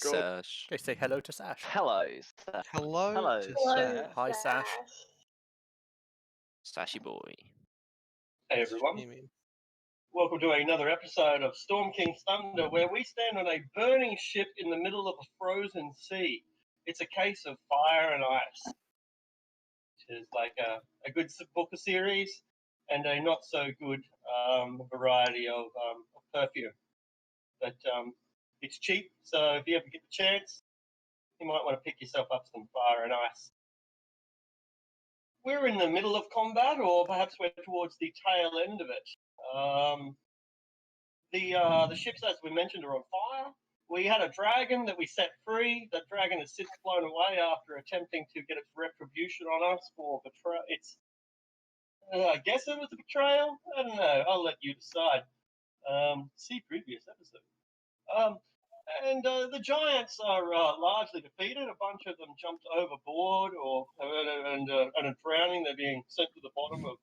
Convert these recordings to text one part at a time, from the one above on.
Go. Sash. Okay, say hello to Sash. Hello. Hello, Hello. to Hello, Sash. Hi, Sash. Sashy boy. Hey everyone, Streaming. welcome to another episode of Storm King's Thunder, where we stand on a burning ship in the middle of a frozen sea. It's a case of fire and ice, which is like a good book of series and a not so good variety of perfume. But it's cheap, so if you ever get the chance, you might want to pick yourself up some fire and ice. We're in the middle of combat, or perhaps we're towards the tail end of it. The ships, as we mentioned, are on fire. We had a dragon that we set free. That dragon has since flown away after attempting to get its retribution on us for betrayal. I guess it was a betrayal. I don't know. I'll let you decide. See previous episode. And the giants are largely defeated. A bunch of them jumped overboard and are drowning. They're being sent to the bottom of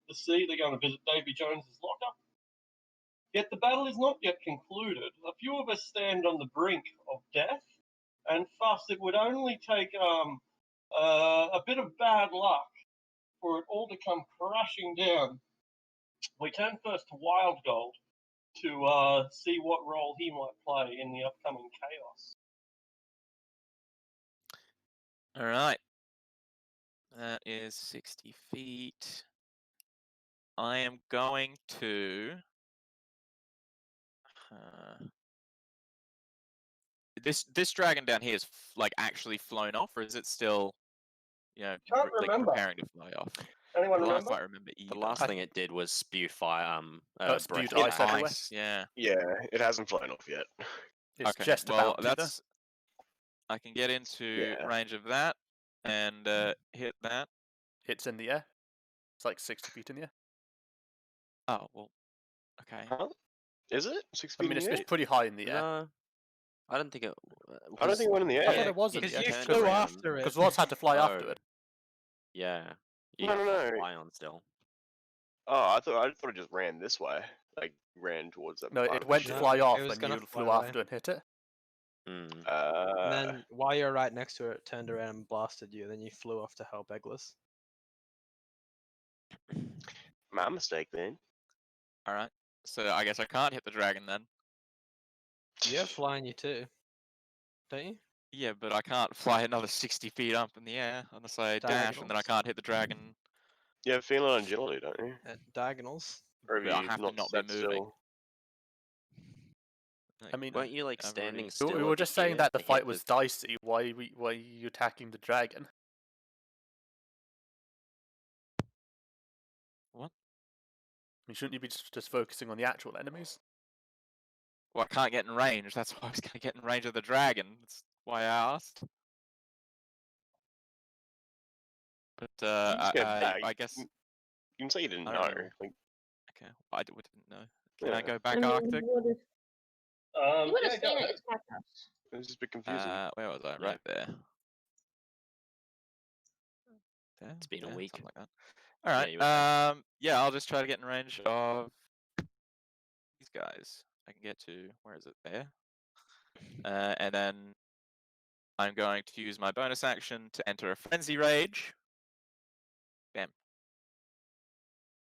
the sea. They're going to visit Davy Jones's locker. Yet the battle is not yet concluded. A few of us stand on the brink of death, and thus it would only take a bit of bad luck for it all to come crashing down. We turn first to Wild Gold to see what role he might play in the upcoming chaos. Alright. That is 60 feet. I am going to... This dragon down here is like actually flown off, or is it still, Can't like remember. preparing to fly off? Anyone I don't remember? quite remember either. The last thing it did was spew fire. Spewed breath ice gas. everywhere. Yeah. Yeah, it hasn't flown off yet. It's Okay. just Well, about to, though. that's. I can get into Yeah. range of that and hit that. It's in the air. It's like 60 feet in the air. Oh well. Okay. Huh? Is it 6 I feet mean, in the it's air? pretty high in the air. No, I don't think it. I don't think it went in the air. I thought it was in Because the air. you turned flew around. after it. Because Ross had to fly Oh. after it. Yeah. You No, got no, no. fly on still. Oh, I thought it just ran this way. Like ran towards that. No, part it of went the to ship. fly off, it was and gonna you flew fly away. after and hit it. Hmm. And then while you're right next to it, turned around and blasted you. Then you flew off to help Eggless. My mistake then. Alright. So I guess I can't hit the dragon then. You have flying you too, don't you? Yeah, but I can't fly another 60 feet up in the air unless I dash, and then I Diagonals. can't hit the dragon. You have feline agility, don't you? At diagonals. Or have But I you have to not not be sat moving. still? I mean, Weren't you like I've standing already- still? we were over just saying here that the to hit fight was dicey. Why are you attacking the dragon? What? I mean, shouldn't you be just focusing on the actual enemies? Well, I can't get in range. That's why I was going to get in range of the dragon. That's why I asked. But You just get back. I guess. You can say you didn't I know. don't know. Like, Okay, I didn't know. Can I Yeah. go back Arctic? You would have Yeah, go stayed ahead. at his house. it was just a bit confusing. Where was I? Yeah. Right there. There? It's been a Yeah, week. something like that. All right. you were there. Yeah, I'll just try to get in range of these guys. I can get to where is it? There. And then I'm going to use my bonus action to enter a frenzy rage. Bam.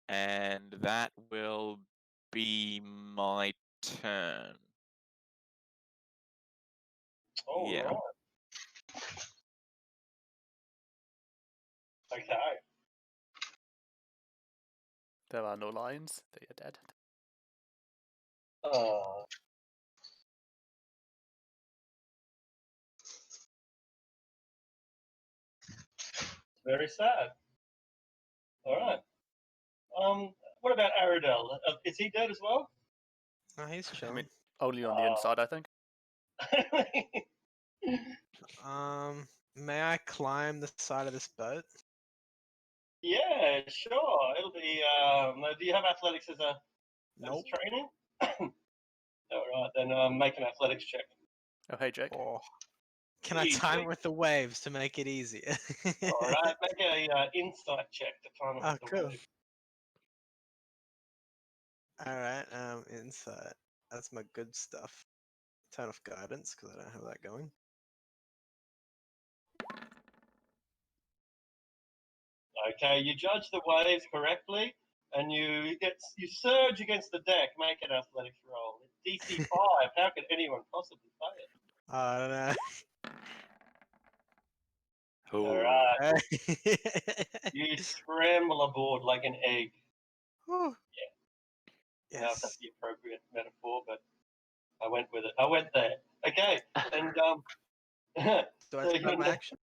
And that will be my turn. Oh, Yeah. right. Okay. There are no lions. They are dead. Very sad. All right. What about Aradel? Is he dead as well? Oh, he's chilling. mean- Only on the inside, I think. May I climb the side of this boat? Yeah, sure. It'll be. Do you have athletics as a Nope. training? All right, then make an athletics check. Oh, hey, Jake. Oh. Can I Easy. time it with the waves to make it easier? All right, make a insight check to time it Oh, with the cool. wave. Alright, insight. That's my good stuff. turn off guidance because I don't have that going. Okay, you judge the waves correctly, and you surge against the deck. Make an athletics roll. It's DC 5. How could anyone possibly play it? I don't know. All right, Hey. you scramble aboard like an egg. Whew. I don't know if that's Yes. the appropriate metaphor, but I went with it. I went there. Okay, and Do I so take out my you're- action?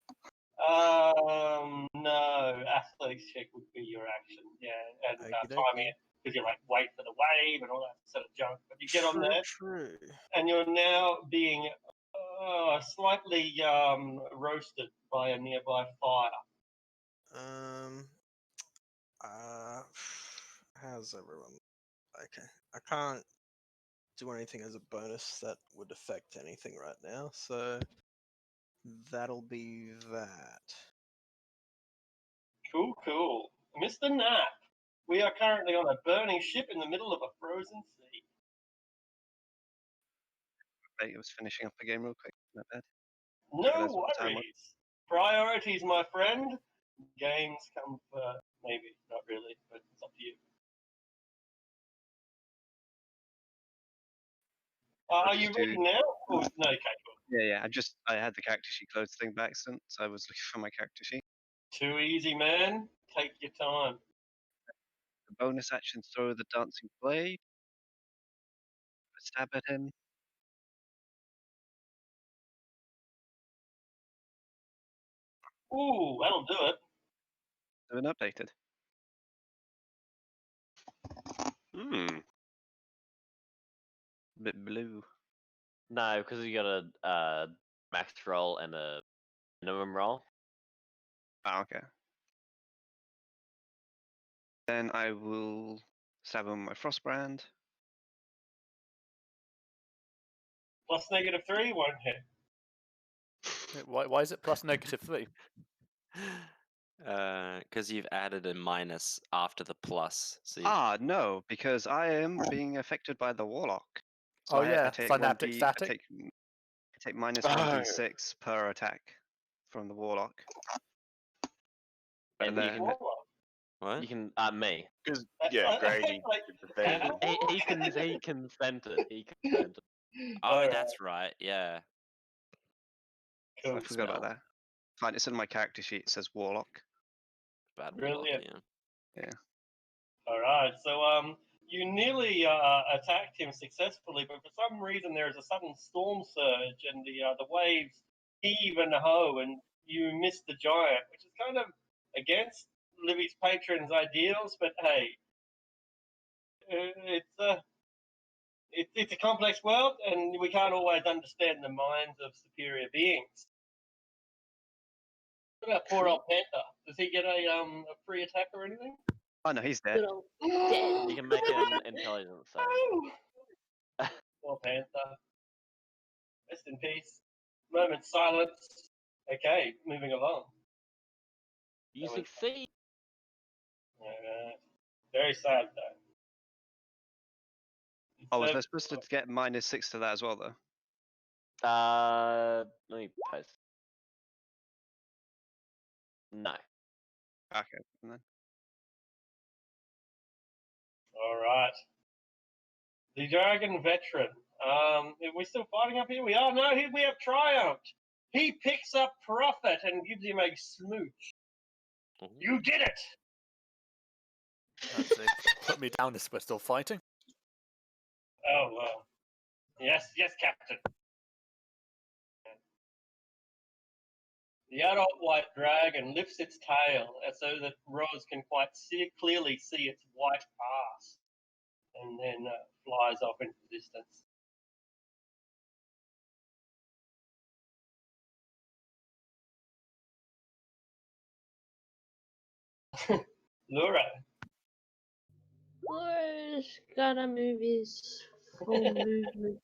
no, athletics check would be your action. Yeah, and Okey-dokey. timing it because you like wait for the wave and all that sort of junk. But you get on there, True. and you're now being slightly roasted by a nearby fire. How's everyone? Okay, I can't do anything as a bonus that would affect anything right now, so that'll be that. Cool, cool. Mr. Knapp, we are currently on a burning ship in the middle of a frozen sea. I was finishing up the game real quick. Not bad. No Realize what the time was. worries. Priorities, my friend. Games come first. Maybe, not really, but it's up to you. Are you just do- ready now? Oh, no, okay, cool. Yeah. I had the character sheet closed thing by accident, so I was looking for my character sheet. Too easy, man. Take your time. The bonus action: throw the dancing blade. Stab at him. Ooh, that'll do it. They've been updated. Hmm. Bit blue. No, because you got a max roll and a minimum roll. Oh, okay. Then I will stab him with my Frostbrand. Plus -3 won't hit. Why is it plus -3? Because you've added a minus after the plus. So No, because I am being affected by the Warlock. Oh, I yeah, take synaptic 1d static. I take minus Oh. 1d6 per attack from the Warlock. and then- you can Warlock. you can me. Because That's yeah, like- Grady like- did the thing. He can consent it. He consent it. Oh, Alright. that's right. Yeah. Cool. I forgot about spell. that. Fine, it's in my character sheet. It says Warlock. Bad Brilliant. block, All right, so you nearly attacked him successfully, but for some reason there is a sudden storm surge, and the waves heave and hoe, and you miss the giant, which is kind of against Livy's patron's ideals. But hey, it's a complex world, and we can't always understand the minds of superior beings. What about poor old Panther? Does he get a free attack or anything? Oh no, he's dead. Good old dead. You can make an intelligence save. Poor Panther. Rest in peace. Moment silence. Okay, moving along. You That was- succeed. Very sad though. Oh, was So- I supposed to get -6 to that as well, though? Let me post. No. Okay, and then All right. The Dragon Veteran. Are we still fighting up here? We are. No, here we have triumphed. He picks up Prophet and gives him a smooch. Ooh. You did it. They put me down as we're still fighting. Oh well. Yes, Captain. The adult white dragon lifts its tail so that Rose can quite clearly see its white ass, and then flies off into the distance. Laura. Laura's gotta move his full movement.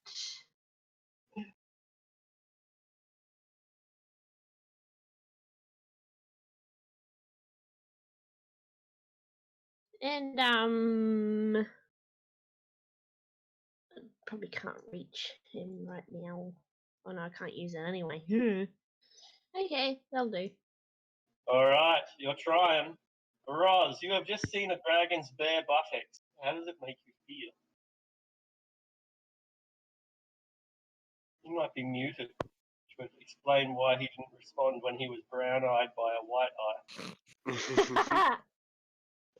And probably can't reach him right now. Oh no, I can't use it anyway. Okay, that'll do. All right, you're trying. Roz, you have just seen a dragon's bare buttocks. How does it make you feel? You might be muted, which would explain why he didn't respond when he was brown-eyed by a white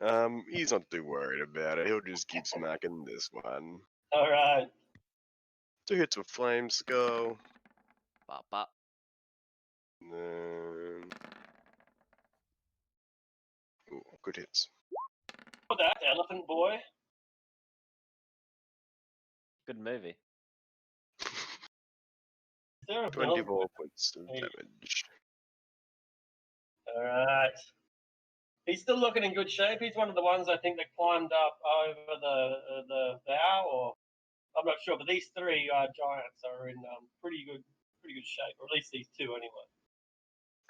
eye. He's not too worried about it. He'll just keep smacking this one. All right. 2 hits with Flame Skull. Bop, bop. And then... Ooh, good hits. For that, Elephant Boy. Good movie. Is there a build? 24 points of Hey. damage. All right. He's still looking in good shape. He's one of the ones I think that climbed up over the bow, or I'm not sure. But these 3 giants are in pretty good shape, or at least these 2 anyway.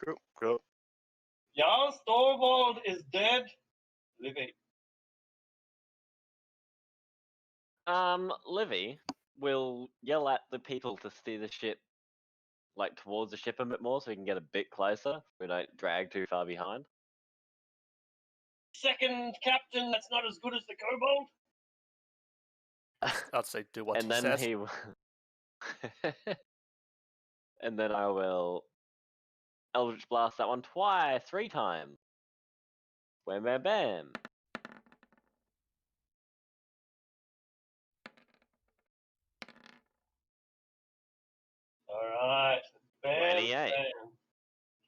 Cool, cool. Jarl Thorvald is dead. Livy. Livy will yell at the people to steer the ship like towards the ship a bit more so we can get a bit closer. So we don't drag too far behind. Second captain, that's not as good as the kobold. I'd say do what And he then says. he will and then I will Eldritch Blast that one 3 times. Wham bam bam. All right. Bam, 28.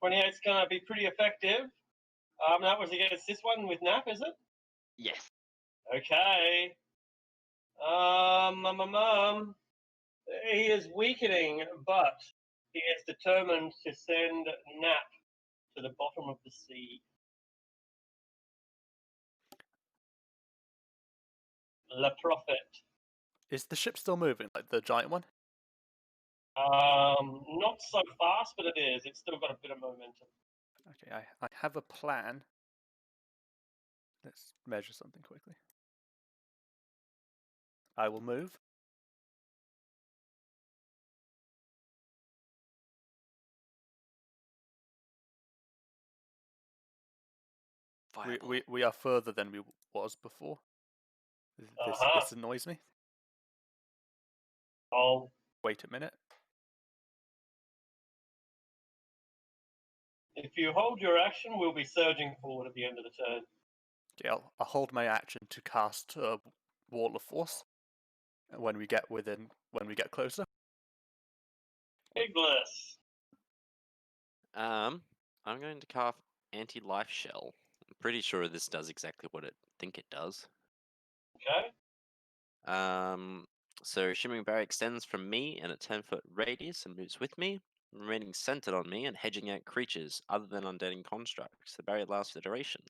bam. 28's gonna be pretty effective. That was against this one with Nap, is it? Yes. Okay. He is weakening, but he is determined to send Nap to the bottom of the sea. Le Prophet. Is the ship still moving, like the giant one? Not so fast, but it is. It's still got a bit of momentum. Okay, I have a plan. Let's measure something quickly. I will move. We are further than we was before. This annoys me. I'll Wait a minute. If you hold your action, we'll be surging forward at the end of the turn. Okay, I'll hold my action to cast Wall of Force when we get closer. Iglis. I'm going to cast Anti-Life Shell. I'm pretty sure this does exactly what I think it does. Okay. So Shimmering Barrier extends from me in a 10-foot radius and moves with me, remaining centered on me and hedging out creatures other than undead and constructs. The barrier lasts for the duration.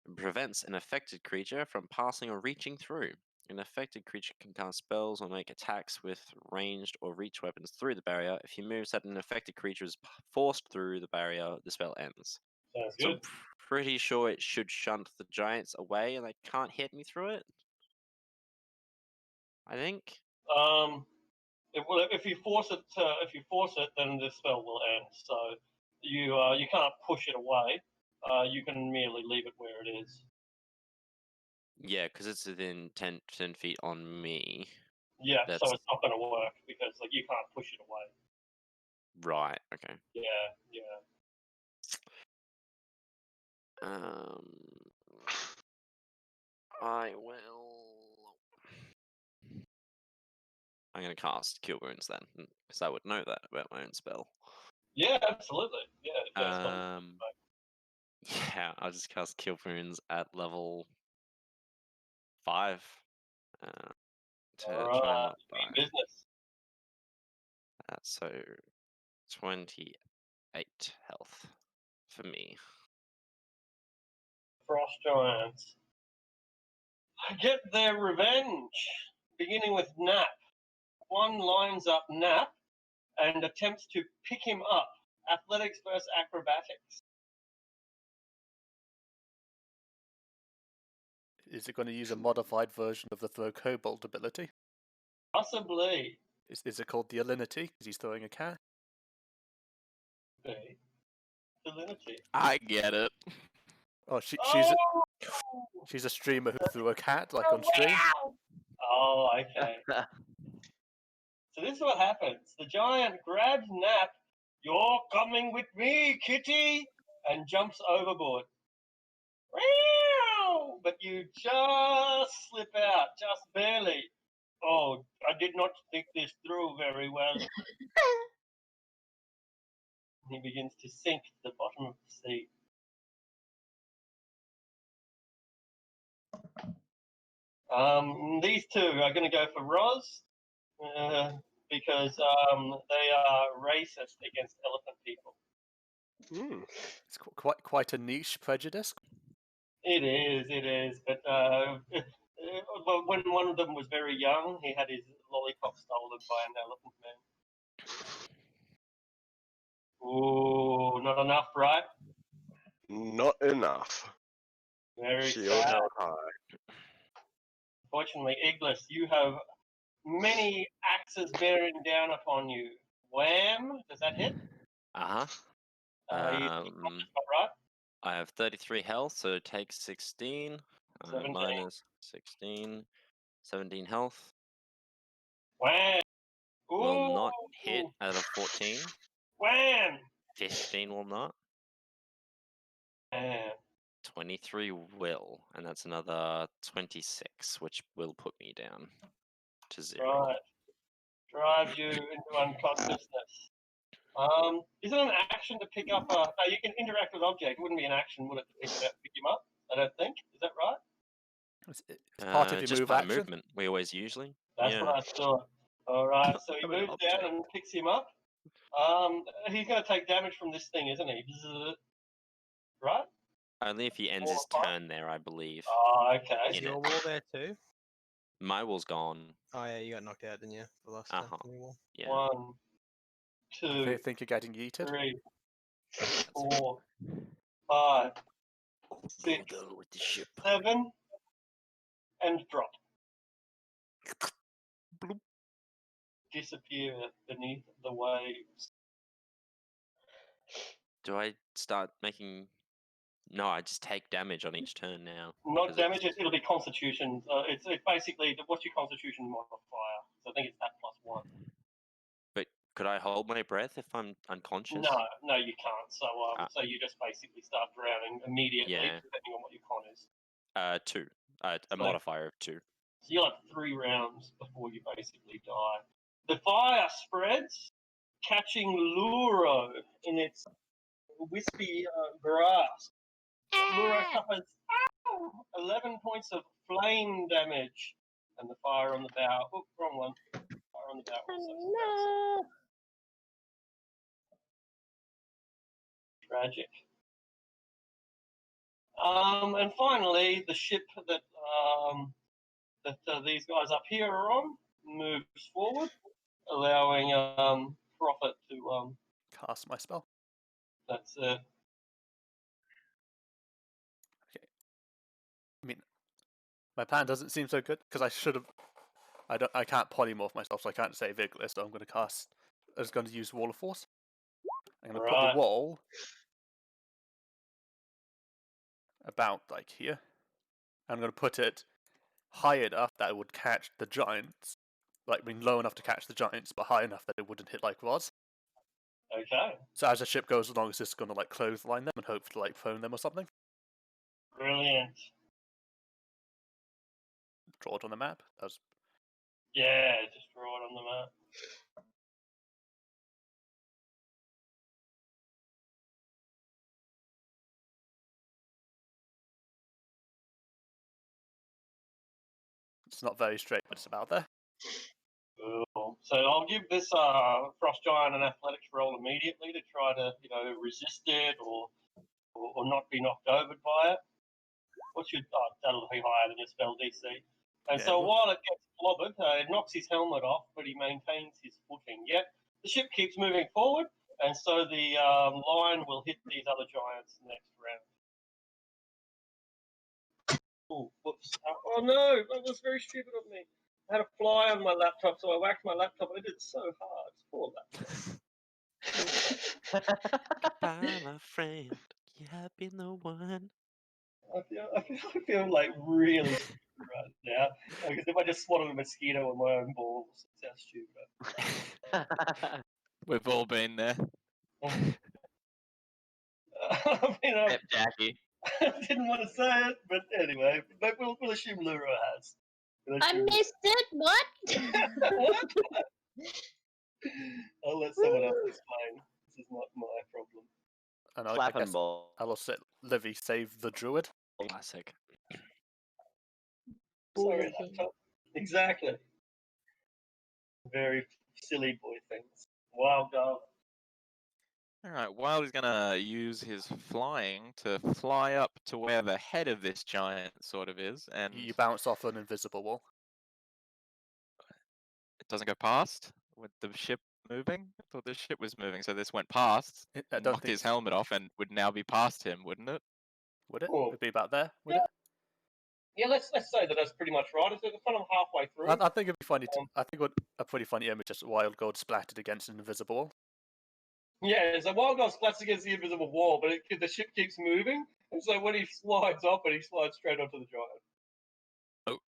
It prevents an affected creature from passing or reaching through. An affected creature can cast spells or make attacks with ranged or reach weapons through the barrier. If he moves that an affected creature is forced through the barrier, the spell ends. Sounds So good. I'm pretty sure it should shunt the giants away and they can't hit me through it. I think. If you force it, then the spell will end. So you can't push it away. You can merely leave it where it is. Yeah, because it's within 10 feet on me. Yeah, so That's- it's not going to work because you can't push it away. Right, okay. Yeah, yeah. I will. I'm going to cast Cure Wounds then, because I would know that about my own spell. Yeah, absolutely. Yeah, it's fine. Yeah, I'll just cast Cure Wounds at level 5. To try and not die. Business. So 28 health for me. Frost Giants get their revenge, beginning with Nap. One lines up Nap and attempts to pick him up. Athletics versus acrobatics. Is it going to use a modified version of the Throw Kobold ability? Possibly. Is it called the Alinity because he's throwing a cat? Be. Salinity. I get it. Oh, she's Oh! a streamer who threw a cat like on stream. Oh, okay. So this is what happens. The giant grabs Nap. You're coming with me, kitty, and jumps overboard. Meow! But you just slip out, just barely. Oh, I did not think this through very well. He begins to sink to the bottom of the sea. These two are going to go for Roz because they are racist against elephant people. It's quite a niche prejudice. It is. But well, when one of them was very young, he had his lollipop stolen by an elephant man. Ooh, not enough, right? Not enough. Very Shield sad. held high. Fortunately, Iglis, you have many axes bearing down upon you. Wham! Does that hit? Uh-huh. You right? I have 33 health, so take 16. 17. Minus 16. 17 health. Wham! Will not Ooh. hit out of 14. Wham! 15 will not. Wham! 23 will, and that's another 26, which will put me down to 0. Right. Drives you into unconsciousness. Is it an action to pick up a... No, you can interact with object. It wouldn't be an action, would it, to pick him up? I don't think. Is that right? It's part of your just move by action. movement. We always usually. That's Yeah. what I thought. All right, so he I'm an moves down object. and picks him up. He's going to take damage from this thing, isn't he? Bzzz. Right? Only if he ends his turn there, I believe. Oh, okay. Is In your it. wall there too? My wall's gone. Oh yeah, you got knocked out, didn't you? The last time Uh-huh. from your wall. Yeah. 1, I 2, think you're getting yeeted. 3, 4, 5, 6, Go with the ship. 7, and drop. Bloop. Disappear beneath the waves. Do I start making... No, I just take damage on each turn now. Not 'cause damage, it's- it'll be constitution. It's basically, what's your constitution modifier? So I think it's that +1. But could I hold my breath if I'm unconscious? No, you can't. So so you just basically start drowning immediately, Yeah. depending on what your con is. 2. A So- modifier of 2. So you'll have 3 rounds before you basically die. The fire spreads, catching Luro in its wispy grasp. Luro suffers 11 points of flame damage, and the fire on the bow. Oh, wrong one. Fire on the bow. Also No. tragic. And finally, the ship that these guys up here are on moves forward, allowing Prophet to Cast my spell. that's it. I mean, my plan doesn't seem so good because I should have. I can't polymorph myself, so I can't save Iglis. So I'm going to cast. I was going to use Wall of Force. I'm going to put Right. the wall about like here. I'm going to put it high enough that it would catch the giants. Like, low enough to catch the giants, but high enough that it wouldn't hit like Roz. Okay, So as the ship goes along, it's just going to like clothesline them and hope to like prone them or something. brilliant. Draw it on the map. That was Yeah, just draw it on the map. it's not very straight, but it's about there. Cool. So I'll give this Frost Giant an athletics roll immediately to try to, resist it or not be knocked over by it. What's your? Oh, that'll be higher than your spell DC. And Yeah, so well- while it gets clobbered, it knocks his helmet off, but he maintains his footing. Yet the ship keeps moving forward, and so the line will hit these other giants next round. Oh, whoops. Oh no, that was very stupid of me. had a fly on my laptop, so I whacked my laptop. I did so hard. Poor laptop. Goodbye, my friend. You have been the one. I feel like really stupid right now. Because if I just swatted a mosquito on my own balls, it sounds stupid. We've all been there. I mean, Yep, Jackie. I didn't want to say it, but anyway, but we'll assume Lura has. We'll I assume- missed it. What? What? I'll let someone else explain. This is not my problem. And I Slap guess and ball. I'll let Livy save the druid. Classic. Sorry, Bullshit. laptop. Exactly. Very silly boy things. Wow, go. Alright, Wild is gonna use his flying to fly up to where the head of this giant sort of is, and You bounce off an invisible wall. it doesn't go past with the ship moving. I thought the ship was moving, so this went past, I don't knocked think his helmet off, and would now be past him, wouldn't it? would it? Oh. It'd be about there, would Yeah. it? Yeah, let's say that that's pretty much right. It's kind of halfway through. I think it'd be funny. I think a pretty funny image is Wild Gold splattered against an invisible wall. Yeah, so Wild Gold splats against the invisible wall, but the ship keeps moving, and so when he slides up, he slides straight onto the giant.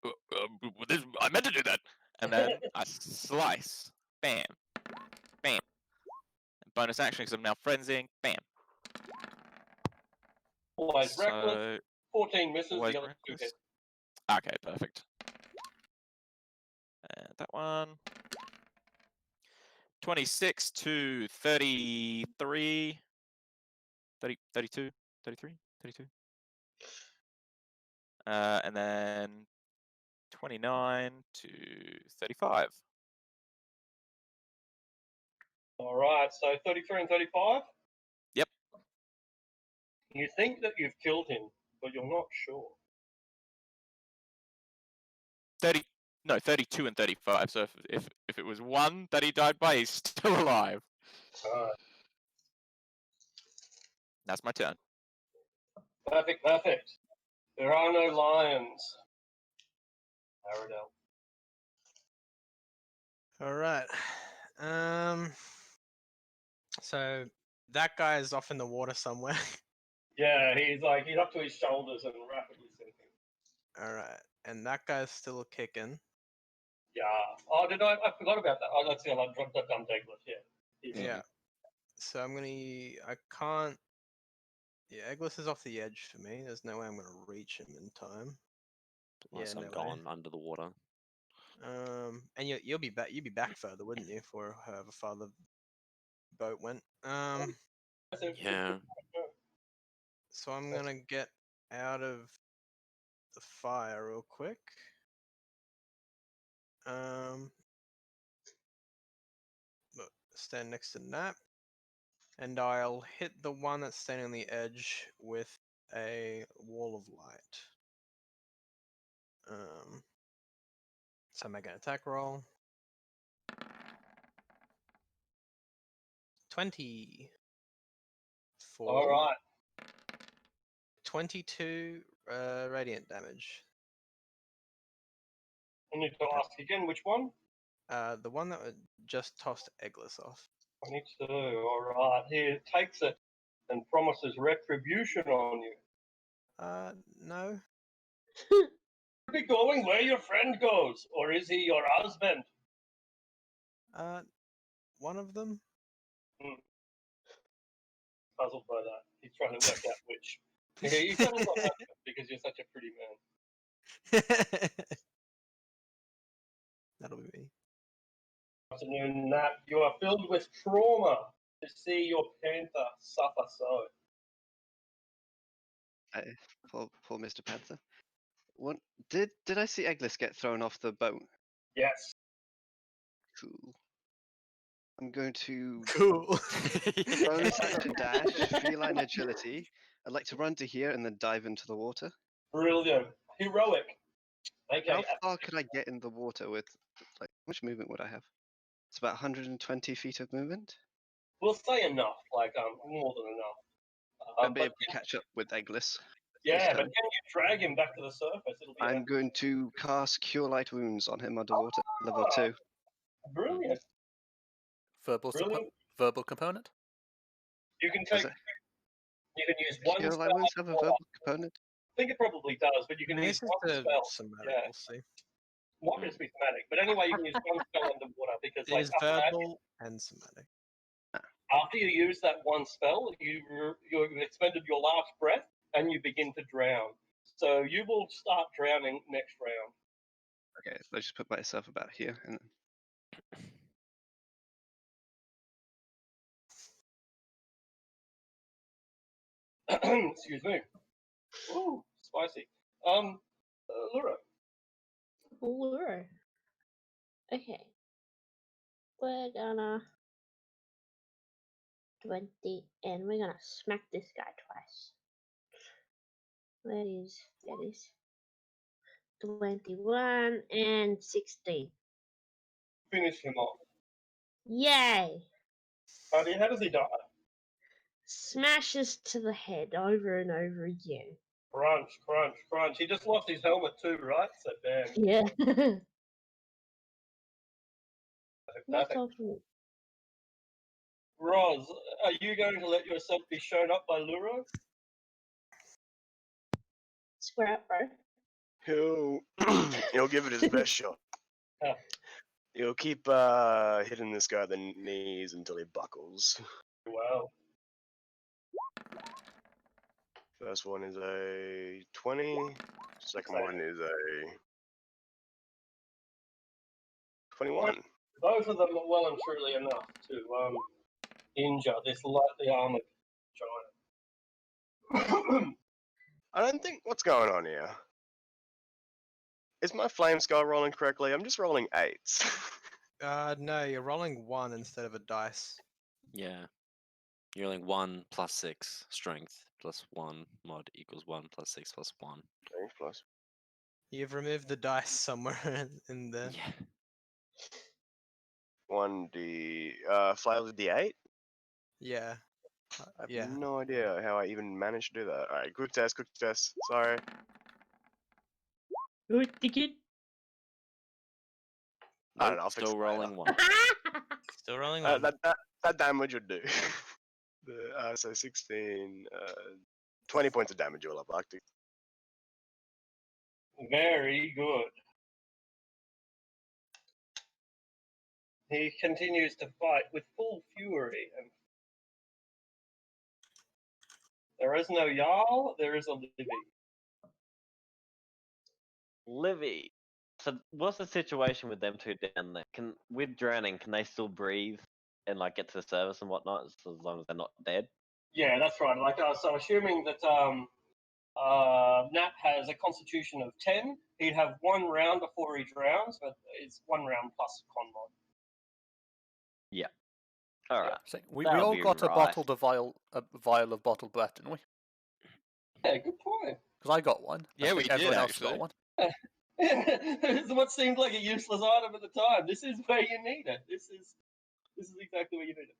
I meant to do that, and then I slice, bam, bam. Bonus action because I'm now frenzying, bam. Always reckless. So 14 misses, always the other 2 reckless. hits. Okay, perfect. And that one. 26 to 33. 30, 32, 33, 32. And then 29 to 35. All right, so 33 and 35? Yep. You think that you've killed him, but you're not sure. 32 and 35. So if it was one that he died by, he's still alive. Alright. That's my turn. Perfect, perfect. There are no lions. Aradel. All right. So that guy is off in the water somewhere. Yeah, he's up to his shoulders and rapidly sinking. All right, and that guy's still kicking. Yeah. Oh, I forgot about that. Oh, let's see. I dropped that dumb Eggless. Yeah. He's- Yeah. So I can't. Yeah, Eggless is off the edge for me. There's no way I'm gonna reach him in time. Unless Yeah, I'm no way. gone under the water. And you'll be back. You'd be back further, wouldn't you? For however far the boat went. Yeah. So I'm gonna get out of the fire real quick. Look, stand next to Nap, and I'll hit the one that's standing on the edge with a wall of light. So make an attack roll. 20. All right. 22 radiant damage. I need to ask again which one? The one that just tossed Eggless off. 22. All right. He takes it and promises retribution on you. No. Be going where your friend goes, or is he your husband? One of them. Puzzled by that. He's trying to work out which. He settles on husband because you're such a pretty man. That'll be me. Afternoon, Nat. You are filled with trauma to see your panther suffer so. Poor Mr. Panther. What did I see Eggless get thrown off the boat? Yes. Cool. I'm going to Cool. bonus action dash, feline agility. I'd like to run to here and then dive into the water. Brilliant. Heroic. Okay. How far could I get in the water with, like, how much movement would I have? It's about 120 feet of movement. We'll say enough, like more than enough. I'll be But able to catch up with Eggless. Yeah, but turn. can you drag him back to the surface? It'll be I'm going to cast Cure Light Wounds on him underwater, level Ah, 2. brilliant. Brilliant. Verbal component. You can Does take. it? You can use one Cure spell. Light Wounds have a underwater. verbal component? I think it probably does, but you can use This is one the spell. somatic, Yeah. we'll see. Might just be thematic, but anyway, you can use one spell underwater because, It like, is up magic, verbal and somatic. after you use that one spell, you've expended your last breath and you begin to drown. So you will start drowning next round. Okay, let's just put myself about here. And Excuse me. Ooh, spicy. Lura. Lure. Okay. We're gonna 20 and we're gonna smack this guy twice. That is 21 and 16. Finish him off. Yay! How does he die? Smashes to the head over and over again. Crunch, crunch, crunch. He just lost his helmet too, right? So damn. Yeah. That's Perfect. all for me. Roz, are you going to let yourself be shown up by Luro? Square up, bro. He'll give it his best shot. Yeah. He'll keep hitting this guy at the knees until he buckles. Wow. First one is a 20. Second one is a 21. Both of them are well and truly enough to injure this lightly armored giant. I don't think what's going on here. Is my flame skull rolling correctly? I'm just rolling 8s. No, you're rolling 1 instead of a dice. Yeah. You're rolling 1 plus 6 strength plus 1 mod equals 1 plus 6 plus 1. Strength plus. You've removed the dice somewhere in there. Yeah. 1d flavor d8. Yeah. I have Yeah. no idea how I even managed to do that. Alright, quick test. Sorry. Good ticket. I don't know, I'll fix Still it later. rolling 1. Still rolling 1. That damage would do. So 16, 20 points of damage all up, Arctic. Very good. He continues to fight with full fury. And there is no Jarl, there is a Livy. Livy. So what's the situation with them two down there? With drowning, can they still breathe and like get to the surface and whatnot, as long as they're not dead? Yeah, that's right. Like, so assuming that Nat has a constitution of 10, he'd have 1 round before he drowns, but it's 1 round plus con mod. Yeah. All right. So we That'll all be got right. a vial of bottled breath, didn't we? Yeah, good point. Because I got one. Yeah, I we think did, everyone else actually. got one. It's what seemed like a useless item at the time. This is where you need it. This is exactly where you need it.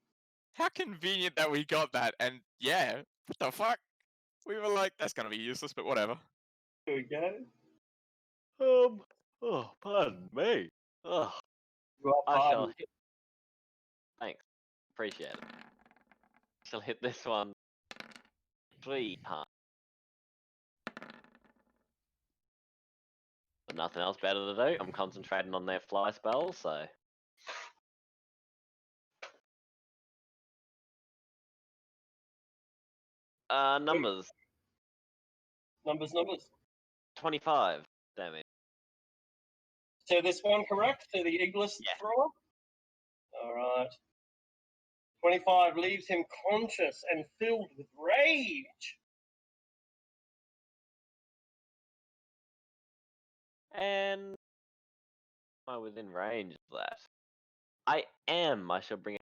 How convenient that we got that, and yeah, what the fuck? We were like, that's gonna be useless, but whatever. Here we go. Oh, pardon me. Oh, You are I shall pardoned. hit. Thanks. Appreciate it. Shall hit this one 3 times. But nothing else better to do. I'm concentrating on their fly spell, so. Numbers. Numbers. 25 damage. So this one correct? So the Iglis Yeah. thrower? Alright. 25 leaves him conscious and filled with rage. And am I within range of that? I am. I shall bring it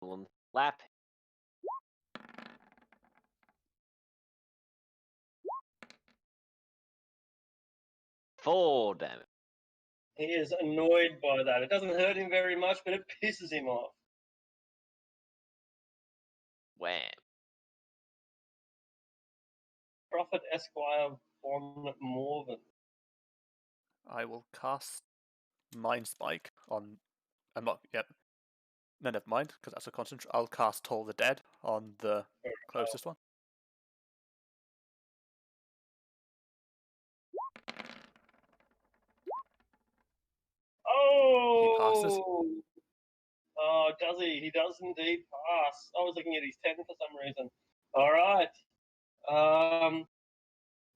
and slap him. Four damage. He is annoyed by that. It doesn't hurt him very much, but it pisses him off. Wham. Prophet Esquire von Morven. I will cast Mind Spike on. I'm not. Yep. No, never mind, because that's a concentration. I'll cast Toll the Dead on the closest one. passes. Oh, does he? He does indeed pass. I was looking at his 10 for some reason. All right.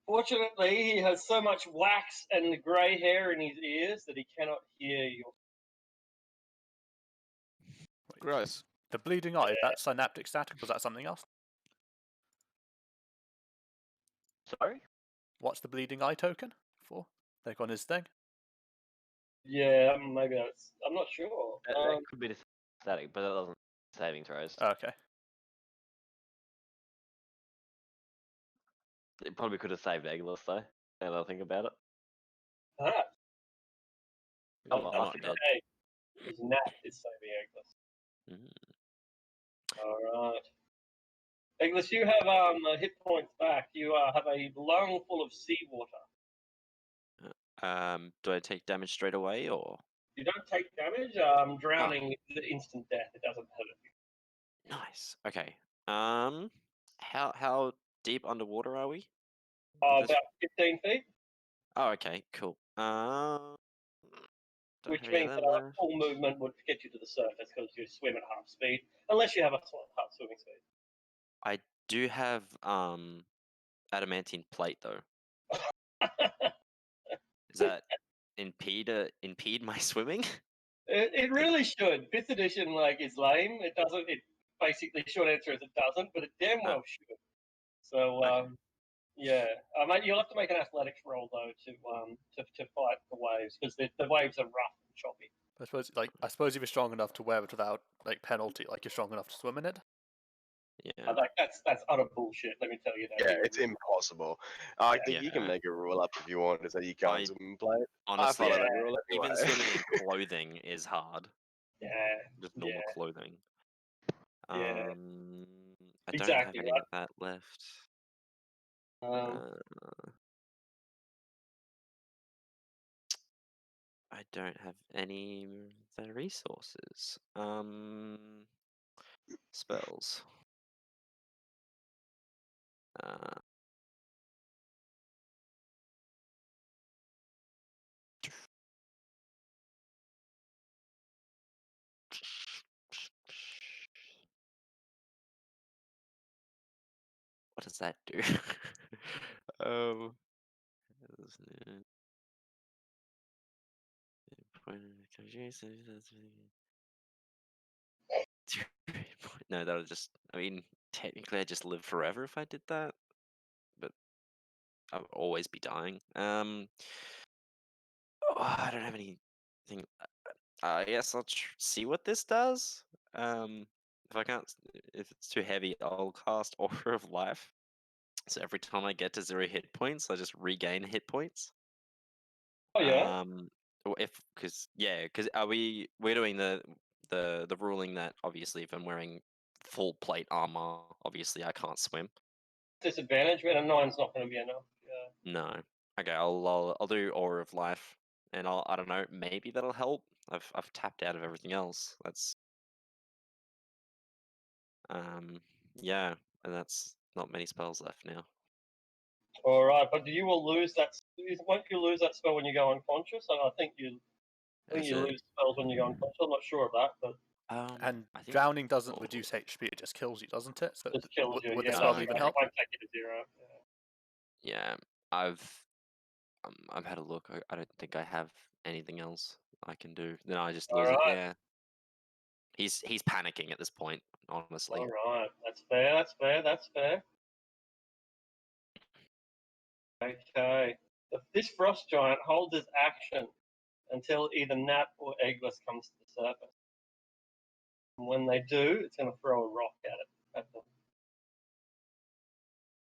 Fortunately, he has so much wax and grey hair in his ears that he cannot hear you. Gross. The bleeding eye, that's synaptic static, was that something else? Sorry? What's the bleeding eye token for? Like on his thing? Yeah, maybe that's. I'm not sure. That could be the static, but that doesn't saving throws. Okay. It probably could have saved Eggless though. Now that I think about it. Perhaps. Oh, Not I'm enough not to dead. say. His nap is saving Eggless. All right. Eggless, you have hit points back. You have a lung full of seawater. Do I take damage straight away or? You don't take damage. Drowning is instant death. It doesn't hurt you. Nice. Okay. How deep underwater are we? About 15 feet. Oh, okay, cool. Don't Which have any means of that that a left. full movement would get you to the surface because you swim at half speed, unless you have a half swimming speed. I do have adamantine plate though. Does that impede my swimming? It really should. Fifth edition is lame. It doesn't. It basically short answer is it doesn't, but it damn well should. So yeah, mate, you'll have to make an athletics roll though to fight the waves because the waves are rough and choppy. I suppose if you're strong enough to wear it without penalty, you're strong enough to swim in it. Yeah. That's utter bullshit. Let me tell you that. Yeah, it's impossible. I think you can make a rule up if you want to say you can't swim and play it. Honestly, I follow that rule even anyway. swimming in clothing is hard. Yeah. Just normal clothing. Yeah. I don't Exactly, have any right. of that left. I don't have any of the resources. Spells. What does that do? um, no, that would just. I mean, technically, I'd just live forever if I did that, but I would always be dying. I don't have anything. I guess I'll see what this does. If I can't, if it's too heavy, I'll cast Aura of Life. So every time I get to 0 hit points, I just regain hit points. Oh yeah. Because we're doing the ruling that obviously if I'm wearing full plate armor, obviously I can't swim. Disadvantage, man. A 9's not going to be enough. Yeah. No. Okay, I'll do Aura of Life, and I don't know, maybe that'll help. I've tapped out of everything else. That's yeah, and that's not many spells left now. All right, but you will lose that. Won't you lose that spell when you go unconscious? And I think you lose spells when you go unconscious. I'm not sure of that, but And drowning doesn't reduce HP; it just kills you, doesn't it? So just kills you. would Yeah, the spell that's even right. help? It won't take you to 0. Yeah, I've had a look. I don't think I have anything else I can do. Then I just lose it. Alright. Yeah. He's panicking at this point, honestly. All right, that's fair. That's fair. That's fair. Okay. This frost giant holds his action until either Nap or Eggless comes to the surface. And when they do, it's going to throw a rock at them.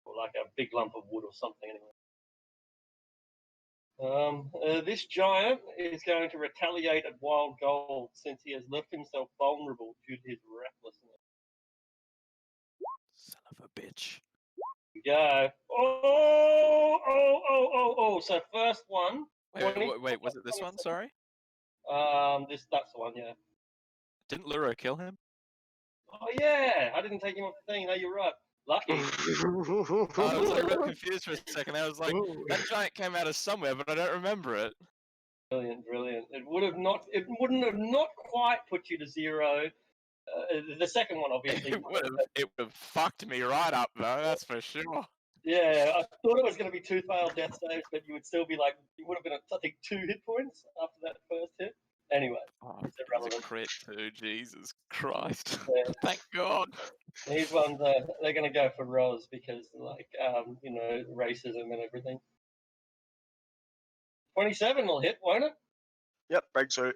Or like a big lump of wood or something anyway. This giant is going to retaliate at Wild Gold since he has left himself vulnerable due to his recklessness. Son of a bitch. You go. Oh. So first one. Wait, was it this one? 27. Sorry. That's the one, yeah. Didn't Luro kill him? Oh yeah, I didn't take him off the thing. No, you're right. Lucky. I was like a bit confused for a second. I was like, that giant came out of somewhere, but I don't remember it. Brilliant. It wouldn't have not quite put you to 0. The second one, obviously. It would have fucked me right up though. That's for sure. Yeah, I thought it was going to be 2 failed death saves, but you would still be like, you would have been at, I think, 2 hit points after that first hit. Anyway, Oh, it's it was a irrelevant. crit too. Jesus Christ! Yeah. Thank God. These ones, they're going to go for Roz because, like, racism and everything. 27 will hit, won't it? Yep, breakthrough.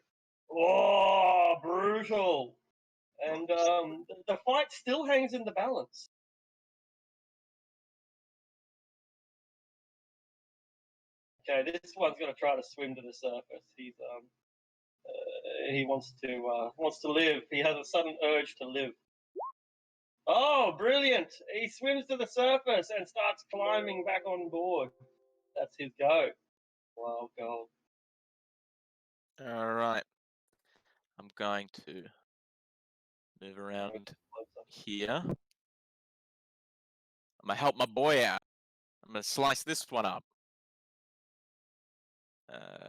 Oh, brutal. And the fight still hangs in the balance. Okay, this one's going to try to swim to the surface. He wants to live. He has a sudden urge to live. Oh, brilliant! He swims to the surface and starts climbing back on board. That's his go. Wow, go. All right. I'm going to move around here. I'm gonna help my boy out. I'm gonna slice this one up.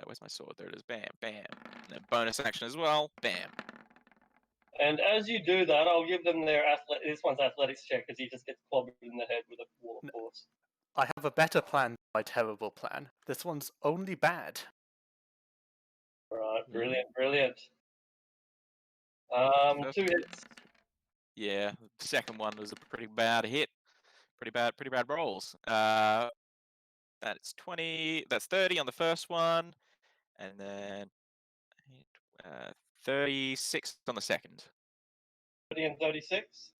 Where's my sword? There it is. Bam, bam. And then bonus action as well. Bam. And as you do that, I'll give them their this one's athletics check because he just gets clobbered in the head with a wall of force. I have a better plan than my terrible plan. This one's only bad. Right, Mm. brilliant. 2 hits. Yeah, the second one was a pretty bad hit. Pretty bad rolls. That's 20. That's 30 on the first one, and then 36 on the second. 30 and 36.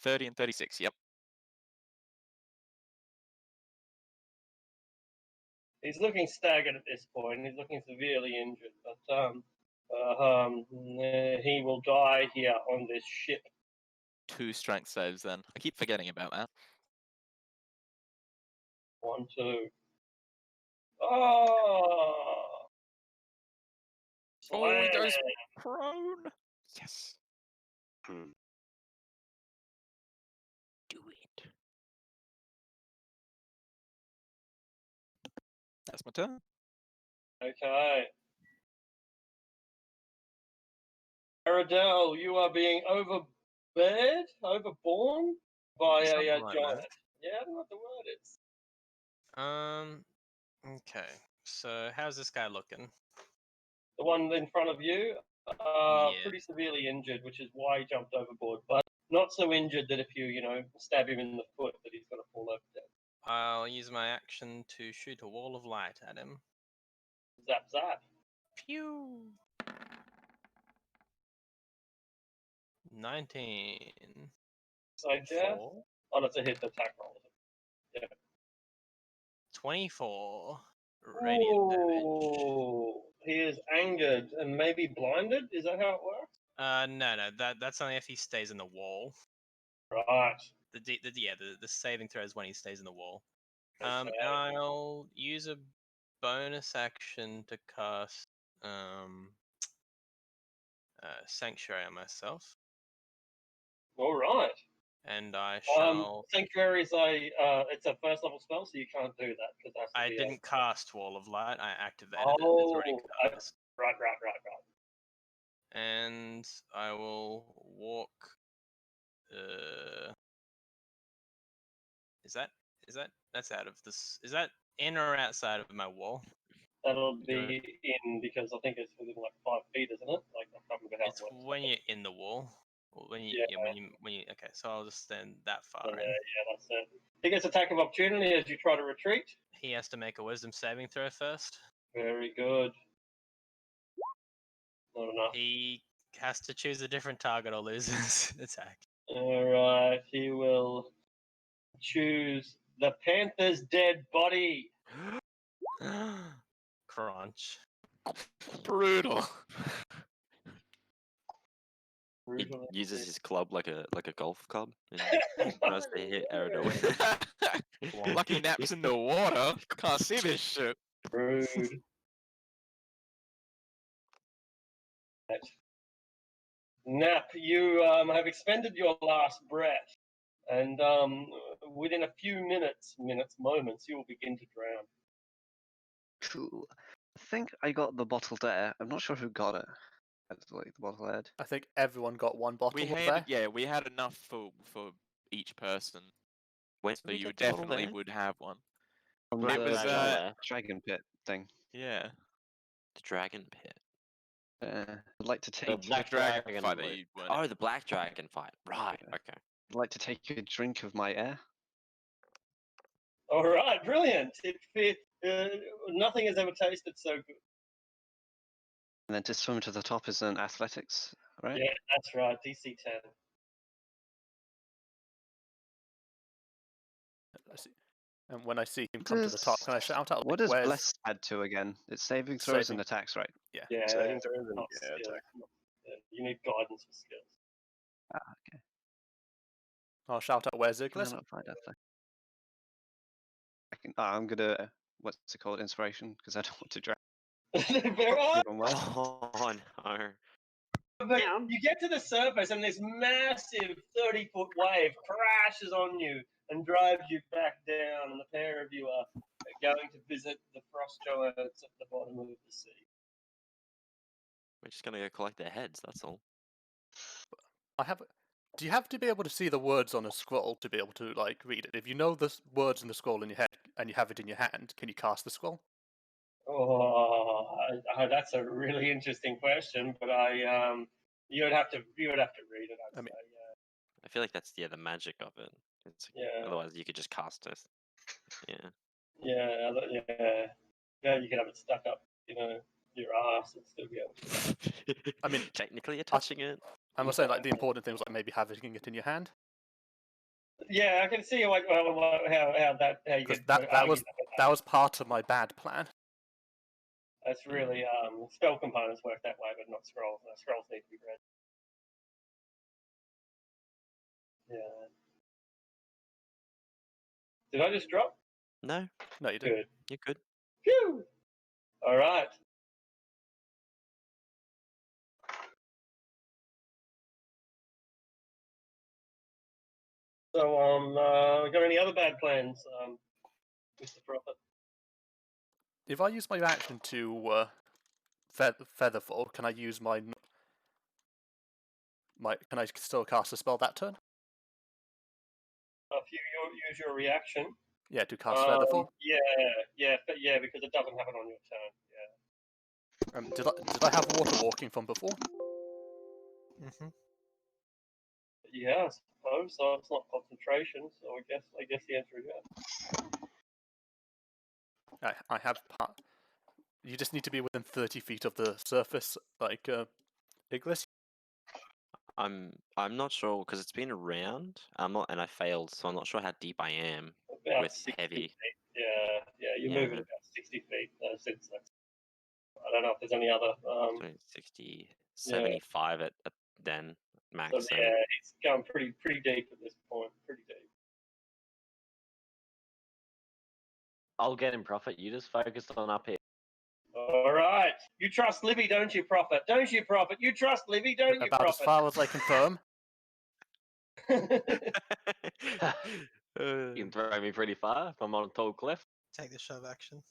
30 and 36. Yep. He's looking staggered at this point. He's looking severely injured, but he will die here on this ship. 2 strength saves then. I keep forgetting about that. 1, 2. Oh! Oh, he goes Slam. prone. Yes. Hmm. Do it. That's my turn. Okay. Aradel, you are being overborne by a Something giant. like that. Yeah, I don't know what the word is. Okay. So how's this guy looking? The one in front of you, Yeah. pretty severely injured, which is why he jumped overboard, but not so injured that if you, stab him in the foot that he's going to fall over dead. I'll use my action to shoot a wall of light at him. Zap, zap. Pew! 19. So, yeah. Four. Oh, that's a hit attack roll. Yeah. 24 radiant damage. Ooh, he is angered and maybe blinded. Is that how it works? No, that's only if he stays in the wall. Right. The saving throw is when he stays in the wall. Okay. I'll use a bonus action to cast Sanctuary on myself, All right. and I shall. Sanctuary is it's a first level spell, so you can't do that because that's. I didn't cast Wall of Light. I activated it. It's Oh, already cast. right. And I will walk. That's out of this? Is that in or outside of my wall? That'll be in because I think it's within like 5 feet, isn't it? Like I can't remember how It's it works. when you're in the wall. Or when you, Yeah. when you. Okay, so I'll just stand that far Yeah, in. that's it. He gets attack of opportunity as you try to retreat. He has to make a Wisdom saving throw first. Very good. Not enough. He has to choose a different target or lose his attack. All right, he will choose the Panther's dead body. Crunch. Brutal. He Brutally. uses his club like a golf club and tries to hit Aerodor with it. Lucky Nap's in the water. Can't see this shit. Rude. Right. Nap, you have expended your last breath, and within a few moments, you will begin to drown. Cool. I think I got the bottled air. I'm not sure who got it. That's like the bottled air. I think everyone got one bottle We of had there. yeah, we had enough for each person, Where so did we you get the bottle definitely there? would have one. From Black It the was Dragon Lair. dragon pit thing. yeah, The Dragon Pit. I'd like to The take. the Black dragon Dragon. fight that was- you weren't Oh, in. the Black Dragon fight. Right. Yeah. Okay. I'd like to take a drink of my air. All right, brilliant. Nothing has ever tasted so good. And then to swim to the top is an athletics, right? Yeah, that's right. DC 10. I see. And when I see him come to the top, can I shout out? What like, does where's... bless add to again? It's saving throws Saving- and attacks, right? Yeah. Yeah, Saving throws and not yeah, skills, attack. yeah, you need guidance for skills. Ah, okay. I'll shout out where's Can I Ziglis? not find that thing? I'm gonna what's it called? Inspiration, because I don't want to drown. Very well. Even worse. Oh no. But you get to the surface and this massive 30-foot wave crashes on you and drives you back down, and the pair of you are going to visit the frost giants at the bottom of the sea. We're just gonna go collect their heads, that's all. I have. Do you have to be able to see the words on a scroll to be able to like read it? If you know the words in the scroll in your head and you have it in your hand, can you cast the scroll? Oh, that's a really interesting question, but you would have to read it. I'd I mean- say, I feel like that's the magic of it. It's, yeah, Otherwise, you could just cast it. Yeah. yeah, you could have it stuck up, your ass and still be able to. I mean, technically, you're touching it. I must say, like the important thing was like maybe having it in your hand. Yeah, I can see how you Because could that argue was that was part of my bad plan. That's really spell components work that way, but not scrolls. No, scrolls need to be read. Yeah. Did I just drop? No, No, you didn't. Good. you're good. Phew. All right. So, got any other bad plans, Mr. Prophet? If I use my action to featherfall, can I use my Can I still cast a spell that turn? If you use your reaction. Yeah, to cast featherfall. Yeah, because it doesn't happen on your turn. Yeah. Did I have water walking from before? Mm-hmm. Yeah, I suppose. So it's not concentration. So I guess the answer is yes. I have part. You just need to be within 30 feet of the surface, like Iglis. I'm not sure because it's been around. I'm not, and I failed, so I'm not sure how deep I am About with 60 heavy. feet. Yeah, you're Yeah. moving about 60 feet. Since that's, I don't know if there's any other. 60, 75 at then max. So So yeah, it's going pretty deep at this point. Pretty deep. I'll get him, Prophet. You just focus on up here. All right. You trust Libby, don't you, Prophet? Don't you, Prophet? You trust Libby, don't you, About as Prophet? far as I confirm. You can throw me pretty far if I'm on a tall cliff. Take the shove action.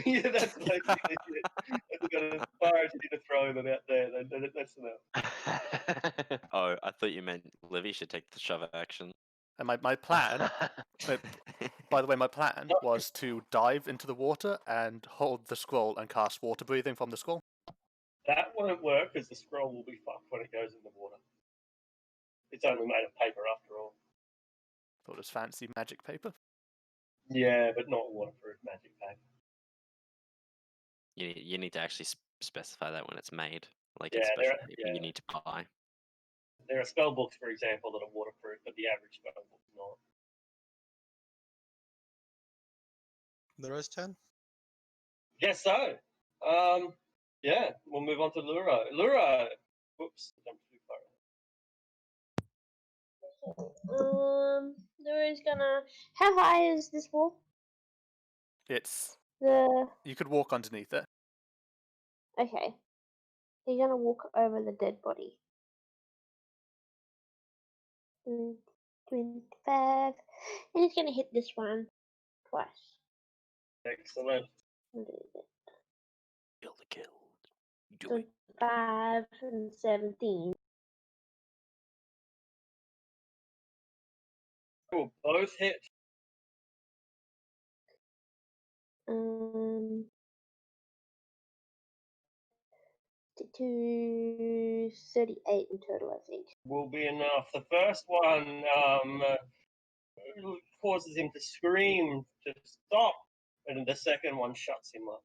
Yeah, that's basically it. I've got as far as you need to throw them out there. That's enough. Oh, I thought you meant Livy should take the shove action. And my plan, by the way, my plan was to dive into the water and hold the scroll and cast water breathing from the scroll. That won't work because the scroll will be fucked when it goes in the water. It's only made of paper after all. Thought it was fancy magic paper. Yeah, but not waterproof magic paper. You need to actually specify that when it's made. Like Yeah, it's there special are- paper yeah. you need to buy. There are spell books, for example, that are waterproof, but the average spell book is not. Luro's turn. Guess so. Yeah, we'll move on to Luro. Luro! Whoops, jumped too far. Lura's gonna. How high is this wall? It's The you could walk underneath it. okay. He's gonna walk over the dead body. 25, and he's gonna hit this one twice. Excellent. What is it? Kill the kill. Do it. 25 and 17. Cool. Both hit. 2, 38 in total, I think. Will be enough. The first one causes him to scream to stop, and then the second one shuts him up.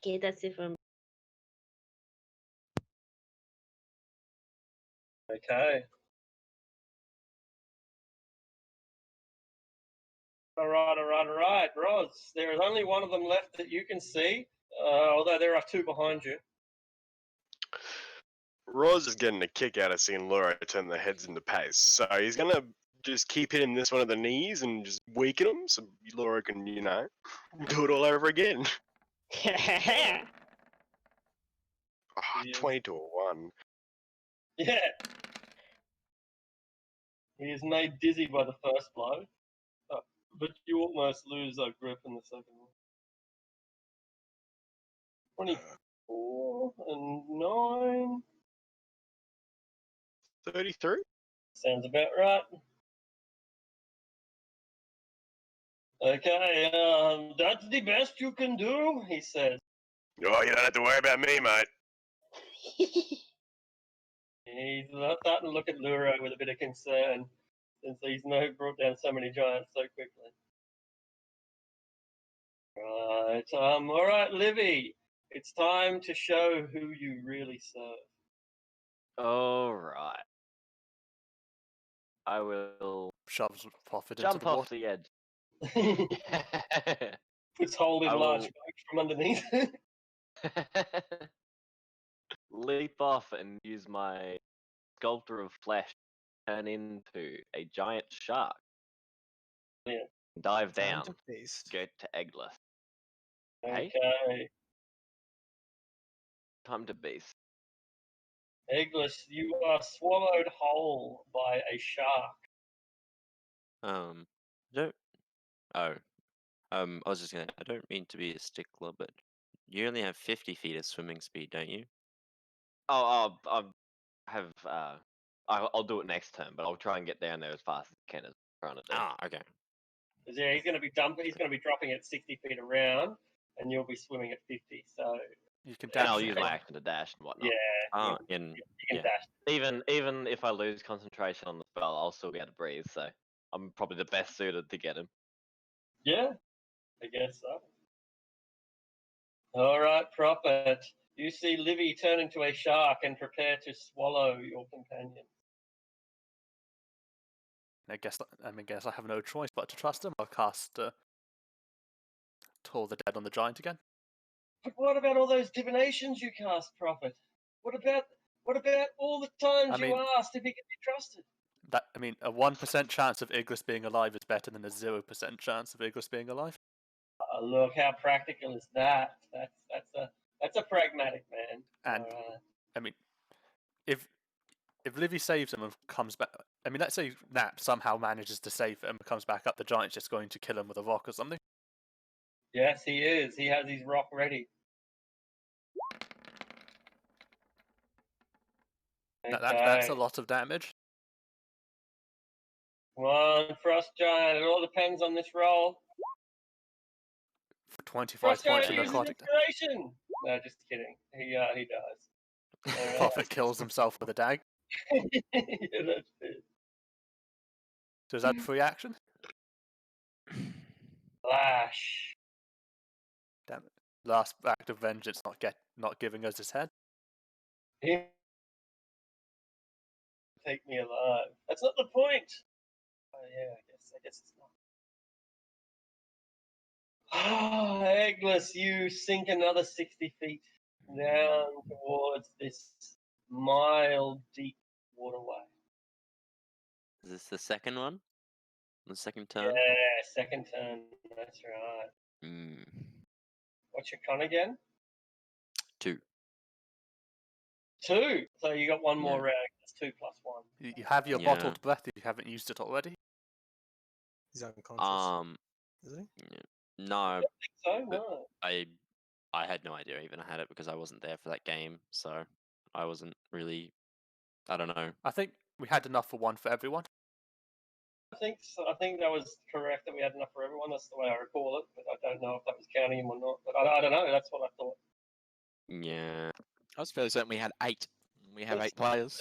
Okay, that's it from. Okay. All right. Roz, there is only one of them left that you can see, although there are two behind you. Roz is getting a kick out of seeing Laura turn their heads into paste, so he's gonna just keep hitting this one at the knees and just weaken him so Laura can, do it all over again. Yeah. 20 to a 1. Yeah. He is made dizzy by the first blow, but you almost lose grip in the second one. 24 and 9. 33? Sounds about right. Okay, that's the best you can do, he says. Oh, you don't have to worry about me, mate. He's starting to look at Luro with a bit of concern, since he's brought down so many giants so quickly. Right, all right, Livy, it's time to show who you really serve. All right. I will Shoves Prophet into jump the off water. the edge. Puts hold in I large will- boat from underneath. Leap off and use my sculptor of flesh to turn into a giant shark. Yeah. Dive Time down. to feast. Go to Eggless. Hey? Okay. Time to beast. Eggless, you are swallowed whole by a shark. Don't. Oh. I was just gonna. I don't mean to be a stickler, but you only have 50 feet of swimming speed, don't you? Oh, I'll have. I'll do it next turn, but I'll try and get down there as fast as I can. As I'm trying to do. Ah, okay. Yeah, he's going to be dropping at 60 feet around, and you'll be swimming at 50. So You can And dash. I'll it. use my action to dash and whatnot. yeah, In you can yeah. dash. Even if I lose concentration on the spell, I'll still be able to breathe. So I'm probably the best suited to get him. Yeah, I guess so. All right, Prophet. You see Livy turn into a shark and prepare to swallow your companion. I guess I have no choice but to trust him. I'll cast Toll the Dead on the giant again. But what about all those divinations you cast, Prophet? What about all the times you asked if he could be trusted? A 1% chance of Iglis being alive is better than a 0% chance of Iglis being alive. Look, how practical is that? That's a pragmatic man. And if Livy saves him and comes back, let's say Nap somehow manages to save him and comes back up, the giant's just going to kill him with a rock or something. Yes, he is. He has his rock ready. That's a lot of damage. Come on, Frost Giant. It all depends on this roll. For 25 Frost points Giant of uses necrotic. inspiration. No, just kidding. He dies. Prophet kills himself with a dag. Yeah, that's it. So is that free action? Flash. Damn it. Last act of vengeance, not giving us his head. Take me alive. That's not the point. Oh yeah, I guess it's not. Ah, Eggless, you sink another 60 feet down towards this mild, deep waterway. Is this the second one? The second turn? Yeah, second turn. That's right. Mm. What's your con again? 2. 2. So you got one more Yeah. round. That's 2 plus 1. You have your Yeah. bottled breath if you haven't used it already. He's unconscious. Is he? No, So But- no. I had no idea even I had it because I wasn't there for that game, so I wasn't really. I don't know. I think we had enough for one for everyone. I think so. I think that was correct that we had enough for everyone. That's the way I recall it, but I don't know if that was counting him or not. But I don't know. That's what I thought. Yeah. I was fairly certain we had 8. We have Let's- 8 players.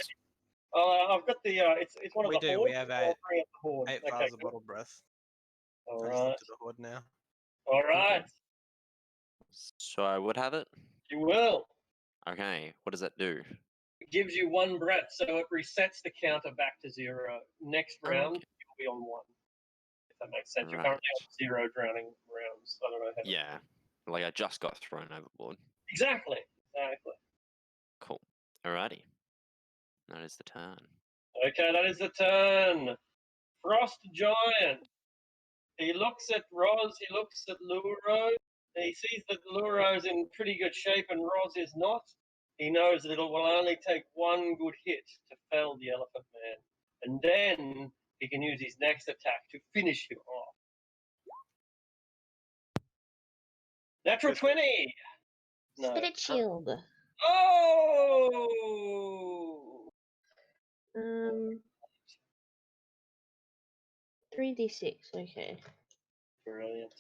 I've got the. It's one of We the do, hordes. we have I'll 8 bring up the horde. 8 Okay, vials of cool. bottled breath. All I just right. looked at the horde now. All right. So I would have it. You will. Okay. What does that do? It gives you 1 breath, so it resets the counter back to 0. Next round, Okay. you'll be on 1. If that makes sense. You're Right. currently on 0 drowning rounds. I don't know how. Yeah. Like I just got thrown overboard. Exactly. Exactly. Cool. Alrighty. That is the turn. Okay, that is the turn. Frost Giant. He looks at Roz, he looks at Luro. He sees that Luro's in pretty good shape and Roz is not. He knows that it will only take 1 good hit to fell the Elephant Man. And then he can use his next attack to finish him off. Natural 20! No. Spirit Shield. Oh! 3d6. Okay. Brilliant.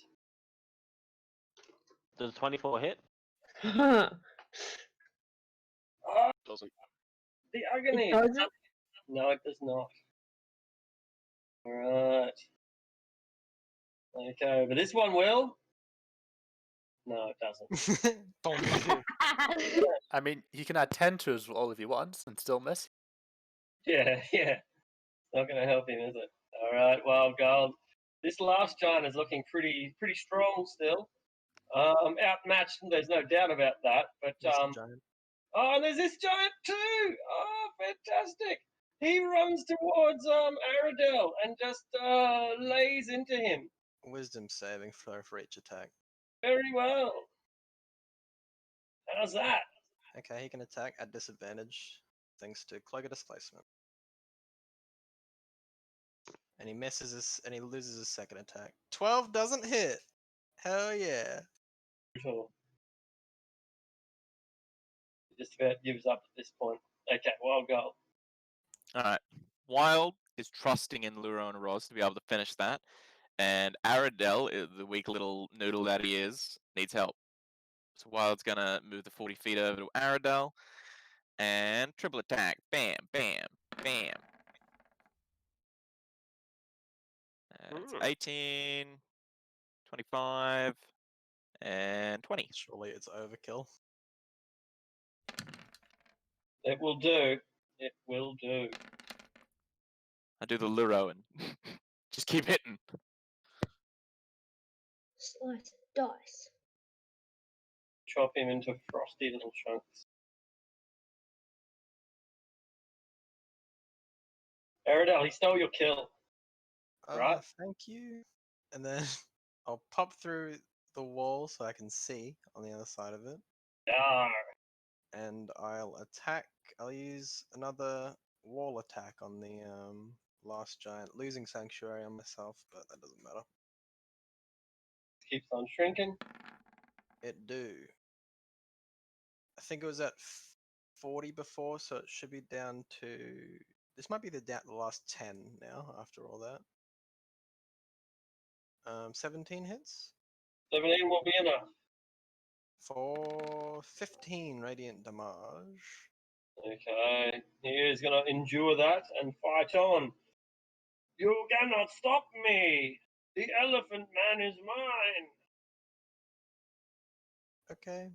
Does 24 hit? Oh, Doesn't. the agony! doesn't? No, it does not. Alright. Okay, but this one will? No, it doesn't. Don't I mean, you can add 10 to his roll if he wants and still miss. Yeah, yeah. Not going to help him, is it? Alright, well, Gold. This last giant is looking pretty strong still. Outmatched, there's no doubt about that. But Mr. Giant. oh, and there's this giant too. Oh, fantastic! He runs towards Aradel and just lays into him. Wisdom saving throw for each attack. Very well. How's that? Okay, he can attack at disadvantage thanks to Cloaker Displacement. And he misses his, and he loses his second attack. 12 doesn't hit. Hell yeah. Sure. Just about gives up at this point. Okay, wild goal. Alright. Wild is trusting in Luro and Roz to be able to finish that. And Aradel, the weak little noodle that he is, needs help. So Wild's gonna move the 40 feet over to Aradel. And triple attack. Bam, bam, bam. It's 18, 25, and 20. Surely it's overkill. It will do. It will do. I do the Luro and just keep hitting. Slice dice. Chop him into frosty little chunks. Aradel, he stole your kill. Right. Thank you. And then I'll pop through the wall so I can see on the other side of it. Yar. And I'll attack. I'll use another wall attack on the last giant, losing Sanctuary on myself, but that doesn't matter. Keeps on shrinking. It do. I think it was at 40 before, so it should be down to. This might be the last 10 now. After all that, 17 hits 17 will be enough. for 15 radiant damage. Okay. He is going to endure that and fight on. You cannot stop me. The Elephant Man is mine. Okay.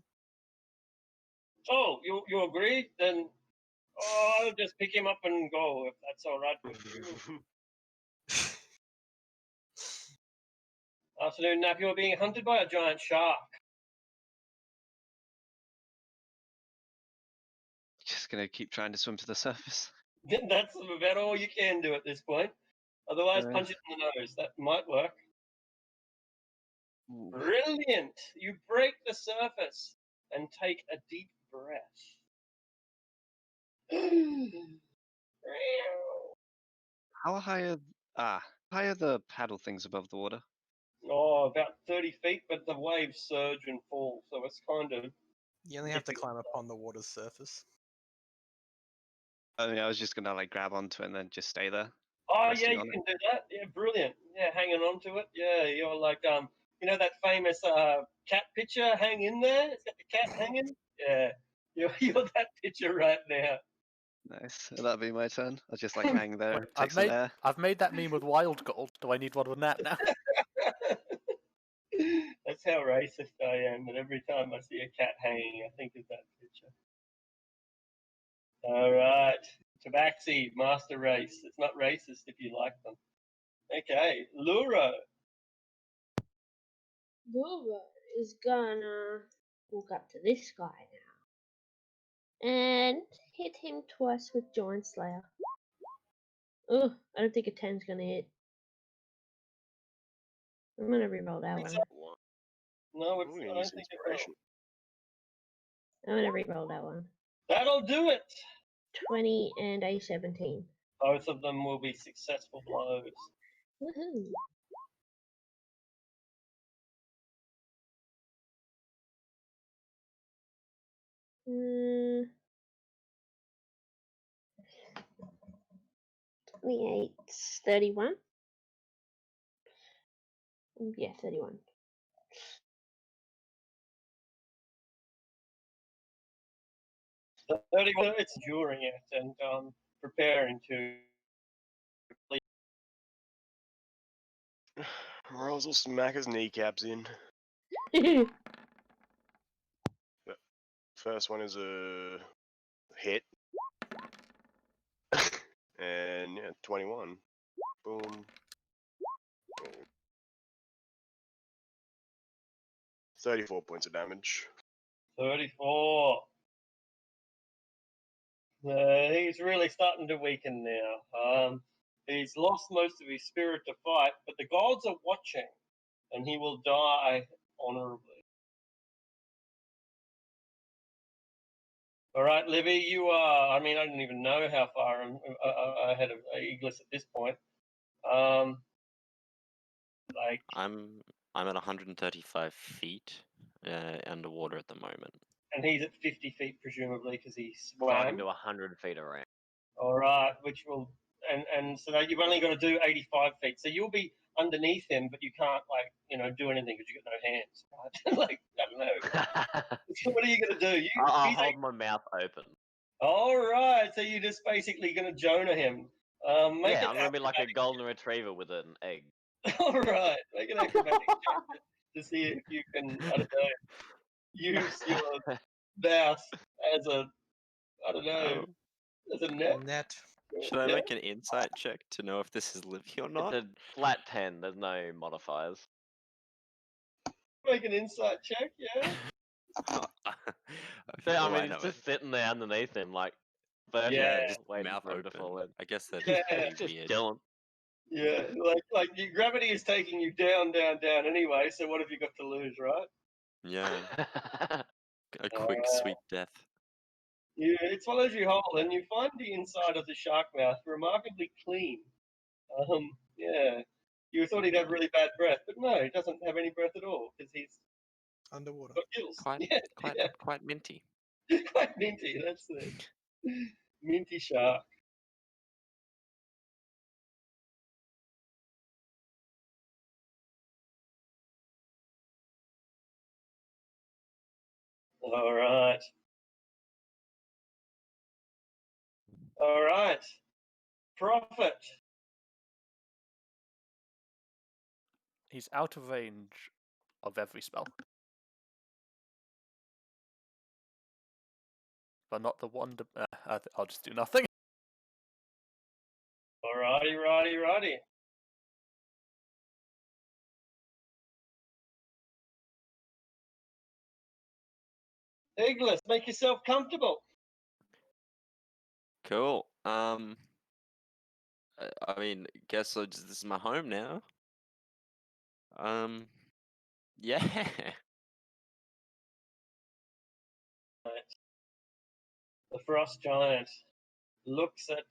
Oh, you agree? Then I'll just pick him up and go if that's all right with you. Afternoon nap, you're being hunted by a giant shark. gonna keep trying to swim to the surface. That's about all you can do at this point. Otherwise, punch it in the nose. That might work. Ooh. Brilliant! You break the surface and take a deep breath. How high are the paddle things above the water? Oh, about 30 feet, but the waves surge and fall, so it's kind of. You only have to difficult. climb upon the water's surface. I mean, I was just gonna like grab onto it and then just stay there. Oh resting yeah, you on it. can do that. Yeah, brilliant. Yeah, hanging on to it. Yeah, you're like you know that famous cat picture, hang in there. It's got the cat hanging. Yeah, you're that picture right now. Nice. That'll be my turn. I'll just like hang there, Wait, take some air. I've made that meme with Wild Gold. Do I need one with that now? That's how racist I am. That every time I see a cat hanging, I think of that picture. All right, Tabaxi, master race. It's not racist if you like them. Okay, Luro. Lura is gonna walk up to this guy now and hit him twice with Giant Slayer. Oh, I don't think a 10's gonna hit. I'm gonna reroll that one. No, it's, Ooh, I don't use think it inspiration. I'm gonna reroll that one. That'll do it. 20 and a 17. Both of them will be successful blows. Woohoo! Mm, 28, 31. Yeah, 31. So 31, it's enduring it and preparing to. Rolls will smack his kneecaps in. First one is a hit. And yeah, 21. Boom. Boom. 34 points of damage. 34. He's really starting to weaken now. He's lost most of his spirit to fight, but the gods are watching, and he will die honorably. All right, Livy, you are. I mean, I don't even know how far I'm ahead of Eagles at this point. Like, I'm at 135 feet underwater at the moment. and he's at 50 feet presumably because he Flying swam. to 100 feet around. All right, which will and so that you've only got to do 85 feet. So you'll be underneath him, but you can't do anything because you got no hands. Right? Like I don't know. So what are you gonna do? I'll he's hold my mouth open. All right, so you're just basically gonna Jonah him. Make Yeah, an I'm gonna be like a acrobatic golden retriever with an egg. check. All right, make an acrobatic check to see if you can. I don't know. Use your mouth as a as a net. Net. Should I Yeah. make an insight check to know if this is Livy or not? It's a flat 10. There's no modifiers. Make an insight check, yeah. Okay, So, I well, mean, know it's it. just sitting there underneath him, like, 30 Yeah, minutes, just waiting mouth for him to open. fall in. I guess that'd Yeah. be He's just weird. chilling. Yeah, like your gravity is taking you down, down, down anyway. So what have you got to lose, right? Yeah, a quick, sweet death. You, it swallows you whole, and you find the inside of the shark mouth remarkably clean. Yeah, you thought he'd have really bad breath, but no, he doesn't have any breath at all because he's Underwater. got gills. Quite, Yeah, quite minty. quite minty. That's the minty shark. All right. All right. Prophet. He's out of range of every spell. But not the one. I'll just do nothing. Alrighty, righty. Iglis, make yourself comfortable. Cool. I mean, guess this is my home now. Yeah. The frost giant looks at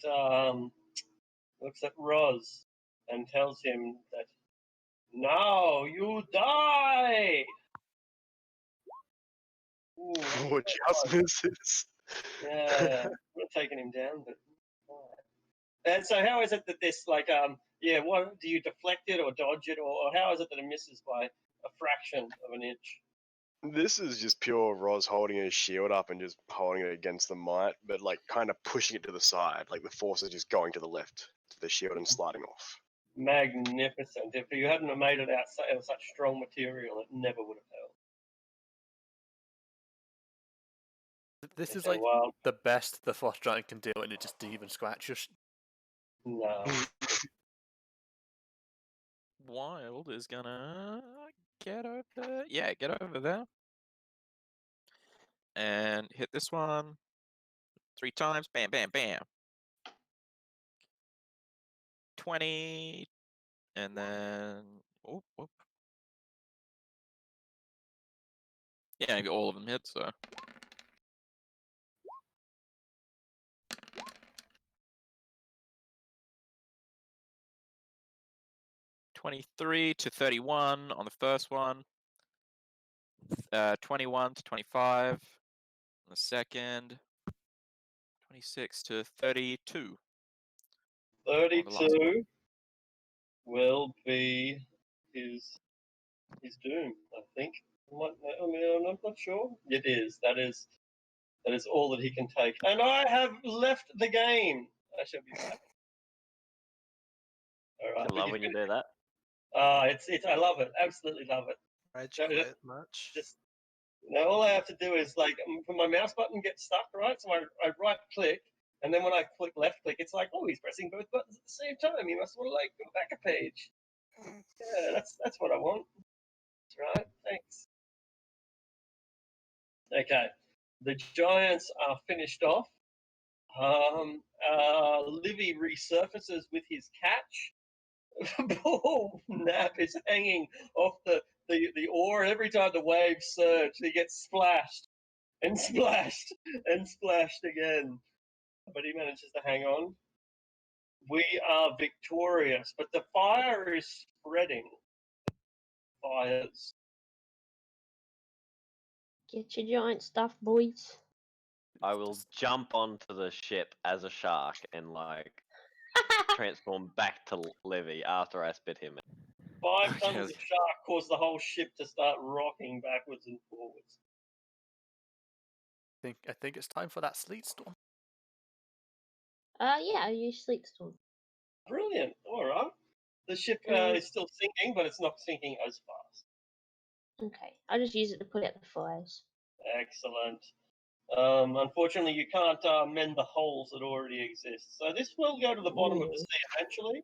Roz and tells him that now you die. Ooh, Four just misses. yeah, we're taking him down, but and so how is it that this what do you deflect it or dodge it, or how is it that it misses by a fraction of an inch? This is just pure Roz holding his shield up and just holding it against the might, but like kind of pushing it to the side. Like the force is just going to the left to the shield and sliding off. Magnificent. If you hadn't have made it out of such strong material, it never would have held. This is Okay, like well, the best the frost giant can do, and it just didn't even scratch us. no. Wild is gonna get over. Yeah, get over there. And hit this one 3 times. Bam, bam, bam. 20. And then. Oh, whoop. Yeah, maybe all of them hit, so. $23 to 31 on the first one. 21 to 25 on the second. 26 to 32. 32 will be his doom, I think. I'm not sure. It is. That is all that he can take. And I have left the game. I shall be back. All right. I love when you do that. It's I love it. Absolutely love it. Rage So quit much. Just all I have to do is when my mouse button gets stuck, right? So I right click, and then when I click left click, it's like, oh, he's pressing both buttons at the same time. He must want to go back a page. Yeah, that's what I want. That's right. Thanks. Okay, the Giants are finished off. Livy resurfaces with his catch. Poor Nap is hanging off the oar. Every time the waves surge, he gets splashed and splashed and splashed again. But he manages to hang on. We are victorious, but the fire is spreading. Fires. Get your giant stuff, boys. I will jump onto the ship as a shark and transform back to Levy after I spit him. 5 tons of shark caused the whole ship to start rocking backwards and forwards. I think it's time for that sleet storm. Yeah, I use sleep storm. Brilliant. All right. The ship is still sinking, but it's not sinking as fast. Okay, I'll just use it to put out the fires. Excellent. Unfortunately, you can't mend the holes that already exist. So this will go to the bottom of the sea eventually,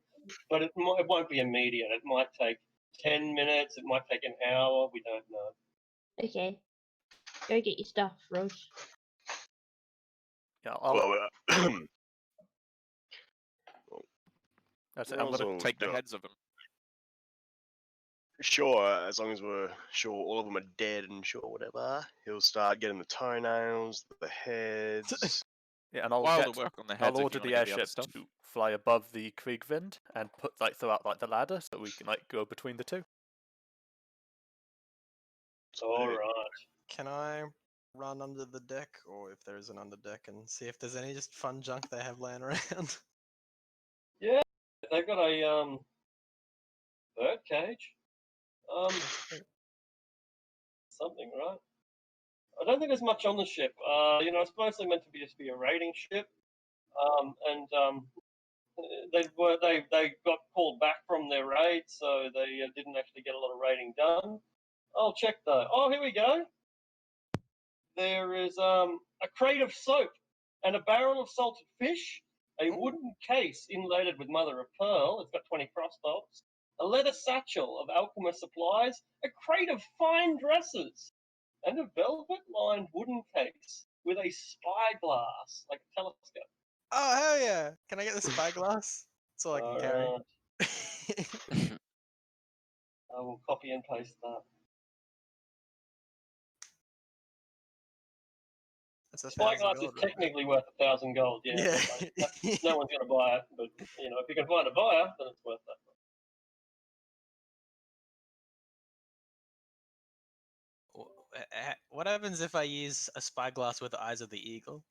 but it won't be immediate. It might take 10 minutes. It might take an hour. We don't know. Okay. Go get your stuff, Rose. Yeah, That's it. I'm gonna take the heads of them. Sure, as long as we're sure all of them are dead and sure whatever, he'll start getting the toenails, the heads. Yeah, and I'll work on the heads. I'll order the airship to fly above the Kriegwind and throw out the ladder so we can go between the two. All right. Can I run under the deck, or if there is an under deck, and see if there's any just fun junk they have laying around? Yeah, they've got a bird cage. Something, right? I don't think there's much on the ship. It's mostly meant to be just be a raiding ship. They got called back from their raid, so they didn't actually get a lot of raiding done. I'll check though. Oh, here we go. There is a crate of soap and a barrel of salted fish, a wooden case inlaid with mother of pearl. It's got 20 crossbolts. A leather satchel of alchemist supplies, a crate of fine dresses, and a velvet-lined wooden case with a spyglass, like a telescope. Oh hell yeah! Can I get the spyglass? That's all I can carry. Alright, I will copy and paste that. That's 1,000 Spyglass is gold right there. technically worth 1,000 gold, yeah. Yeah. But no one's going to buy it, but you know, if you can find a buyer, then it's worth that. What happens if I use a spyglass with the eyes of the eagle?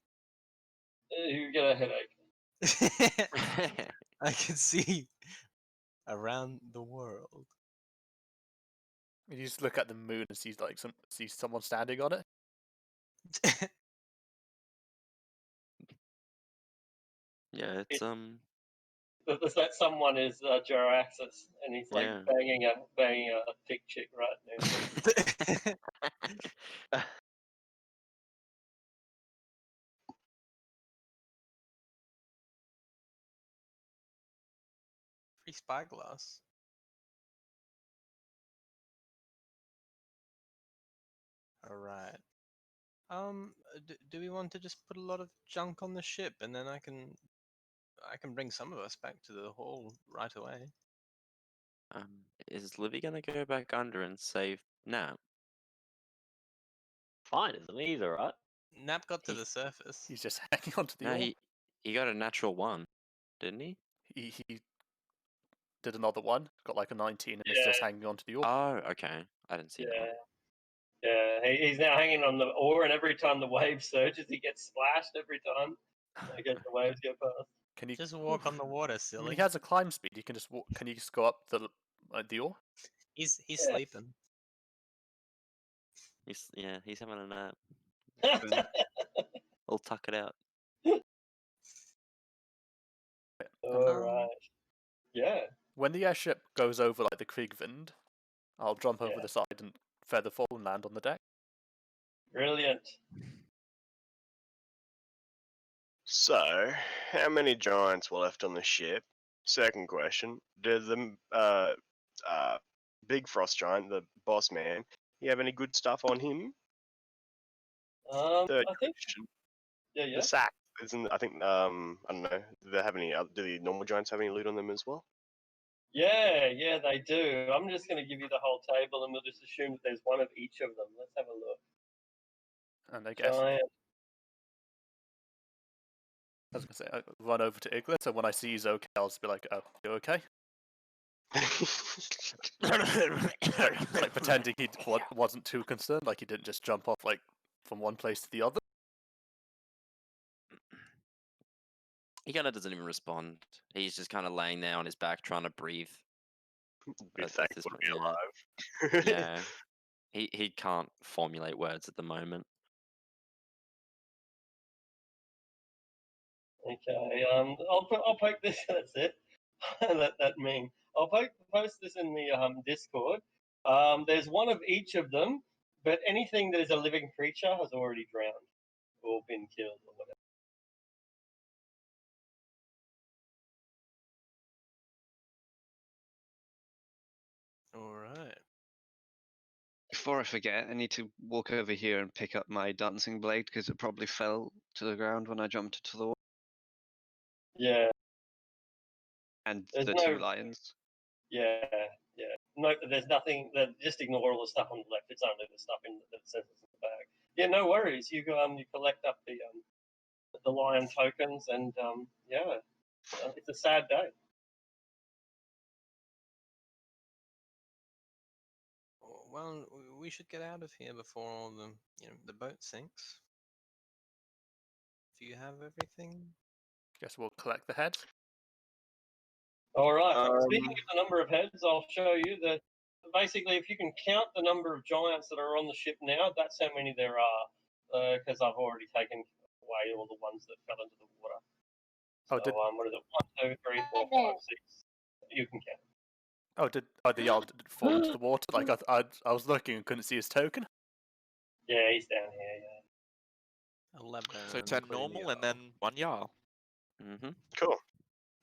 You get a headache. I can see around the world. You just look at the moon and see like see someone standing on it. Yeah, it's That someone is Jaraxxus, and he's like Yeah. banging a thick chick right now. Free spyglass. All right. Do we want to just put a lot of junk on the ship, and then I can bring some of us back to the hall right away? Is Livy gonna go back under and save Nap? Fine, isn't he? He's alright. Nap got to He- the surface. He's just hanging onto the No, oar. he got a natural 1, didn't he? He did another one, got like a 19, and is just hanging onto the oar. Oh, okay. I didn't see that one. Yeah. He's now hanging on the oar, and every time the wave surges, he gets splashed every time. I guess the waves go past. Can he Just walk on the water, I silly. mean, he has a climb speed. He can just walk. Can he just go up the oar? He's Yeah. sleeping. He's having a nap. We'll tuck it out. Alright. Yeah. When the airship goes over like the Kriegwind, I'll jump over Yeah. the side and feather fall and land on the deck. Brilliant. So, how many giants were left on the ship? Second question: did the big frost giant, the boss man, you have any good stuff on him? Third I think. question: Yeah. the sack isn't. I think I don't know. Do they have any? Do the normal giants have any loot on them as well? Yeah, they do. I'm just going to give you the whole table, and we'll just assume that there's one of each of them. Let's have a look. And I guess Giant. I was gonna say I run over to Iglet, so when I see he's okay, I'll just be like, "Oh, you okay?" Like pretending he wasn't too concerned, like he didn't just jump off like from one place to the other. He kind of doesn't even respond. He's just kind of laying there on his back trying to breathe. Be At this thankful to point, be yeah. alive. Yeah. He can't formulate words at the moment. Okay. I'll poke this. That's it. that meme. I'll post this in the Discord. There's one of each of them, but anything that is a living creature has already drowned or been killed or whatever. All right. Before I forget, I need to walk over here and pick up my dancing blade because it probably fell to the ground when I jumped into the water. Yeah. And There's the no- 2 lions. Yeah. No, there's nothing. Just ignore all the stuff on the left. It's only the stuff that says it's in the bag. Yeah, no worries. You collect up the lion tokens, and it's a sad day. Well, we should get out of here before all the boat sinks. Do you have everything? Guess we'll collect the heads. All right. Speaking of the number of heads, I'll show you that basically, if you can count the number of giants that are on the ship now, that's how many there are. Because I've already taken away all the ones that fell into the water. Oh, So, what is it? 1, 2, 3, 4, 5, 6. You can count. Oh, did the Jarl fall into the water? Like I was looking and couldn't see his token. Yeah, he's down here. Yeah. 11. So 10 for normal and Jarl. then 1 Jarl. Mm-hmm. Cool.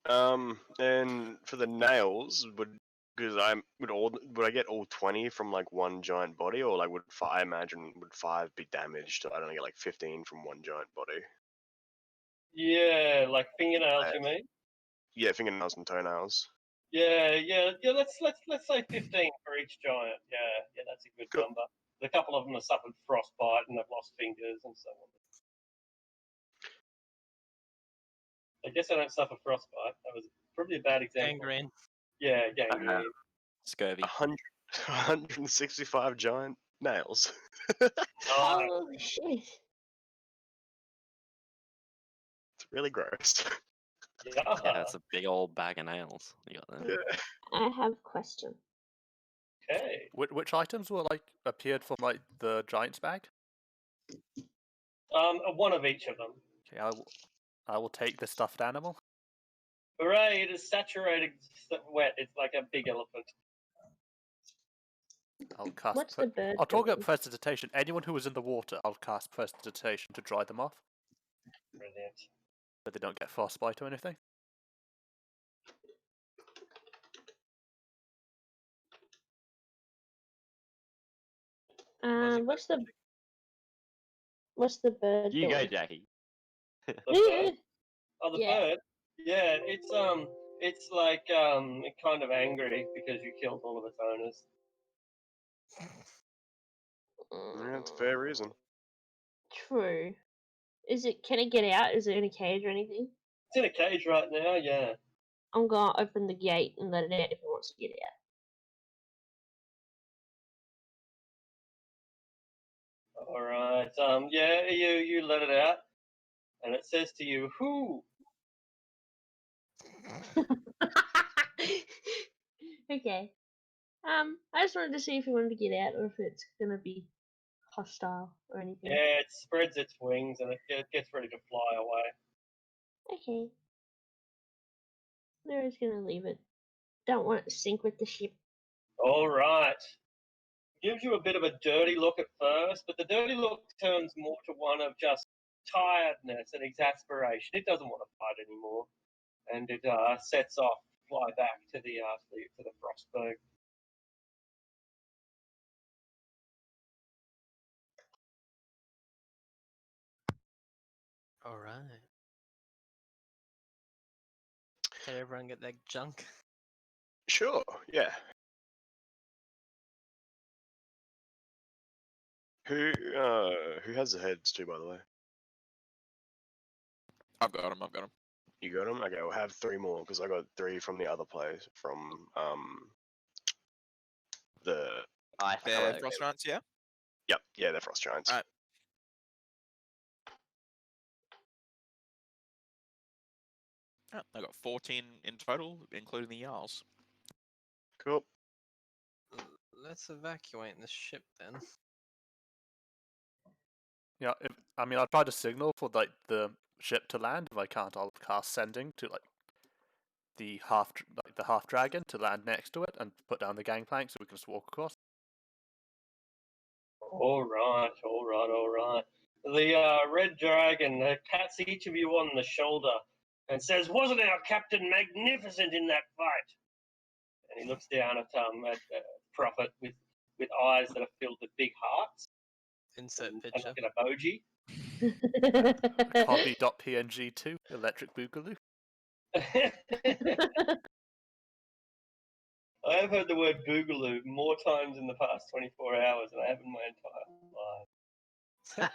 And for the nails, would I get all 20 from like one giant body, or like I imagine would 5 be damaged? So I'd only get like 15 from one giant body. Yeah, like fingernails, you mean? Yeah, fingernails and toenails. Yeah. Let's say 15 for each giant. Yeah, that's a good Cool. number. A couple of them have suffered frostbite and they've lost fingers and so on. I guess I don't suffer frostbite. That was probably a bad example. Gangrene. Yeah, gangrene. Scurvy. 165 giant nails. Nice. Oh shit! It's really gross. Yeah. Yeah, that's a big old bag of nails you got there. Yeah. I have a question. Okay. Which items were like appeared from like the giant's bag? One of each of them. Okay, I will take the stuffed animal. Hooray! It is saturated wet. It's like a big elephant. I'll cast. What's the bird? I'll talk doing? up prestidigitation. Anyone who was in the water, I'll cast prestidigitation to dry them off, Brilliant. so they don't get frostbite or anything. What's the bird You go, doing? Jackie. The bird? Oh, the Yeah. bird. Yeah, it's like kind of angry because you killed all of its owners. Yeah, that's a fair reason. True. Is it? Can it get out? Is it in a cage or anything? It's in a cage right now. Yeah. I'm gonna open the gate and let it out if it wants to get out. All right. Yeah, you let it out, and it says to you, "Who?" Okay. I just wanted to see if it wanted to get out or if it's gonna be hostile or anything. Yeah, it spreads its wings and it gets ready to fly away. Okay. They're just gonna leave it. Don't want it to sink with the ship. All right. Gives you a bit of a dirty look at first, but the dirty look turns more to one of just tiredness and exasperation. It doesn't want to fight anymore, and it sets off, fly back to the Frostberg. All right. Did everyone get their junk? Sure, yeah. Who has the heads too, by the way? I've got him. You got them? Okay, we'll have 3 more because I got 3 from the other place from the. I They're hello. frost giants, yeah? Yep, yeah, they're frost giants. Alright. Oh, I got 14 in total, including the Jarls. Cool. Let's evacuate the ship then. Yeah, I'll try to signal for like the ship to land. If I can't, I'll cast sending to like the half dragon to land next to it and put down the gangplank so we can just walk across. All right. The red dragon pats each of you on the shoulder and says, "Wasn't our captain magnificent in that fight?" And he looks down at Prophet with eyes that are filled with big hearts Insert and picture. like an emoji. Hobby.png2 electric boogaloo. I have heard the word boogaloo more times in the past 24 hours than I have in my entire life.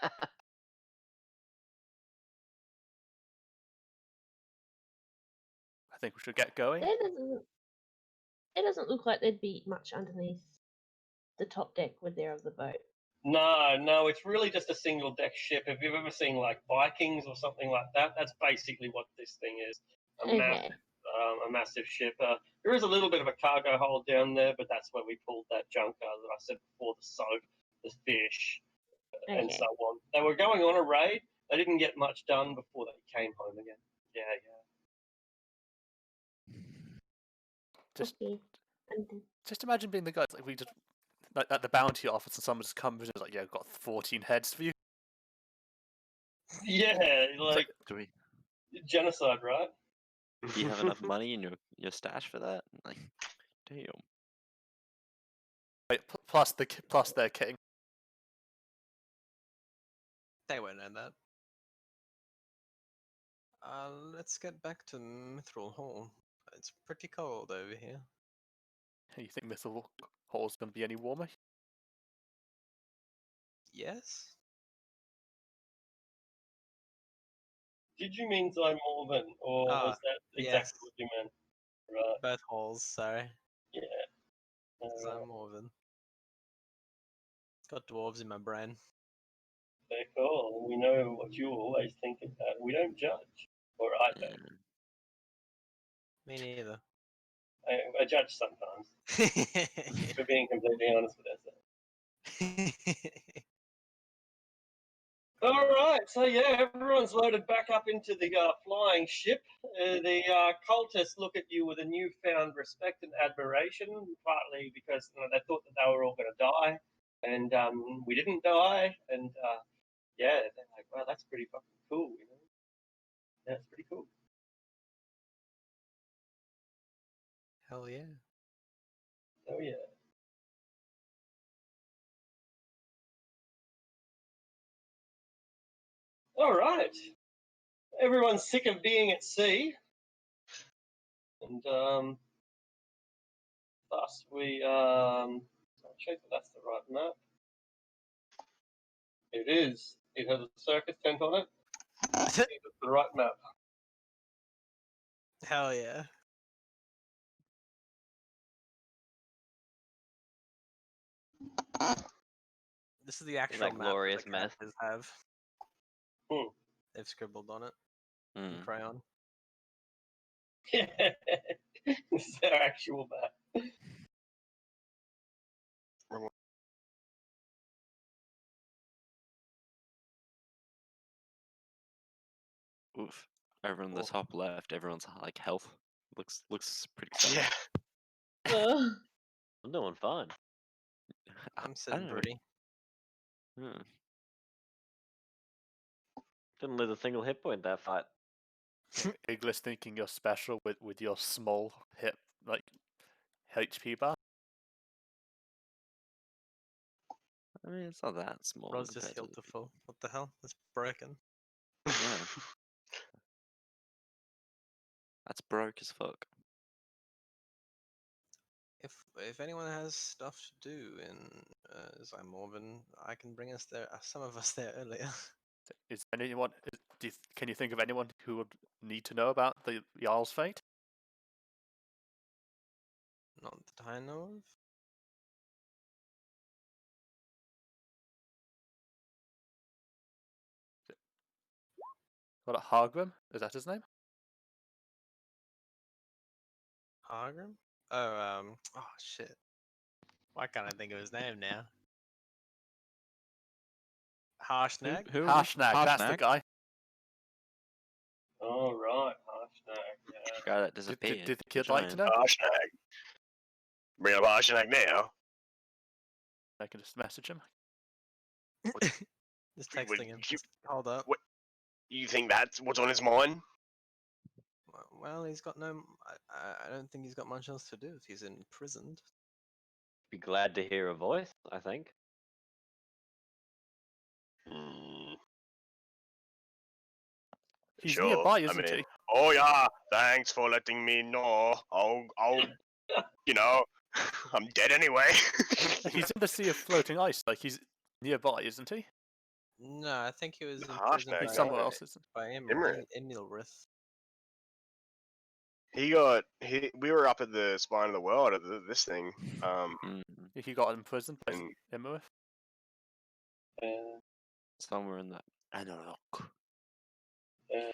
I think we should get going. It doesn't look like there'd be much underneath the top deck would there of the boat. No, it's really just a single deck ship. If you've ever seen like Vikings or something like that, that's basically what this thing is. Okay. A massive ship. There is a little bit of a cargo hold down there, but that's where we pulled that junk that I said before, the soap, the fish, and Okay. so on. They were going on a raid. They didn't get much done before they came home again. Yeah. Okay. Just imagine being the guys like we just like at the bounty office and someone just comes and is like, "Yeah, I've got 14 heads for you." Yeah, like Do we? genocide, right? Do you have enough money in your stash for that? Like, damn. Like, plus their king. They won't know that. Let's get back to Mithril Hall. It's pretty cold over here. You think Mithril Hall's going to be any warmer? Yes? Did you mean Zymorvan, or Ah, was that exactly yes. what you meant? Right. Both halls, sorry. Yeah. Alright. Zymorvan. Got dwarves in my brain. Very cool. We know what you always think about. We don't judge, or I don't. Me neither. I judge sometimes. We're being completely honest with ourselves. All right, so yeah, everyone's loaded back up into the flying ship. The cultists look at you with a newfound respect and admiration, partly because they thought that they were all going to die, and we didn't die, and yeah, they're like, wow, that's pretty fucking cool, you know? That's pretty cool. Hell yeah. Oh yeah. All right. Everyone's sick of being at sea, and thus we I'll check that that's the right map. It is. It has a circus tent on it. It's the right map. Hell yeah. This is the actual that map glorious the mess. characters have. Hmm. They've scribbled on it in Mm. crayon. This is our actual map. Oof. Over on the Oh. top left, everyone's like health looks pretty exciting. Yeah. Ugh. I'm doing fine. I'm I sitting don't know. pretty. Hmm. Didn't lose a single hit point that fight. Iglis thinking you're special with your small hit, like, HP bar. I mean, it's not that small. Rod's just compared healed to to full. What the hell? That's broken. Yeah. That's broke as fuck. If anyone has stuff to do in Zymorvan, I can bring us there. Some of us there earlier. Is anyone? Can you think of anyone who would need to know about the Jarl's fate? Not that I know of. What, Hargrim? Is that his name? Hargrim? Oh, oh shit. Why can't I think of his name now? Harshnag? Who Harshnag, that's the Harshnag? guy. All right, Harshnag. Yeah. Guy that Did disappeared. the kid the like to giant. know? Harshnag. Bring up Harshnag now. I can just message him. Just Would texting him. you- Just hold up. What? You think that's what's on his mind? Well, he's got no. I don't think he's got much else to do if he's imprisoned. Be glad to hear a voice, I think. Hmm, He's sure. nearby, I isn't mean, he? oh yeah, thanks for letting me know. I'll, you know, I'm dead anyway. He's in the sea of floating ice. Like, he's nearby, isn't he? No, I think he was Harshnag, imprisoned He's Right. somewhere else, isn't by Imrith. Imilrith. We were up at the spine of the world at this thing. Mm, he? He got imprisoned by And- Imrith. somewhere in that. I don't know. Uh,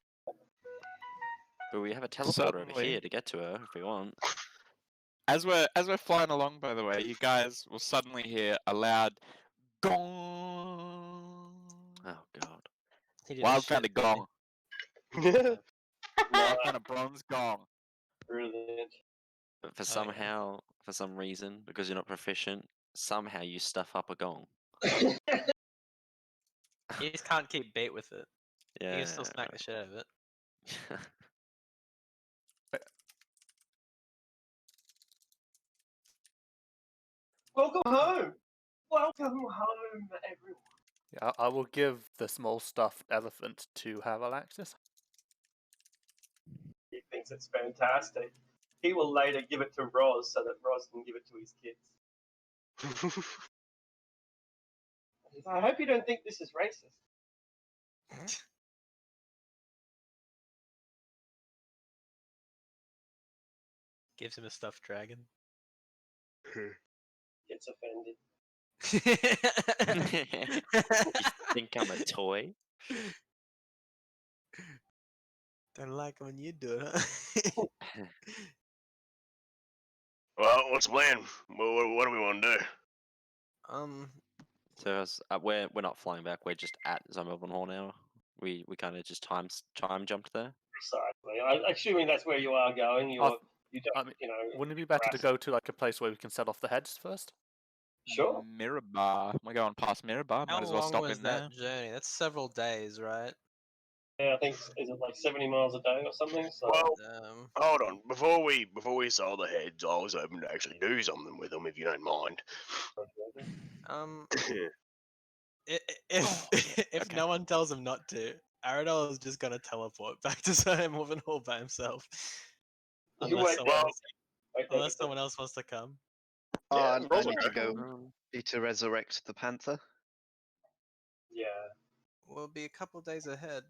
But we have a teleporter over Suddenly- here to get to her if we want. As we're flying along, by the way, you guys will suddenly hear a loud gong. Oh god. He did a Wild shit, kind of didn't he? gong. yeah. Wild kind of bronze gong. Brilliant. But for Oh, yeah. somehow, for some reason, because you're not proficient, somehow you stuff up a gong. He just can't keep bait with it. He Yeah. can still smack the shit out of it. Welcome home. Welcome home, everyone. Yeah, I will give the small stuffed elephant to Haralaxis. thinks it's fantastic. He will later give it to Roz so that Roz can give it to his kids. I hope you don't think this is racist. Gives him a stuffed dragon. Gets offended. You think I'm a toy? Don't like it when you do it, huh? Well, what's the plan? What do we want to do? So we're not flying back. We're just at Zombie Hall now. We kind of just time jumped there. Precisely. Assuming that's where you are going, you don't, Wouldn't it be better to go to like a place where we can set off the heads first? Sure. Mirror Bar. We're going past Mirror Bar. How Might as well long stop was in there. that journey? That's several days, right? Yeah, I think is it like 70 miles a day or something? So Well, hold on. Before we sold the heads, I was hoping to actually do something with them, if you don't mind. If if no one tells him not to, Aradol is just gonna teleport back to Zombie Hall by himself. You Unless wait someone, there. else, unless someone else wants to come. Oh, Yeah, I Roz need will to go. Need to resurrect the panther. Yeah. We'll be a couple days ahead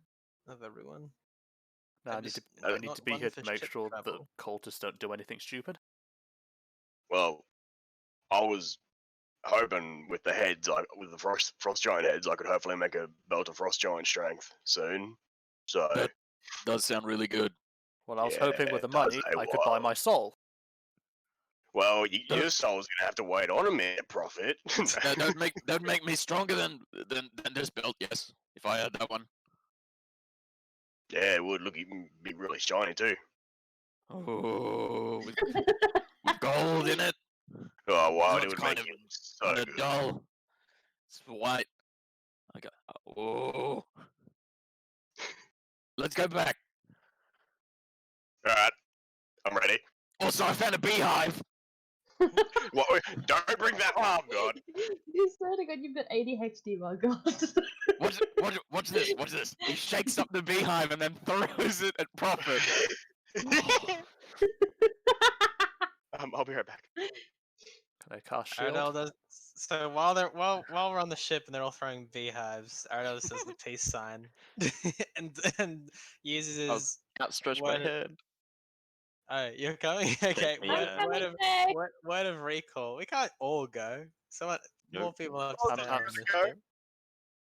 of everyone. No, I need to be here to make sure that cultists don't do anything stupid. Well, I was hoping with the heads, with the frost giant heads, I could hopefully make a belt of frost giant strength soon. So That does sound really good. Well, I was Yeah, hoping with the it does money say I could buy my soul. well, your soul's gonna have to wait on a minute, Prophet. No, don't make me stronger than this belt. Yes, if I had that one. Yeah, it would look even be really shiny too. Oh, with gold in it. Oh wow, It's it would kind make of it so kind of good. dull. It's white. I got. Oh. Let's go back. All right, I'm ready. Also, I found a beehive. What? Don't bring that. Oh god. You swear to God, you've got ADHD, my God. Watch this. Watch this. He shakes up the beehive and then throws it at Prophet. I'll be right back. Can I cast shield? Aradol does. So while we're on the ship and they're all throwing beehives, Aradol says the peace sign, and uses his Outstretch my word. hand. Oh, you're going? Okay. me Word, there. word of word of recall. We can't all go. Someone, more Nope. people have to I'll stay just on have the to go. ship.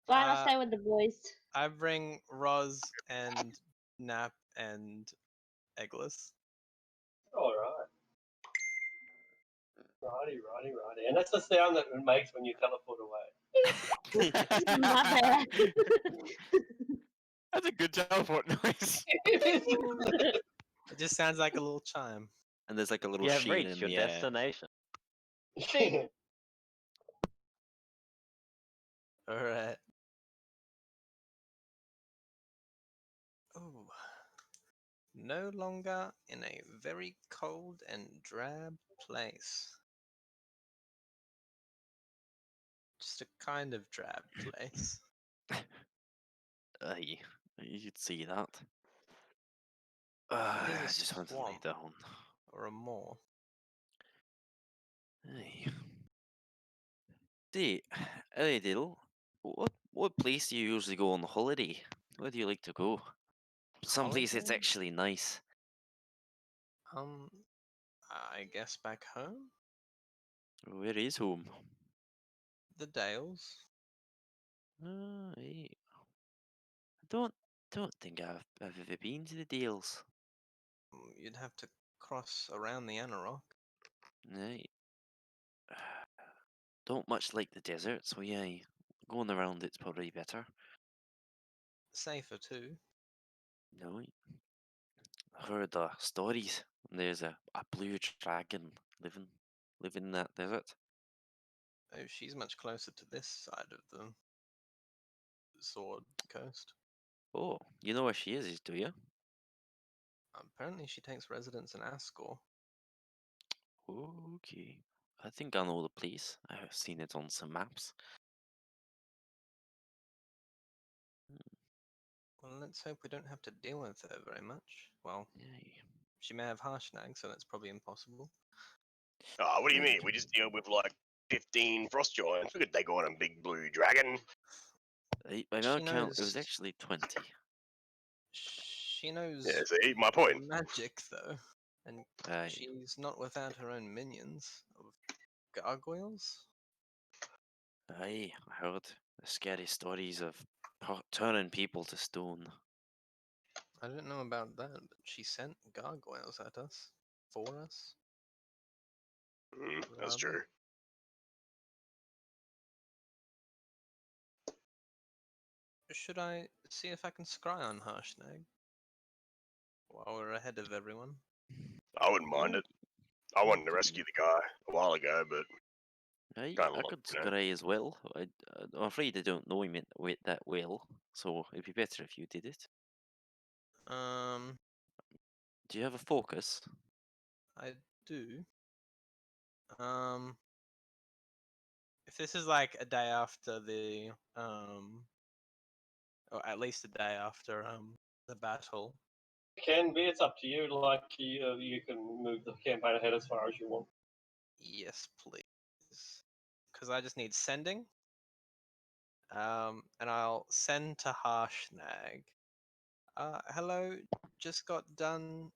Fine, I'll stay with the boys. I bring Roz and Nap and Eggless. All right. Righty. And that's the sound that it makes when you teleport away. My bad. That's a good teleport noise. It just sounds like a little chime. And there's like a little You have sheen reached in your the air. destination. All right. Oh. No longer in a very cold and drab place. Just a kind of drab place. Aye, you'd see that. It I is a just want to lay swamp. down. Or a moor. Aye. Hey, Diddle, what place do you usually go on the holiday? Where do you like to go? Someplace that's Holiday? actually nice. I guess back home? Where is home? The Dales. Aye. I don't think I've ever been to the Dales. You'd have to cross around the Anarok. Aye. Don't much like the desert, so yeah, going around it's probably better. Safer too. No, I heard stories. There's a blue dragon living in that desert. Oh, she's much closer to this side of the Sword Coast. Oh, you know where she is, do you? Apparently, she takes residence in Ascor. Okay. I think I know the place. I have seen it on some maps. Well, let's hope we don't have to deal with her very much. Well, Yay. she may have Harshnag, so that's probably impossible. Oh, what do you Maybe. mean? We just deal with like 15 frost giants. We could take on a big blue dragon. By my count, it was knows- actually 20. She knows Yeah, see, my point. magic though, and Aye. she's not without her own minions of gargoyles. Aye, I heard the scary stories of turning people to stone. I don't know about that, but she sent gargoyles at us, for us. That's Rather. true. Should I see if I can scry on Harshnag while we're ahead of everyone? I wouldn't mind it. I wanted to rescue the guy a while ago, but Aye, Kinda I like, could you know. scry as well. I'm afraid I don't know him that well, so it'd be better if you did it. Do you have a focus? I do. If this is like a day after the or at least a day after the battle. Can be. It's up to you. Like you can move the campaign ahead as far as you want. Yes, please. Because I just need sending. And I'll send to Harshnag. Hello, just got done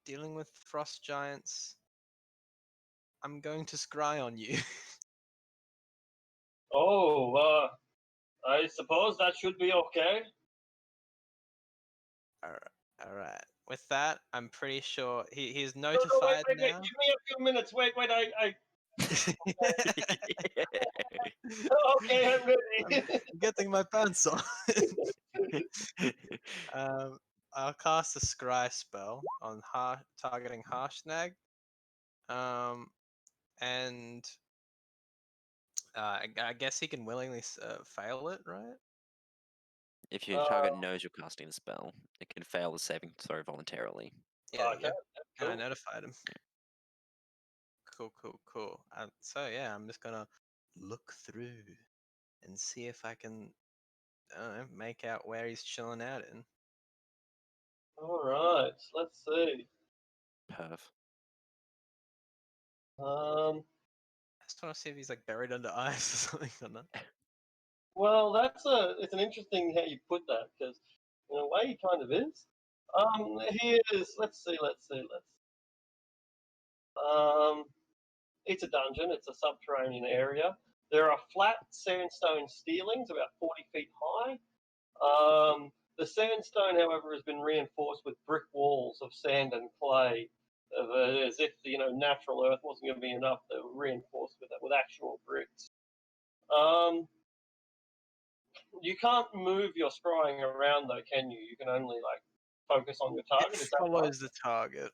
dealing with frost giants. I'm going to scry on you. Oh, I suppose that should be okay. Alright. With that, I'm pretty sure he's No, notified wait, now. give me a few minutes. Wait, I. Okay, I'm ready. I'm getting my pants on. I'll cast a scry spell on targeting Harshnag. And I guess he can willingly fail it, right? If your target knows you're casting the spell, it can fail the saving throw voluntarily. Yeah, Okay, and I cool. notified him. Cool. So yeah, I'm just gonna look through and see if I can, I don't know, make out where he's chilling out in. All right, let's see. Perf. I just want to see if he's like buried under ice or something or not. Well, it's an interesting how you put that because in a way he kind of is. He is. Let's see. It's a dungeon. It's a subterranean area. There are flat sandstone ceilings about 40 feet high. The sandstone, however, has been reinforced with brick walls of sand and clay, as if natural earth wasn't going to be enough. They were reinforced with actual bricks. You can't move your scrying around though, can you? You can only focus on your target. Is that right? Follows the target.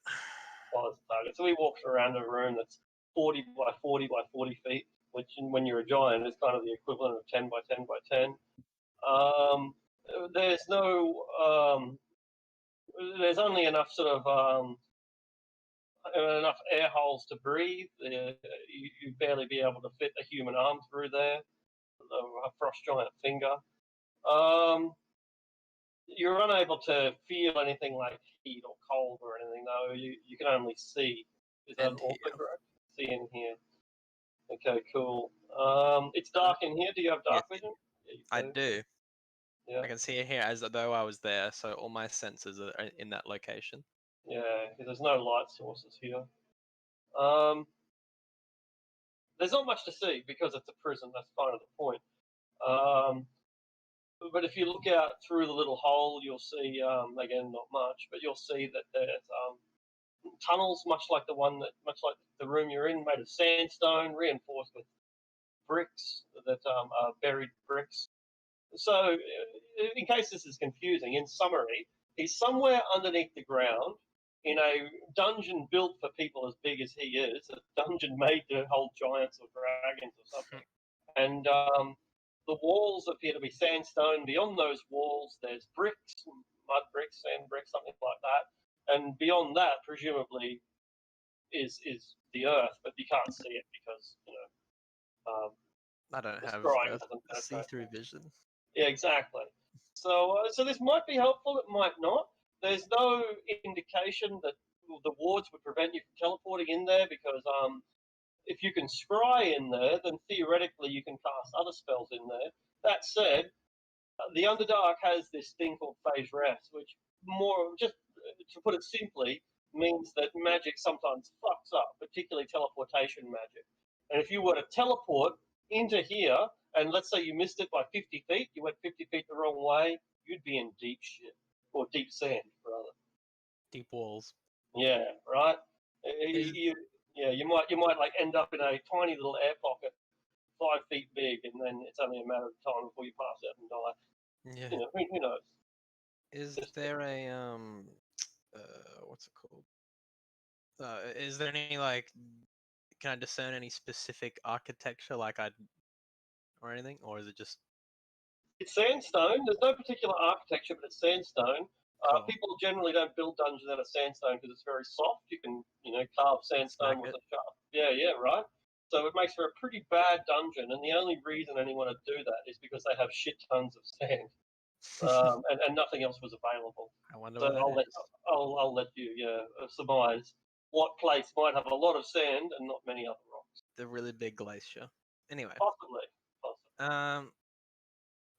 Follows the target. So he walks around a room that's 40 by 40 by 40 feet, which when you're a giant is kind of the equivalent of 10 by 10 by 10. There's no, there's only enough sort of enough air holes to breathe. You'd barely be able to fit a human arm through there, a frost giant finger. You're unable to feel anything like heat or cold or anything, though. You can only see. Is that And also hear. correct? See and hear. Okay, cool. It's dark in here. Do you have dark vision? Yeah, you I do. Yeah. I can see it here as though I was there, so all my senses are in that location. Yeah, because there's no light sources here. There's not much to see because it's a prison. That's kind of the point. But if you look out through the little hole, you'll see, again, not much, but you'll see that there's tunnels, much like the room you're in, made of sandstone, reinforced with bricks that are buried bricks. So, in case this is confusing, in summary, he's somewhere underneath the ground in a dungeon built for people as big as he is, a dungeon made to hold giants or dragons or something. And the walls appear to be sandstone. Beyond those walls, there's bricks, mud bricks, sand bricks, something like that. And beyond that, presumably, is the earth, but you can't see it because I don't the have scrying doesn't a penetrate. see-through vision. Yeah, exactly. So, so this might be helpful. It might not. There's no indication that the wards would prevent you from teleporting in there because if you can scry in there, then theoretically you can cast other spells in there. That said, the Underdark has this thing called phase rest, which more just to put it simply means that magic sometimes fucks up, particularly teleportation magic. And if you were to teleport into here, and let's say you missed it by 50 feet, you went 50 feet the wrong way, you'd be in deep shit, or deep sand, rather. Deep walls. Yeah, right. Is- You might like end up in a tiny little air pocket, 5 feet big, and then it's only a matter of time before you pass out and die. Yeah. You know, who knows? Is there a what's it called? Is there any like? Can I discern any specific architecture, or anything, or is it just? It's sandstone. There's no particular architecture, but it's sandstone. Cool. People generally don't build dungeons out of sandstone because it's very soft. You can, carve sandstone Smack with it. a sharp. Yeah, right. So it makes for a pretty bad dungeon, and the only reason anyone would do that is because they have shit tons of sand, and nothing else was available. I wonder So what that is. I'll let you surmise what place might have a lot of sand and not many other rocks. The really big glacier. Anyway. Possibly.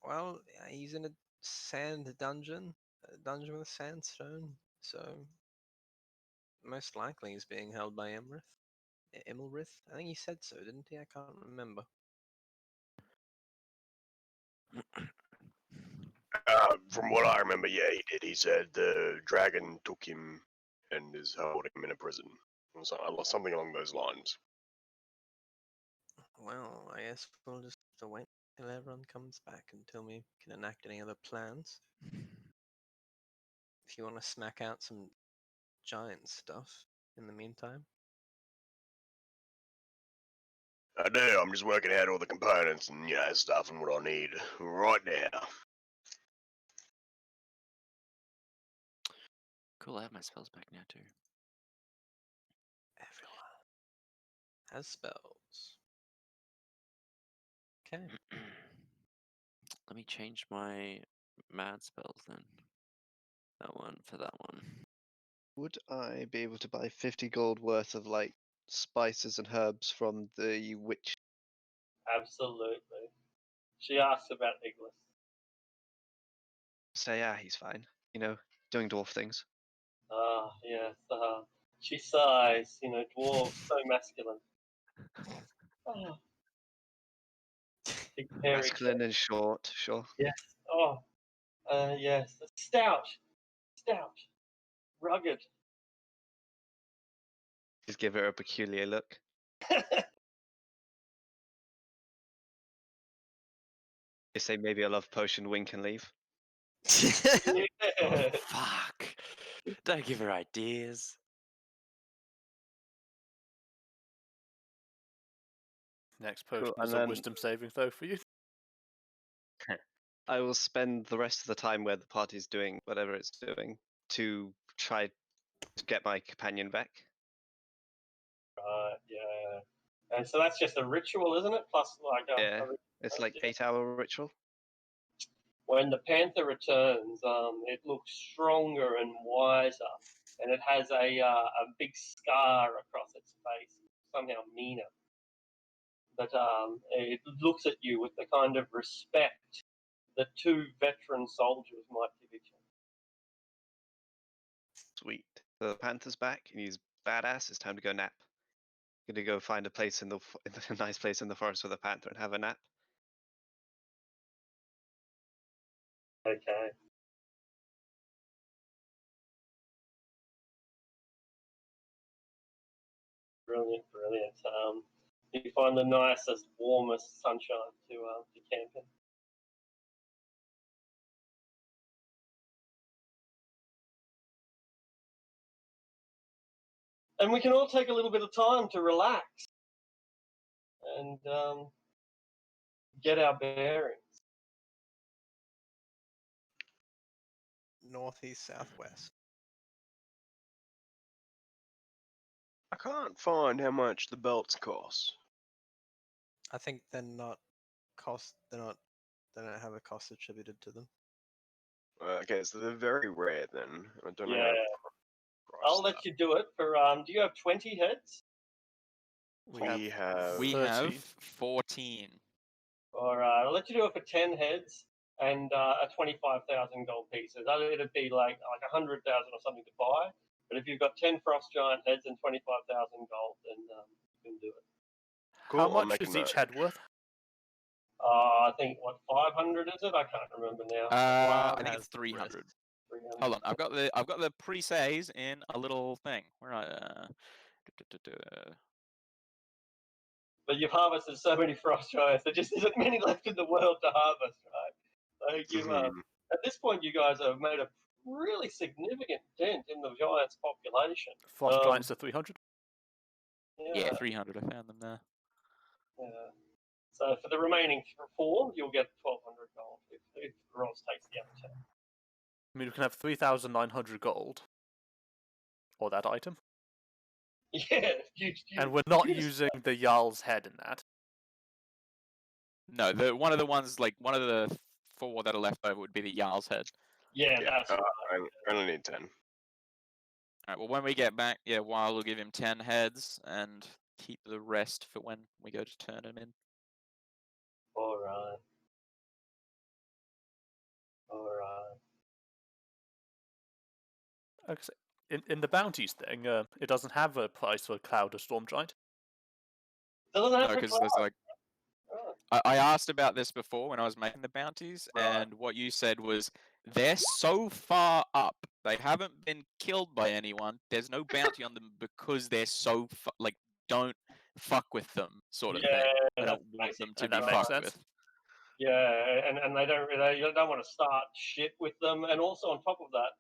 Well, he's in a sand dungeon. A dungeon with sandstone. So most likely he's being held by Immelrith. I think he said so, didn't he? I can't remember. From what I remember, yeah, he did. He said the dragon took him and is holding him in a prison, or something along those lines. Well, I guess we'll just have to wait till everyone comes back until we can enact any other plans. If you want to smack out some giant stuff in the meantime. I do. I'm just working out all the components and stuff and what I need right now. Cool, I have my spells back now too. Everyone has spells. Okay. Let me change my mad spells then. That one for that one. Would I be able to buy 50 gold worth of like spices and herbs from the witch? Absolutely. She asks about Iglis. Say, yeah, he's fine. Doing dwarf things. Ah, yes. She sighs. Dwarves so masculine. Oh. Big hairy Masculine and short, sure. Yes. Oh. Yes. Stout. Rugged. Just give her a peculiar look. You say maybe a love potion, wink and leave. Yeah. Oh, fuck. Don't give her ideas. Next potion Cool, is and a then- wisdom saving throw for you. I will spend the rest of the time where the party's doing whatever it's doing to try to get my companion back. Right. Yeah. And so that's just a ritual, isn't it? Plus, like, Yeah. It's like 8-hour ritual. when the panther returns, it looks stronger and wiser, and it has a big scar across its face, somehow meaner. But it looks at you with the kind of respect that two veteran soldiers might give each other. Sweet. The panther's back and he's badass. It's time to go nap. Gonna go find a place a nice place in the forest with a panther and have a nap. Okay. Brilliant. You find the nicest, warmest sunshine to camp in. And we can all take a little bit of time to relax and get our bearings. Northeast, southwest. I can't find how much the belts cost. I think they're not cost. They don't have a cost attributed to them. Okay, so they're very rare then. I don't know Yeah. how I'll let you do it for. Do you have 20 heads? We have. We 30. have 14. All right, I'll let you do it for 10 heads and a 25,000 gold piece. It'd be like 100,000 or something to buy. But if you've got 10 frost giant heads and 25,000 gold, then you can do it. How Cool, I'll much make a is each note. head worth? I think what 500 is it? I can't remember now. I WoW think has it's 300. 300. Hold on, I've got the pre-saves in a little thing. Where But you've harvested so many frost giants, there just isn't many left in the world to harvest, right? Like Mhm. at this point, you guys have made a really significant dent in the giants' population. Frost Um, giants are 300. yeah, 300. I found them there. Yeah. So for the remaining 4, you'll get 1,200 gold if Ross takes the other 10. I mean, we can have 3,900 gold. Or that item. Yeah, And we're not you just- using the Jarl's head in that. No, one of the ones one of the 4 that are left over would be the Jarl's head. Yeah, Yeah, that's right. I only need 10. Alright, well when we get back, yeah, Wild will give him 10 heads and keep the rest for when we go to turn him in. All right. All right. Okay, so in the bounties thing, it doesn't have a price for Cloud or Storm Giant. Doesn't have No, to because there's like Oh, I asked about this before when I was making the bounties, Right. and what you said was they're so far up. They haven't been killed by anyone. There's no bounty on them because they're so like don't fuck with them sort of thing. I that's don't want them to And be that makes fucked sense. with. Yeah, and they you don't want to start shit with them. And also on top of that,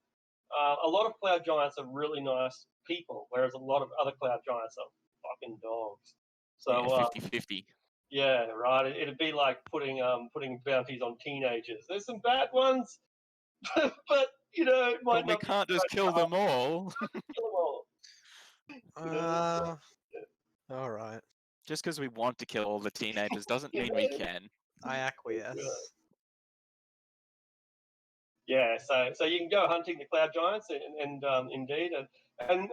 a lot of cloud giants are really nice people, whereas a lot of other cloud giants are fucking dogs. So Yeah, 50-50. yeah, right. It'd be like putting bounties on teenagers. There's some bad ones, but it might But we not can't be just kill them all. kill them all. All right. Just because we want to kill all the teenagers doesn't mean we can. I acquiesce. Yeah, so you can go hunting the cloud giants, and indeed, and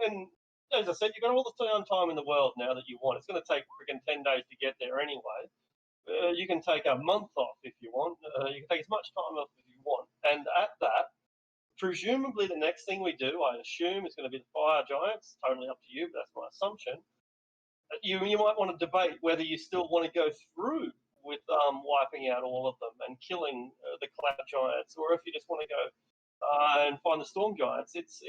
as I said, you've got all the time in the world now that you want. It's going to take freaking 10 days to get there anyway. You can take a month off if you want. You can take as much time off as you want. And at that, presumably the next thing we do, I assume, is going to be the fire giants. Totally up to you, but that's my assumption. You might want to debate whether you still want to go through with wiping out all of them and killing the cloud giants, or if you just want to go and find the storm giants. It's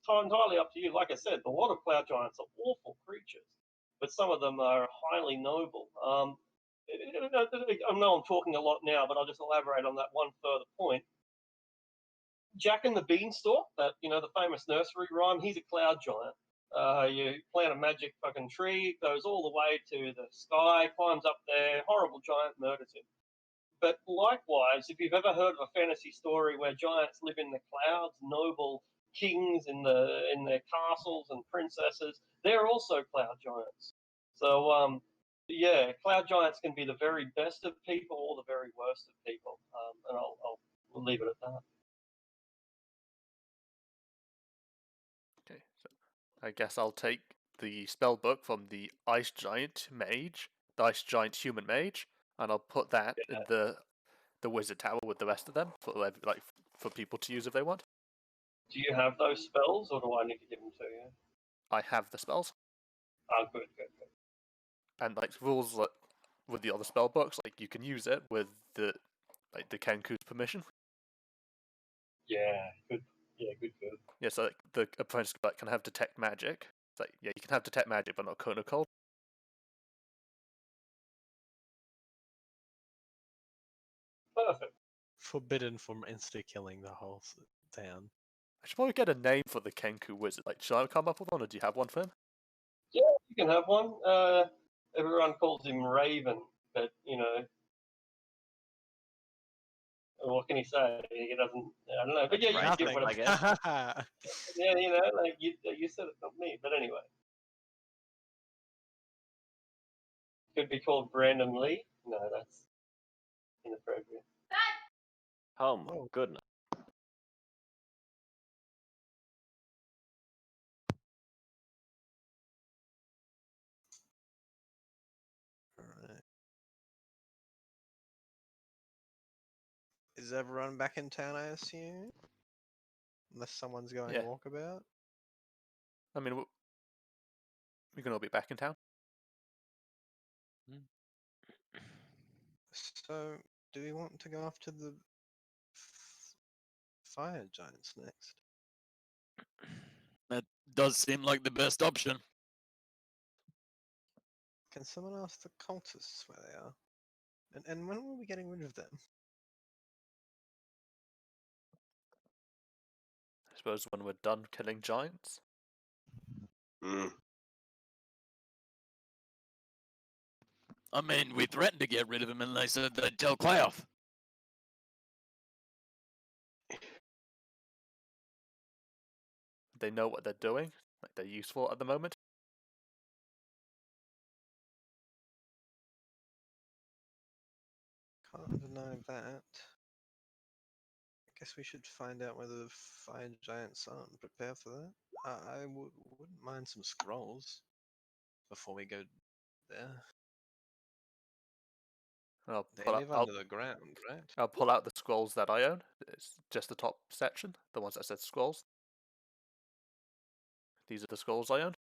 entirely up to you. Like I said, a lot of cloud giants are awful creatures, but some of them are highly noble. I know I'm talking a lot now, but I'll just elaborate on that one further point. Jack and the Beanstalk, the famous nursery rhyme, he's a cloud giant. You plant a magic fucking tree, goes all the way to the sky, climbs up there, horrible giant murders him. But likewise, if you've ever heard of a fantasy story where giants live in the clouds, noble kings in their castles and princesses, they're also cloud giants. So yeah, cloud giants can be the very best of people or the very worst of people, and we'll leave it at that. Okay, so I guess I'll take the spell book from the Ice Giant Mage, the Ice Giant Human Mage, and I'll put that in the Wizard Tower with the rest of them for people to use if they want. Do you have those spells, or do I need to give them to you? I have the spells, Oh, good. and rules with the other spell books, you can use it with the Kenku's permission. Yeah, good. Yeah, good. Yeah, so the apprentice can have detect magic. It's yeah, you can have detect magic, but not cone of cold. Perfect. Forbidden from insta killing the whole town. I should probably get a name for the Kenku wizard. Should I come up with one, or do you have one for him? Yeah, you can have one. Everyone calls him Raven, but what can he say? He doesn't. I don't know. But yeah, you can give Nothing, whatever. I guess. Yeah, you said it, not me. But anyway, could be called Brandon Lee. No, that's inappropriate. Oh my goodness. Is everyone back in town, I assume? Unless someone's going Yeah. walkabout? I mean, we can all be back in town. So, do we want to go after the fire giants next? That does seem like the best option. Can someone ask the cultists where they are? And when will we getting rid of them? I suppose when we're done killing giants. Mm. I mean, we threatened to get rid of him and they said they'd tell Klayoth. They know what they're doing. Like they're useful at the moment. Can't deny that. I guess we should find out whether the fire giants are and prepare for that. I wouldn't mind some scrolls before we go there. I'll They pull, out, live under the ground, right? I'll pull out the scrolls that I own. It's just the top section, the ones that said scrolls. These are the scrolls I own.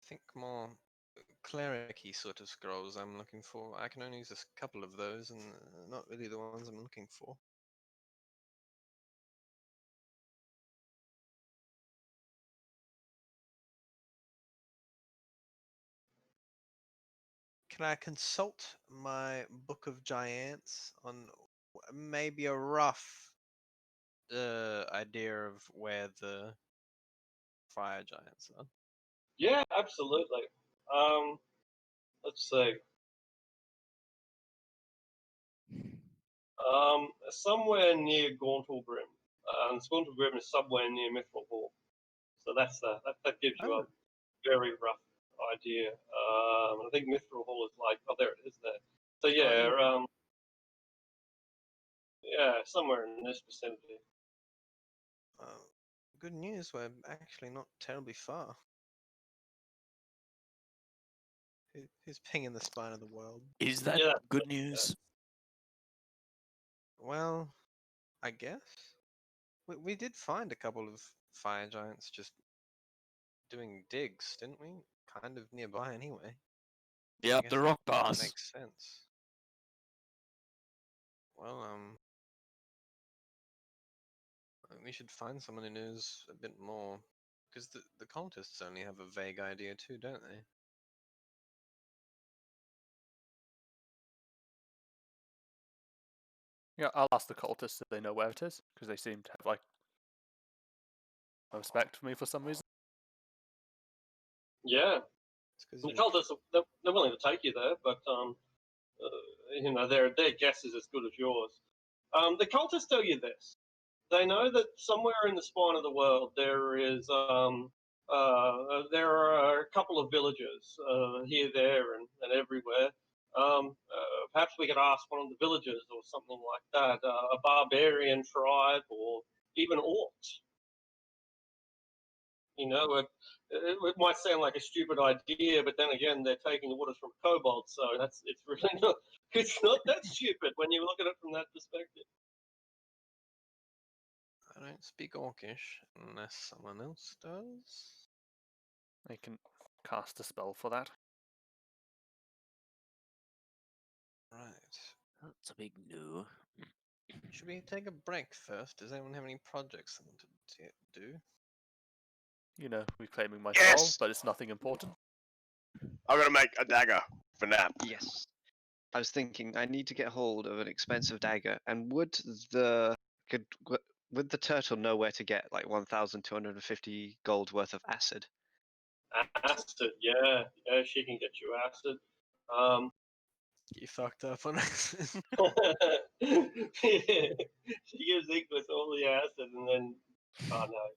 I think more cleric-y sort of scrolls I'm looking for. I can only use a couple of those, and not really the ones I'm looking for. Can I consult my Book of Giants on maybe a rough idea of where the fire giants are? Yeah, absolutely. Let's see. Somewhere near Gauntlegrim. Gauntlegrim is somewhere near Mithril Hall. So that gives you a very rough idea. I think Mithril Hall is like, oh, there it is there. So yeah, yeah, somewhere in this vicinity. Good news, we're actually not terribly far. Who's pinging the spine of the world? Is that Yeah, good news? Well, I guess. We did find a couple of fire giants just doing digs, didn't we? Kind of nearby anyway. Yeah, I up the guess rock that pass. makes sense. Well, we should find someone who knows a bit more, because the cultists only have a vague idea too, don't they? Yeah, I'll ask the cultists if they know where it is, because they seem to have like a respect for me for some reason. Yeah, the cultists they're willing to take you there, but you know their guess is as good as yours. The cultists tell you this: they know that somewhere in the spine of the world there is there are a couple of villages here, there, and everywhere. Perhaps we could ask one of the villagers or something like that, a barbarian tribe or even orcs. You know, it might sound like a stupid idea, but then again, they're taking orders from kobolds, so it's really not that stupid when you look at it from that perspective. I don't speak Orcish unless someone else does. They can cast a spell for that. Right. That's a big no. Should we take a break first? Does anyone have any projects they want to do? You know, reclaiming my Yes! soul, but it's nothing important. I'm gonna make a dagger for Nap. Yes. I was thinking I need to get hold of an expensive dagger, and would the turtle know where to get like 1,250 gold worth of acid? Acid, yeah, she can get you acid. You fucked up on acid. She gives Ignis all the acid, and then oh no,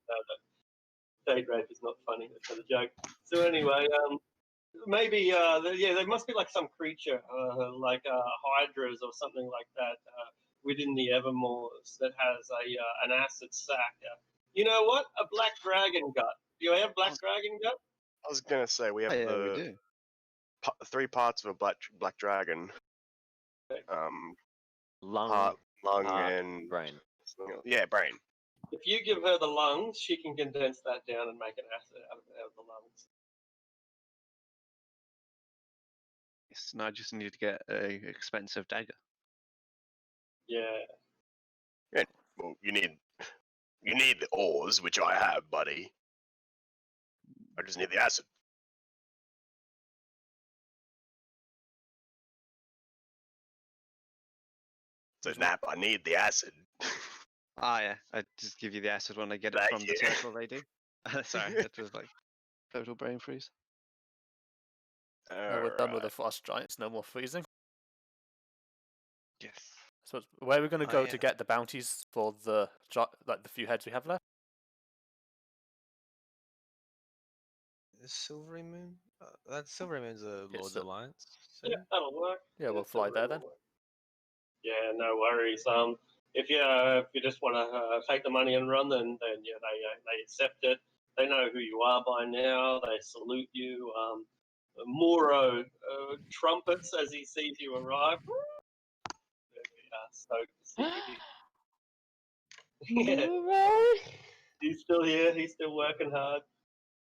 date rape is not funny. That's not a joke. So anyway, maybe there must be like some creature, like hydras or something like that, within the Evermoors that has an acid sac. You know what? A black dragon gut. Do you have black dragon gut? I was gonna say we have Oh, yeah, we the do. 3 parts of a black dragon. Lung, Heart, lung, heart, and brain. something else. Yeah, brain. If you give her the lungs, she can condense that down and make an acid out of the lungs. Yes, and I just need to get a expensive dagger. Yeah. Well, you need the ores, which I have, buddy. I just need the acid. So Nap, I need the acid. Ah, yeah. I just give you the acid when I get it Thank from the you. turtle lady. Sorry, that was like total brain freeze. We're done with the Alright. frost giants. No more freezing. Yes. So where are we going to Oh, go yeah. to get the bounties for the the few heads we have left? The Silvery Moon? That Silvery Moon's a Yes, Lord's so- Alliance. So Yeah, that'll work. Yeah, we'll fly there then. Yeah, no worries. If you just want to take the money and run, then yeah, they accept it. They know who you are by now. They salute you. Moro trumpets as he sees you arrive. We are stoked to see you. Yeah, Muro? he's still here. He's still working hard.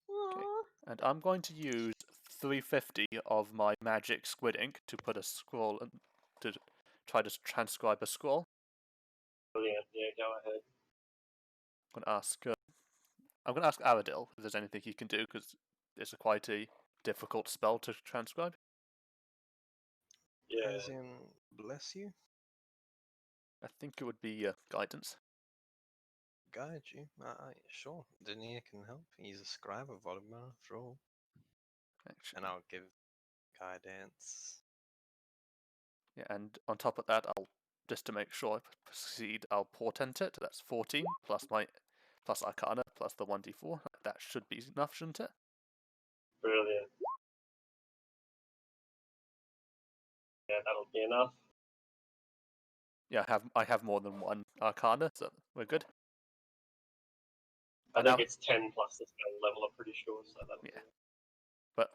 Aw. And I'm going to use 350 of my magic squid ink to put a scroll to try to transcribe a scroll. Brilliant. Yeah, go ahead. I'm going to ask Aradil if there's anything he can do because it's quite a difficult spell to transcribe. Yeah. as in bless you, I think it would be guidance. guide you. Sure. Denia can help. He's a scribe of Vladimir after all. Actually. And I'll give guidance. Yeah, and on top of that, just to make sure I proceed, I'll portent it. That's 14 plus Arcana plus the 1d4. That should be enough, shouldn't it? Brilliant. Yeah, that'll be enough. Yeah, I have more than one Arcana, so we're good. I And think now- it's 10 plus the spell level, I'm pretty sure. So that'll be Yeah. But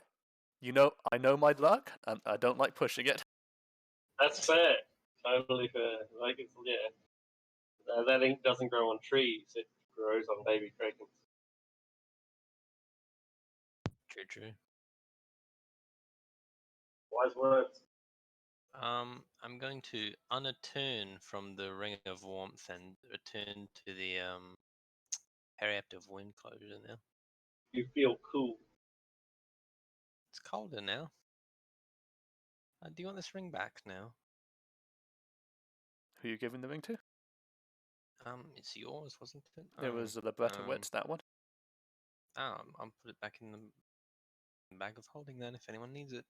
I know my luck, and I don't like pushing it. That's fair. Totally fair. Like it's yeah. That ink doesn't grow on trees. It grows on baby dragons. True. Wise words. I'm going to unattune from the Ring of Warmth and return to the Periaptive Wind closure now. You feel cool. It's colder now. Do you want this ring back now? Who are you giving the ring to? It's yours, wasn't it? It was the Better Wits, that one. I'll put it back in the bag of holding then, if anyone needs it.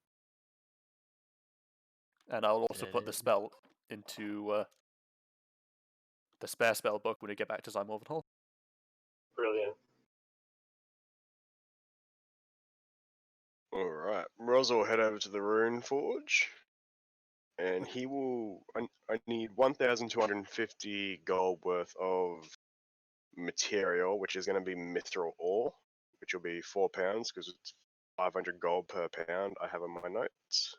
And I'll also put the spell into the spare spell book when we get back to Zymorven Hall. Brilliant. Alright. Roz will head over to the Rune Forge. And he will. I need 1,250 gold worth of material, which is going to be mithril ore, which will be £4 because it's 500 gold per pound. I have in my notes.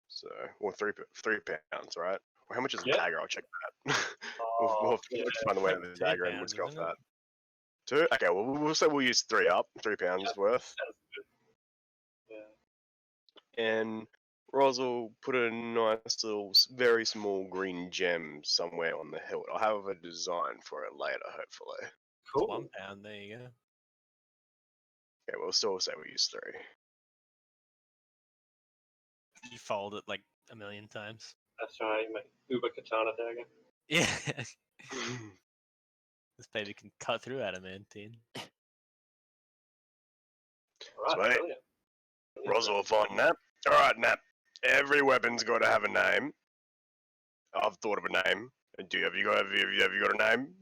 So, well, £3, right? Well, how much is a Yep. dagger? I'll check that. we'll have to find a way to the £2, dagger and we'll go off isn't it? that. 2? Okay, well, we'll say we'll use £3 worth. Sounds good. Yeah. And Roz will put a nice little, very small green gem somewhere on the hilt. I'll have a design for it later, hopefully. Cool. £1, there you go. Okay, we'll still say we use 3. You fold it like a million times. That's right, mate. Uber Katana dagger. Yeah. This baby can cut through adamantine. Right, Sweet. brilliant. Roz will find Nap. Alright, Nap. Every weapon's got to have a name. I've thought of a name. Have you got a name?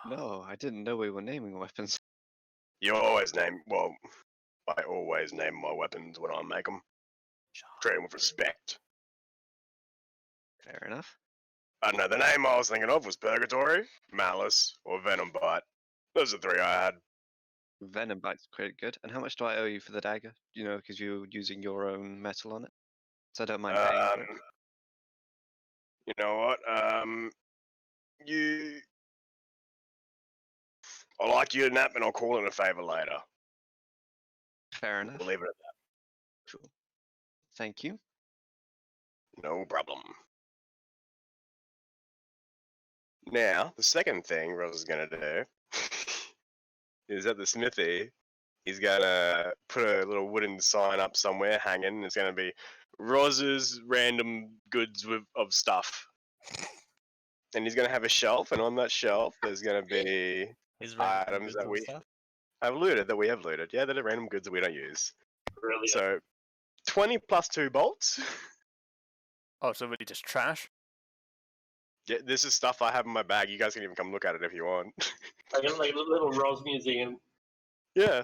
No, I didn't know we were naming weapons. You always name. Well, I always name my weapons when I make them. Treat them with respect. Fair enough. I don't know. The name I was thinking of was Purgatory, Malice, or Venom Bite. Those are 3 I had. Venom Bite's quite good. And how much do I owe you for the dagger? You know, because you're using your own metal on it. So I don't mind paying for it. You know what? You. I'll like you to nap, and I'll call in a favor later. Fair enough. We'll leave it at that. Cool. Thank you. No problem. Now, the second thing Roz is gonna do is at the smithy. He's gonna put a little wooden sign up somewhere, hanging. And it's gonna be Roz's random goods of stuff, and he's gonna have a shelf, and on that shelf there's gonna be His random items goods that and we stuff. have looted. That we have looted. Yeah, that are random goods that we don't use. Brilliant. So, 20 plus 2 bolts. Oh, so really just trash? Yeah, this is stuff I have in my bag. You guys can even come look at it if you want. Like a little Roz museum. Yeah,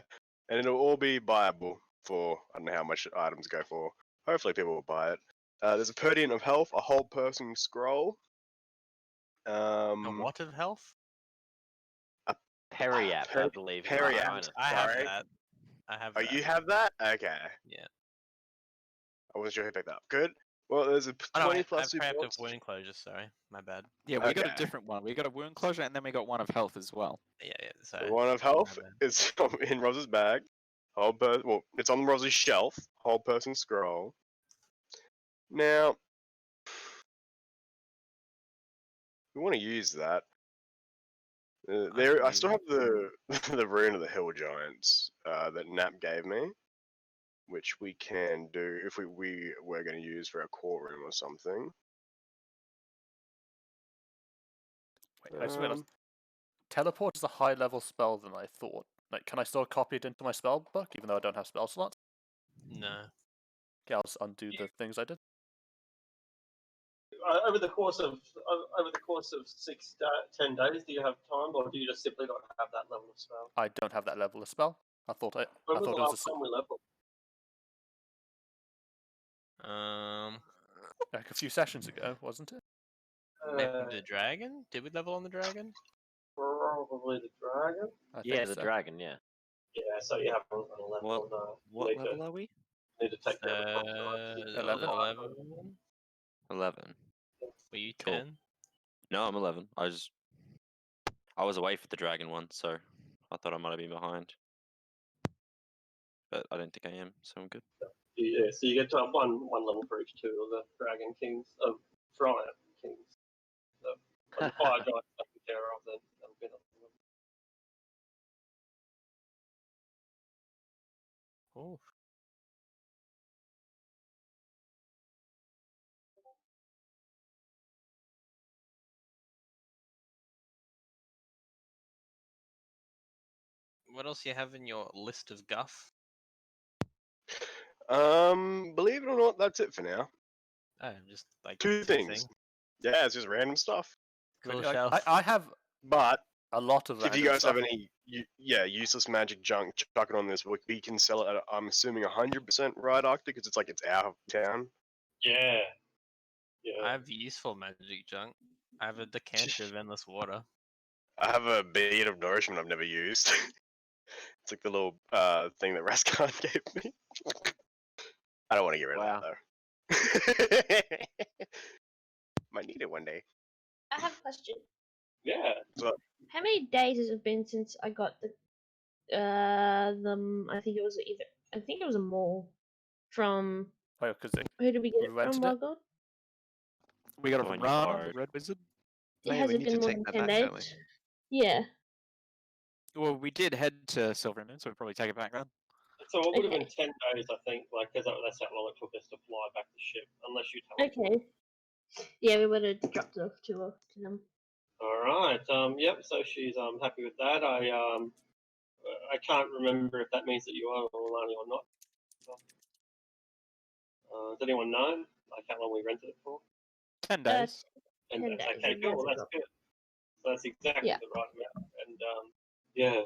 and it'll all be buyable for, I don't know how much items go for. Hopefully people will buy it. There's a Perdian of Health, a whole person scroll. A what of health? Periapt, I believe. is my Periapt. bonus. I have Sorry. that. I have Oh, that. you have that? Okay. Yeah. I wasn't sure who picked that up. Good. Well, there's a Oh, no, 20 I plus have 2 preemptive bolts. wound closure. Sorry, my bad. Yeah, we got a Okay. different one. We got a wound closure, and then we got one of health as well. Yeah, yeah. The Sorry. one of my health bad. is in Roz's bag. Well, it's on Roz's shelf. Whole person scroll. Now, we want to use that. I still have the the rune of the hill giants that Nap gave me, which we can do if we were going to use for a courtroom or something. Wait, I just realized. Teleport is a high level spell than I thought. Like, can I still copy it into my spell book even though I don't have spell slots? No. Okay, I'll just undo the things I did. Over the course of 10 days, do you have time, or do you just simply not have that level of spell? I don't have that level of spell. I thought When it was the was last time we leveled? like a few sessions ago, wasn't it? Maybe the dragon? Did we level on the dragon? Probably the dragon. I Yeah, think the so. dragon, yeah. Yeah, so you haven't got a level. What need level to, are we? need to take care of the 11? 11. Were you Cool. 10? No, I'm 11. I was away for the dragon one, so I thought I might have been behind. But I don't think I am, so I'm good. Yeah, so you get to have one level for each 2 of the dragon kings, of Dryad kings. So when the fire giant taken care of, then that'll be another level. Oh. What else do you have in your list of guff? Believe it or not, that's it for now. Oh, just like 2 things. Yeah, it's just random stuff. Cool Really, shelf. I have But a lot of if you random guys stuff. have any, useless magic junk, chuck it on this. We can sell it at, I'm assuming 100% right, Arctic, because it's our town. Yeah. I have useful magic junk. I have a decanter of endless water. I have a bead of nourishment I've never used. It's like the little thing that Raskan gave me. I don't want to get rid of that though. Might need it one day. I have a question. Yeah. How many days has it been since I got the I think it was a mall from Oh, because who did we get we it from? rented it? Wild God? We got it When from you Rana, borrowed. the Red Wizard. It Hey, we hasn't need to been more take than that 10 back, don't days. Yeah. Well, we did head to Silver Moon, so we'll probably take it back then. So it would have been Okay. 10 days, I think, like, because that's how long it took us to fly back the ship, unless you tell us. Okay. Yeah, we would have dropped it off to them. Alright, yep, so she's happy with that. I can't remember if that means that you are Olani or not. Does anyone know, like, how long we rented it for? 10 days. 10 10 days. days, Okay, and cool, that's well, that's it. good. So that's exactly Yeah. the right amount. And, yeah,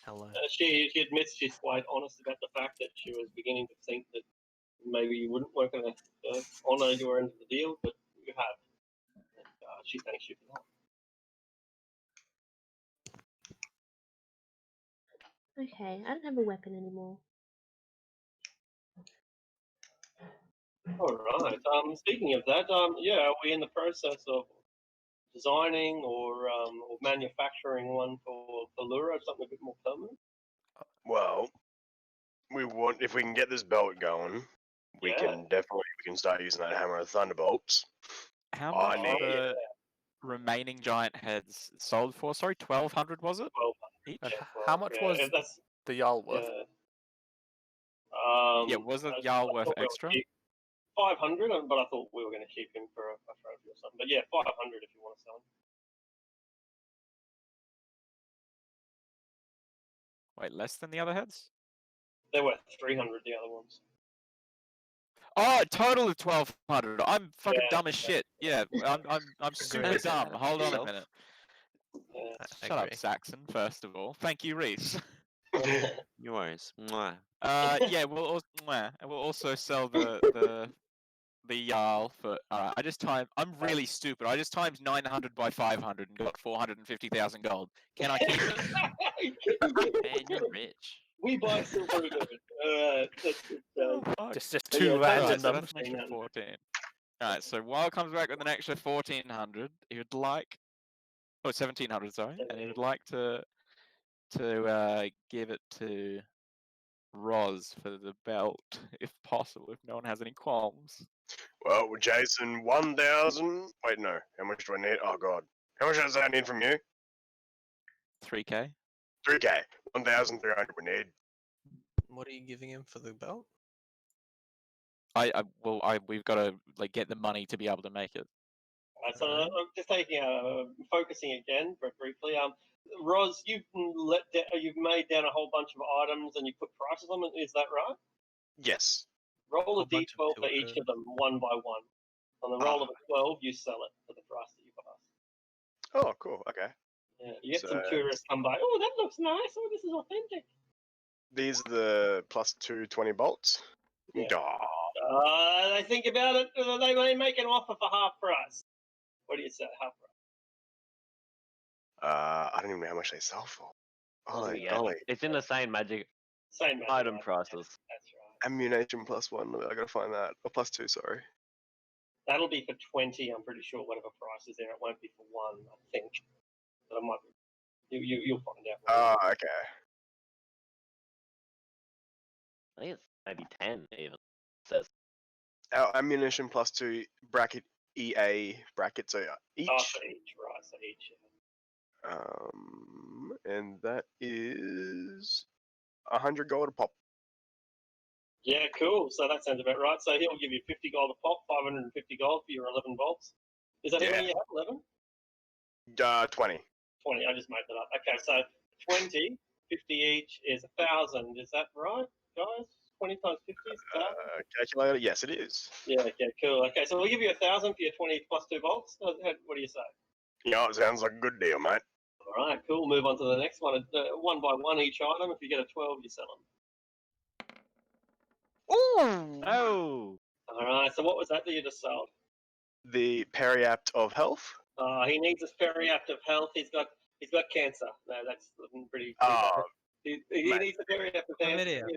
Hello. she admits she's quite honest about the fact that she was beginning to think that maybe you weren't going to honour your end of the deal, but you have. And, she thanks you for that. Okay, I don't have a weapon anymore. All right. Speaking of that, yeah, are we in the process of designing or manufacturing one for Lura, something a bit more permanent? Well, if we can get this belt going, we Yeah. can start using that hammer of thunderbolts. How Oh, much I were need- the remaining giant heads sold for? Sorry, 1,200 was it? 1200. Each? And Yeah, how much was that's the Jarl worth? yeah. Yeah, was the I Jarl worth thought we were extra? keep 500, but I thought we were going to keep him for a trophy or something. But yeah, 500 if you want to sell him. Wait, less than the other heads? They're worth 300, the other ones. Oh, total of 1,200. I'm fucking Yeah, dumb as shit. Yeah, I'm super Agreed. dumb. Hold on a Yourself. minute. Yeah. I Shut up, agree. Saxon. First of all, thank you, Reese. No worries. Mwah. Yeah, we'll also sell the Jarl for. I'm really stupid. I just timed 900 by 500 and got 450,000 gold. Can I keep it? Man, you're rich. We buy silver again. That's it. Oh, fuck. Just But two yeah, random Alright, so numbers. that's an extra 14. Alright, so Wild comes back with an extra 1,400. He would like, 1,700, sorry, and he would like to give it to Roz for the belt, if possible, if no one has any qualms. Well, Jason, 1,000. Wait, no. How much do I need? Oh God, how much does that need from you? 3k. 3K. 1,300 we need. What are you giving him for the belt? We've got to get the money to be able to make it. So I'm just focusing again very briefly. Roz, you've made down a whole bunch of items and you put prices on them. Is that right? Yes. Roll a Whole bunch of d12 for each 200. of them, one by one. On the roll of a 12, you sell it for the price that you've asked. Oh, cool. Okay. Yeah, you get some So- tourists come by. Oh, that looks nice. Oh, this is authentic. These are the +2 20 bolts. Yeah. Aw. They think about it. They may make an offer for half price. What do you say? Half price. I don't even know how much they sell for. Holy Yeah, golly. it's in the same magic Same magic item item. prices. That's right. Ammunition +1. I gotta find that. Or +2, sorry. That'll be for 20. I'm pretty sure whatever price is there. It won't be for 1. I think. But I might. You'll find out. Ah, okay. I think it's maybe 10 even. It says. Our ammunition +2 bracket EA bracket. So each. Oh, for each, right? So each. And that is 100 gold a pop. Yeah, cool. So that sounds about right. So he'll give you 50 gold a pop, 550 gold for your 11 bolts. Is that how Yeah. many you have? 11? 20. 20. I just made that up. Okay, so 20, 50 each is 1,000. Is that right, guys? 20 times 50 is 1,000? Calculator. Yes, it is. Yeah, okay, cool. Okay, so we'll give you 1,000 for your 20 plus 2 bolts. What do you say? Yeah, it sounds like a good deal, mate. All right, cool. Move on to the next one. One by one each item. If you get a 12, you sell them. Ooh. Oh! All right, so what was that you just sold? The Periapt of Health. He needs a periapt of health. He's got cancer. No, that's looking pretty Oh, bad. He mate. needs a periapt of cancer. Chlamydia.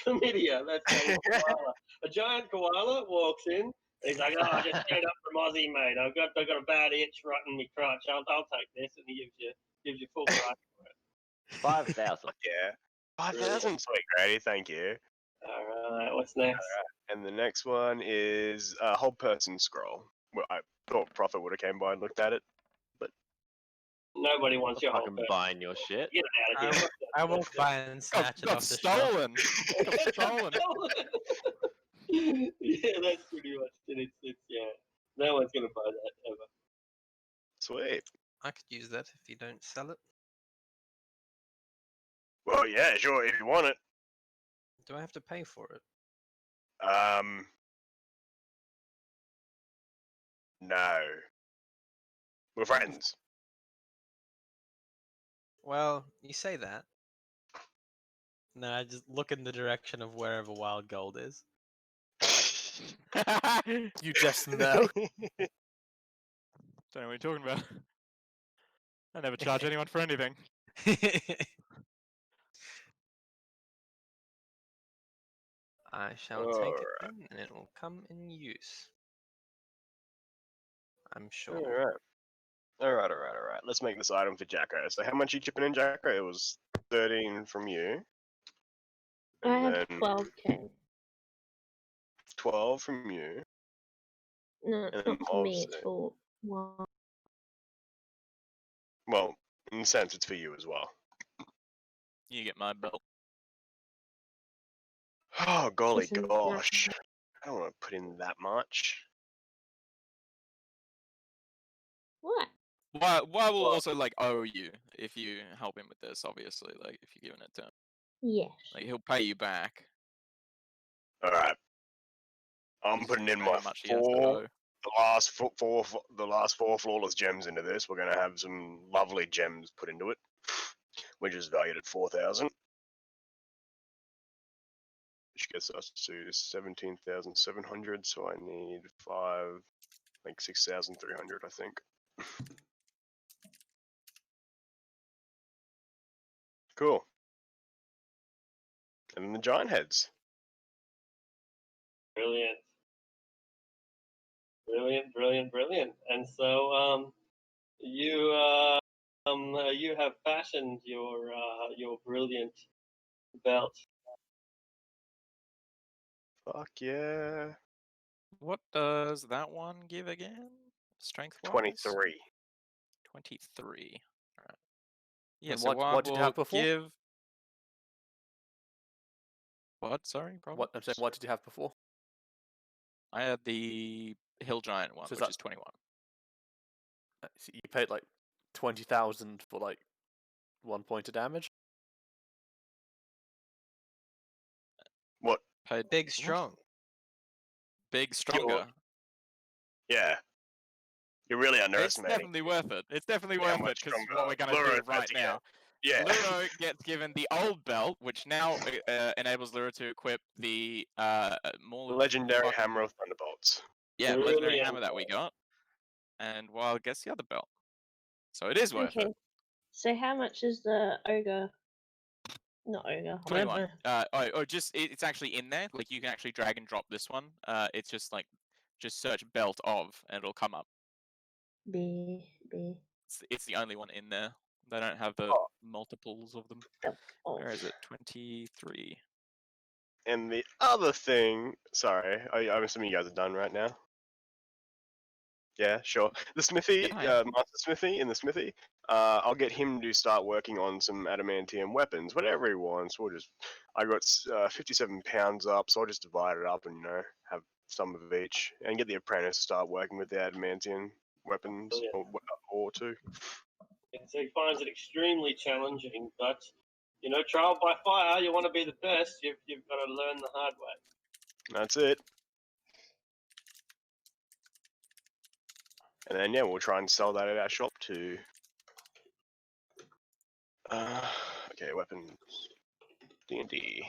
Chlamydia. That's a koala. A giant koala walks in. He's like, oh, just straight up from Aussie, mate. I've got a bad itch right in my crotch. I'll take this, and he gives you full price for it. 5,000. Yeah. 5,000. Sweet, Grady. Thank you. All right, what's next? And the next one is a whole person scroll. Well, I thought Prophet would have came by and looked at it. Nobody wants your whole Fucking person. buying your shit. Get it out of here. I walk by and snatch it Got off the shelf. stolen. Got stolen. Yeah, that's pretty much it. It's yeah. No one's gonna buy that ever. Sweet. I could use that if you don't sell it. Well, yeah, sure, if you want it. Do I have to pay for it? No. We're friends. Well, you say that. No, I just look in the direction of wherever wild gold is. You just know. Don't know what you're talking about. I never charge anyone for anything. I shall take it Alright. then, and it will come in use. I'm sure. Alright. Let's make this item for Jacko. So how much you chipping in, Jacko? It was 13 from you. I And have then 12k. 12 from you. No, it's And not for me, it's obviously- for one. Well, in a sense, it's for you as well. You get my belt. Oh, golly Isn't that- gosh. I don't want to put in that much. What? Why will Well- also like owe you if you help him with this, obviously, like if you're giving it to him. Yes. Like he'll pay you back. Alright. I'm Just putting in how my much he has to four, owe. the last four flawless gems into this. We're gonna have some lovely gems put into it, which is valued at 4,000. Which gets us to 17,700. So I need 6,300, I think. Cool. And then the giant heads. Brilliant. Brilliant. And so, you have fashioned your brilliant belt. Fuck yeah. What does that one give again? Strength wise? 23. 23. Alright. Yeah, And so what Wild did you will have before? give. What? Sorry, What I'm saying, what did you have before? I had the Hill Giant one, So is which that- is 21. So you paid like 20,000 for like 1 point of damage. What? Paid Big, strong. big, stronger. Yeah. You're really It's underestimating. definitely worth it. It's definitely Yeah, worth it much because stronger. what we're gonna Luro do had right to now. Yeah. Luro gets given the old belt, which now enables Luro to equip the more Legendary fucking- Hammer of Thunderbolts. Yeah, the legendary Brilliant. hammer that we got, and Wild gets the other belt. So it is worth Okay. it. So how much is the ogre? Not ogre. 21. whatever. It's actually in there. Like you can actually drag and drop this one. It's just like search belt of, and it'll come up. B. It's the only one in there. They don't have the Oh. multiples of them. Belt of. Where is it? 23. And the other thing, sorry, I'm assuming you guys are done right now. Yeah, sure. The smithy, Yeah, Master Smithy in the smithy. I'll get him to start working on some adamantium weapons, whatever he wants. I got 57 pounds up, so I'll just divide it up and have some of each, and get the apprentice to start working with the adamantium weapons or two. And so he finds it extremely challenging, but trial by fire. You want to be the best. You've got to learn the hard way. That's it. And then we'll try and sell that at our shop too. Okay, weapons, D&D.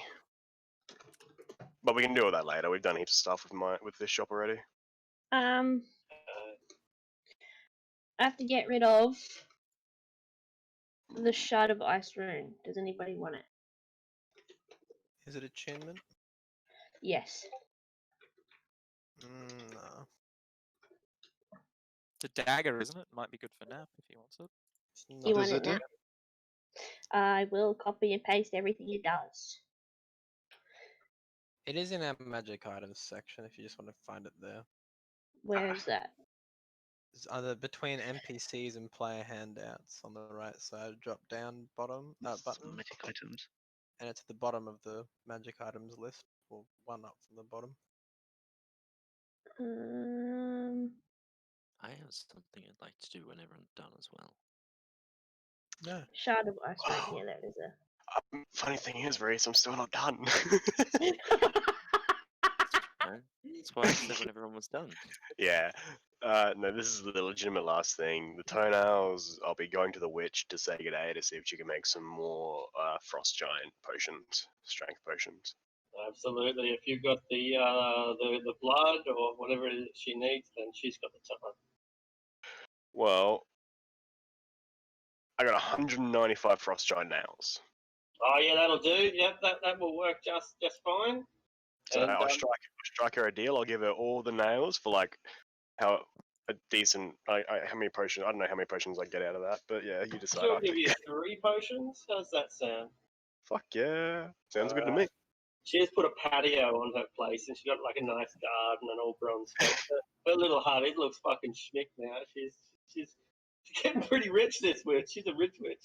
But we can do all that later. We've done heaps of stuff with this shop already. Uh, I have to get rid of the Shard of Ice Rune. Does anybody want it? Is it attunement? Yes. No. It's a dagger, isn't it? Might be good for Nap if he wants it. It's You not. want does it it do? now? I will copy and paste everything it does. It is in our magic items section if you just want to find it there. Where is that? It's either between NPCs and player handouts on the right side, drop down bottom button, Magic items. and it's at the bottom of the magic items list, or one up from the bottom. I have something I'd like to do whenever I'm done as well. No. Shard of Ice Rune. Yeah, there is Funny thing is, Reese, I'm still not done. Right? That's why I said when everyone was done. Yeah. No, this is the legitimate last thing. The toenails, I'll be going to the witch to say g'day to see if she can make some more frost giant potions, strength potions. absolutely. If you've got the blood or whatever it is she needs, then she's got the time. Well, I got 195 frost giant nails. Oh yeah, that'll do. Yep, that will work just fine. So And, I'll strike her a deal. I'll give her all the nails for like how a decent. How many potions? I don't know how many potions I get out of that, but yeah, you decide. she'll I'll give you take- 3 potions. How's that sound? Fuck yeah, sounds good to me. Alright. She just put a patio on her place, and she got like a nice garden and all grown stuff. Her little hut, it looks fucking schmick now. She's getting pretty rich this witch. She's a rich witch.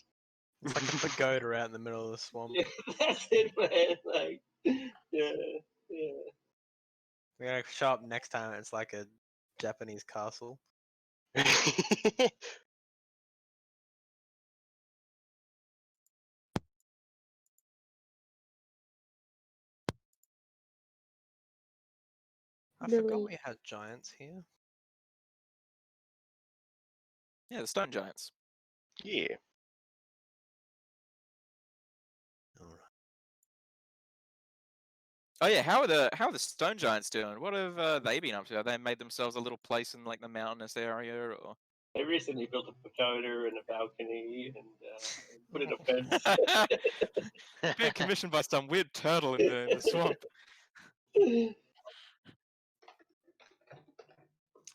It's like a pagoda out in the middle of the swamp. Yeah, that's it, man. Like, yeah. We're gonna show up next time. It's like a Japanese castle. I forgot Billy. we had giants here. Yeah, the stone giants. Yeah. Alright. Oh yeah, how are the stone giants doing? What have they been up to? Have they made themselves a little place in like the mountainous area, or? They recently built a pagoda and a balcony and put in a fence. Being commissioned by some weird turtle in the swamp.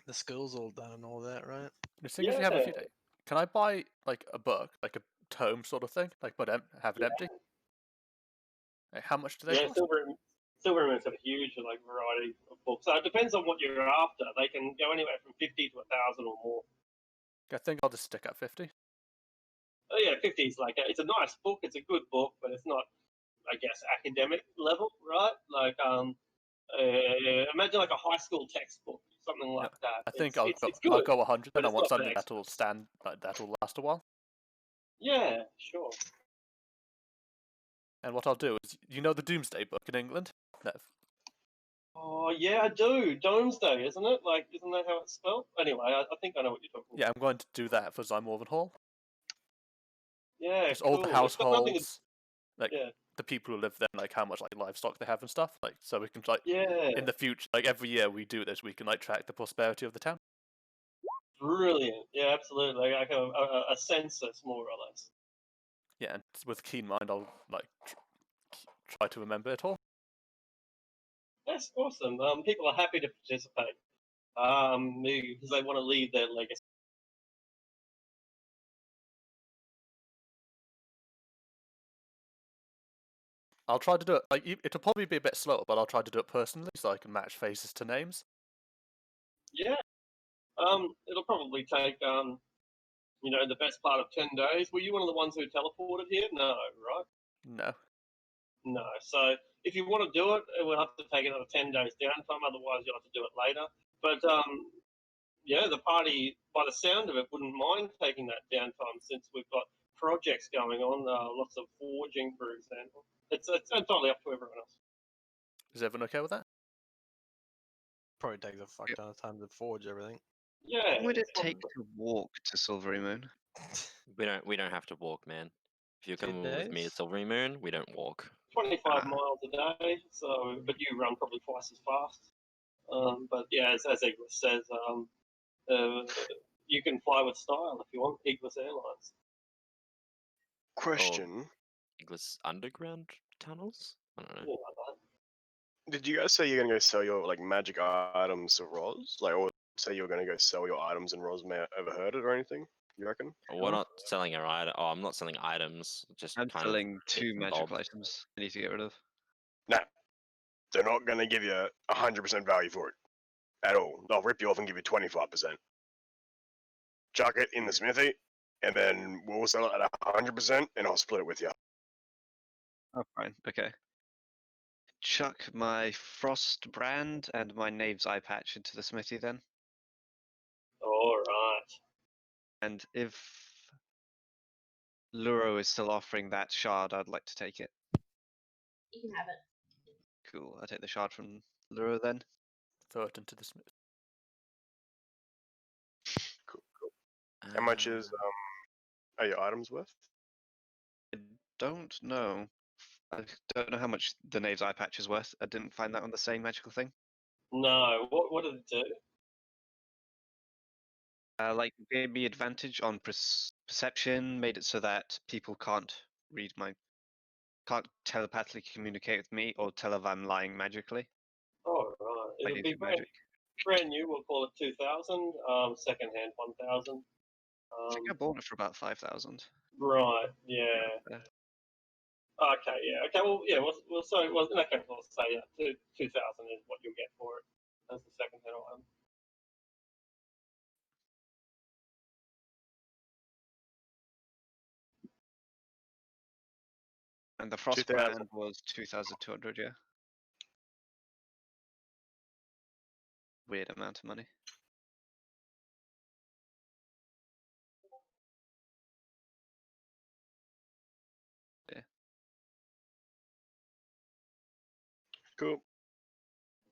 The school's all done and all that, right? The thing is, you have a few Yeah. days. Can I buy like a book, like a tome sort of thing, like but have it empty? Like, how much do they Yeah, cost? Silver Moons have a huge like variety of books. So it depends on what you're after. They can go anywhere from 50 to 1,000 or more. I think I'll just stick at 50. Oh yeah, 50 is like it's a nice book. It's a good book, but it's not, I guess, academic level, right? Like imagine like a high school textbook, something like that. I think it's I'll good, go 100. but Then I it's want not something the that'll stand, like that'll last a while. Yeah, sure. And what I'll do is, you know, the Doomsday Book in England. Nev? Oh yeah, I do. Domesday, isn't it? Like, isn't that how it's spelled? Anyway, I think I know what you're talking Yeah, about. I'm going to do that for Zymorvan Hall. Yeah, Just all the cool. It's got nothing to- households, like Yeah. the people who live there, like how much like livestock they have and stuff. Like, so we can like Yeah, in the future, like every year we do this, we can like track the prosperity of the town. brilliant. Yeah, absolutely. Like a census, more or less. Yeah, and with keen mind, I'll like try to remember it all. That's awesome. People are happy to participate. Because they want to leave their legacy. I'll try to do it. Like it'll probably be a bit slower, but I'll try to do it personally so I can match faces to names. Yeah. It'll probably take the best part of 10 days. Were you one of the ones who teleported here? No, right? No. No. So if you want to do it, it will have to take another 10 days downtime. Otherwise, you'll have to do it later. But yeah, the party, by the sound of it, wouldn't mind taking that downtime since we've got projects going on. Lots of forging, for example. It's entirely up to everyone else. Is everyone okay with that? Probably takes a fuck ton of time to forge everything. Yeah. What would it it's not- take to walk to Silvery Moon? We don't have to walk, man. If you're 2 coming with me to days? Silvery Moon, we don't walk. 25 Ah. miles a day, but you run probably twice as fast. But yeah, as Iglis says, you can fly with style if you want. Iglis Airlines. Question: Iglis underground tunnels? I don't know. Yeah, like that. Did you guys say you're gonna go sell your like magic items to Roz? Like, or say you're gonna go sell your items and Roz may have overheard it or anything? You reckon? We're not selling our item. Oh, I'm not selling items. Just I'm kind selling of 2 bits and magical bobs. items I need to get rid of. Nah, they're not gonna give you 100% value for it at all. They'll rip you off and give you 25%. Chuck it in the smithy, and then we'll sell it at 100%, and I'll split it with you. Oh, fine. Okay. Chuck my Frost brand and my Knave's eye patch into the smithy then. All right. And if Luro is still offering that shard, I'd like to take it. You can have it. Cool. I'll take the shard from Luro then. Throw it into the smith. Cool, cool. How much is are your items worth? I don't know. I don't know how much the Knave's eye patch is worth. I didn't find that on the same magical thing. No, what did it do? Like gave me advantage on perception, made it so that people can't telepathically communicate with me or tell if I'm lying magically. All right. It'll Ladies be of Magic. brand new. We'll call it 2,000. Second hand 1,000. I think I bought it for about 5,000. Right. Yeah. Yeah. Okay. Yeah. Okay. Well, yeah. We'll say. Well, in that case, we'll say 2,000 is what you'll get for it as the second hand item. And the 2,000. Frostbrand was 2,200, yeah. Weird amount of money. Yeah. Cool.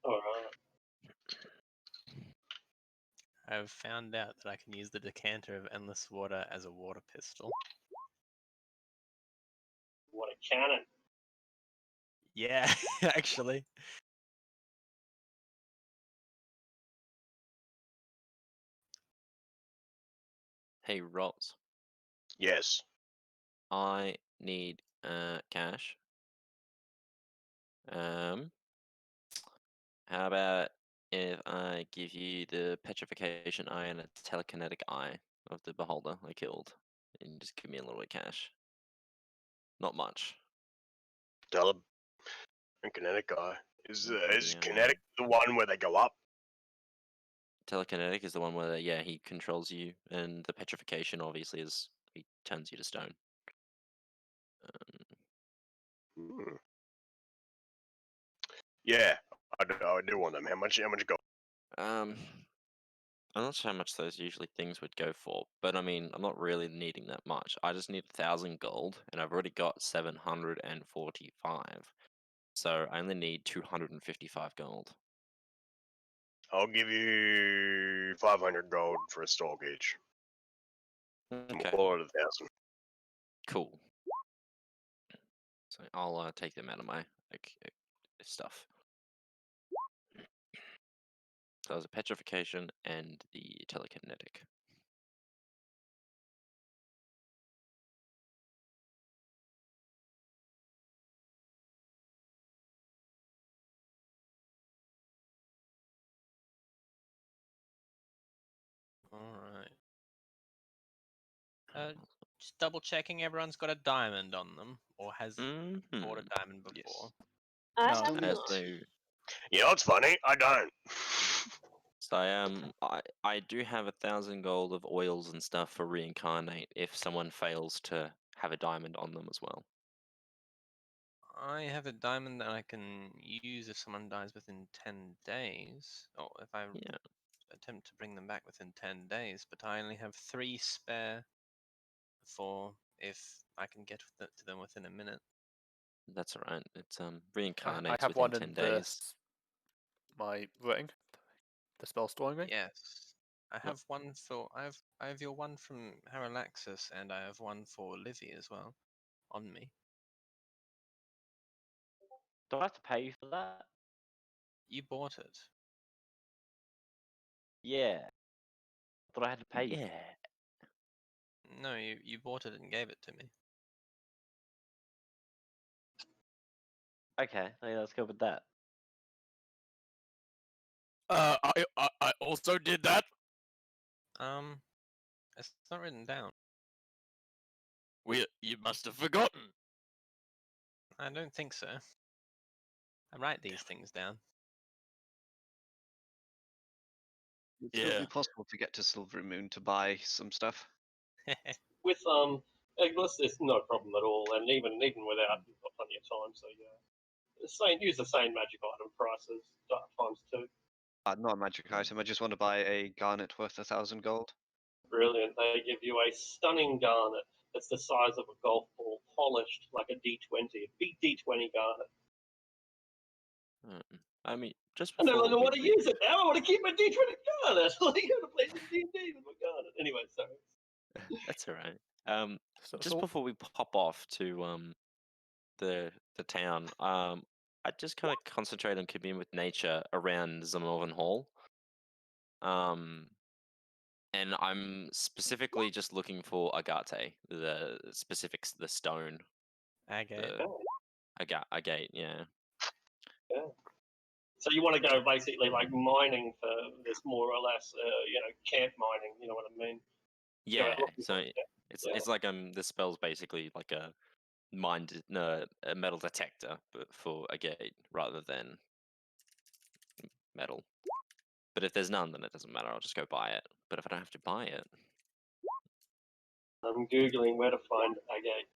All right. I've found out that I can use the decanter of endless water as a water pistol. What a cannon! Yeah, actually. Hey, Rolls. Yes. I need cash. How about if I give you the petrification eye and a telekinetic eye of the beholder I killed, and just give me a little bit of cash? Not much. Tell him. And kinetic guy. Is Yeah. kinetic the one where they go up? Telekinetic is the one where, yeah, he controls you, and the petrification obviously is he turns you to stone. Hmm. Yeah, I do want them. How much gold? I'm not sure how much those usually things would go for, but I mean, I'm not really needing that much. I just need 1,000 gold, and I've already got 745. So I only need 255 gold. I'll give you 500 gold for a store gauge. Okay, We'll call it 1,000. cool. So I'll take them out of my stuff. So that was a petrification and the telekinetic. Alright. Just double checking everyone's got a diamond on them, or has bought a diamond before. I No, have as not. they You know what's funny? I don't. So I do have 1,000 gold of oils and stuff for reincarnate if someone fails to have a diamond on them as well. I have a diamond that I can use if someone dies within 10 days, or if I Yeah, attempt to bring them back within 10 days, but I only have 3 spare for if I can get to them within a minute. that's alright. It's I reincarnates have within one 10 in days. my ring, the spell storing ring. Yes. I have one for I have your one from Haralaxis, and I have one for Livy as well on me. Do I have to pay you for that? You bought it. Yeah. I thought I had to pay you. Yeah. No, you bought it and gave it to me. Okay, yeah, let's go with that. I also did that. It's not written down. You must have forgotten. I don't think so. I write these things down. It'd still Yeah. be possible to get to Silvery Moon to buy some stuff. With Eggless, it's no problem at all, and even without, you've got plenty of time. So yeah, use the same magic item prices times 2. Not a magic item. I just want to buy a garnet worth 1,000 gold. Brilliant. They give you a stunning garnet that's the size of a golf ball, polished like a D20, a big D20 garnet. I mean, just And I before don't we want to use it now. I want to keep my D20 garnet. Like, I'm going to play some D&D with my garnet. Anyway, sorry. That's alright. Just so- before we pop off to the town, I just kind of concentrate on keeping with nature around Zamorvan Hall. And I'm specifically just looking for Agate, the specifics, the stone, Agate. the agate, yeah. Yeah. So you want to go basically like mining for this, more or less, camp mining. You know what I mean? Go Yeah. out looking So for it, yeah. it's like this spell's basically like a a metal detector, but for a gate rather than metal. But if there's none, then it doesn't matter. I'll just go buy it. But if I don't have to buy it, I'm googling where to find agate.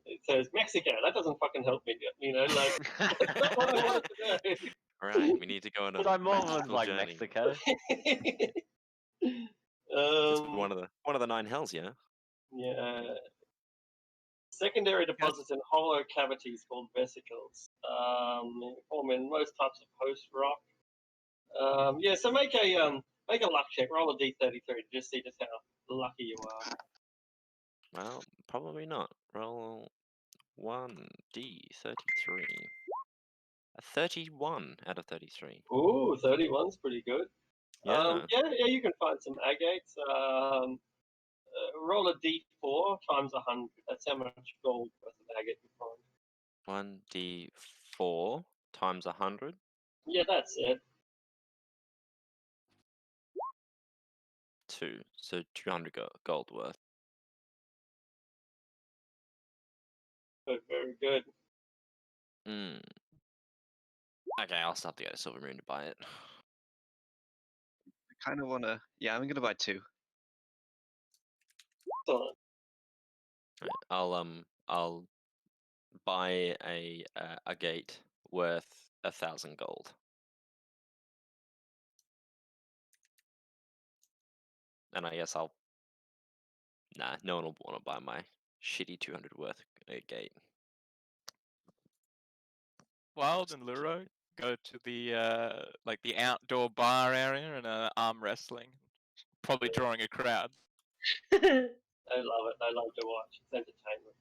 It says Mexico. That doesn't fucking help me, like that's not what I wanted to do. all right, we need to go on a So Mormon's magical like journey. Mexico. It's one of the 9 hells, yeah. Yeah. Secondary deposits in hollow cavities called vesicles. Form in most types of host rock. Yeah, so make a luck check. Roll a d33 to just see just how lucky you are. Well, probably not. Roll 1d33. A 31 out of 33. Ooh, 31's pretty good. Yeah. Yeah, you can find some agates. Roll a d4 times 100. That's how much gold worth of agate you find. 1d4 times 100. Yeah, that's it. 2. So 200 gold worth. Good, very good. Hmm. Okay, I'll stop to go to Silver Moon to buy it. I kind of want to. Yeah, I'm gonna buy 2. Excellent. Right, I'll buy a gate worth 1,000 gold. And I guess I'll. Nah, no one will want to buy my shitty 200 worth gate. Wild and Luro go to the the outdoor bar area and arm wrestling, probably drawing a crowd. They love it. They love to watch. It's entertainment.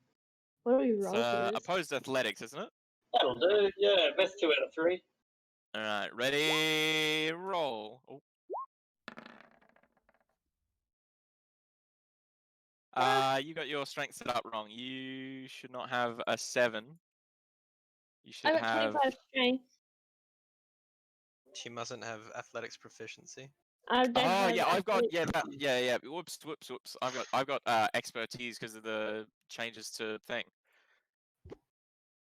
What do we It's roll for this? opposed athletics, isn't it? That'll do. Yeah, best 2 out of 3. All right, ready, roll. Oh. You got your strength set up wrong. You should not have a 7. You should I got have. 25 strength. She mustn't have athletics proficiency. I don't Oh have yeah, I've got athletics. yeah. Whoops. I've got expertise because of the changes to thing.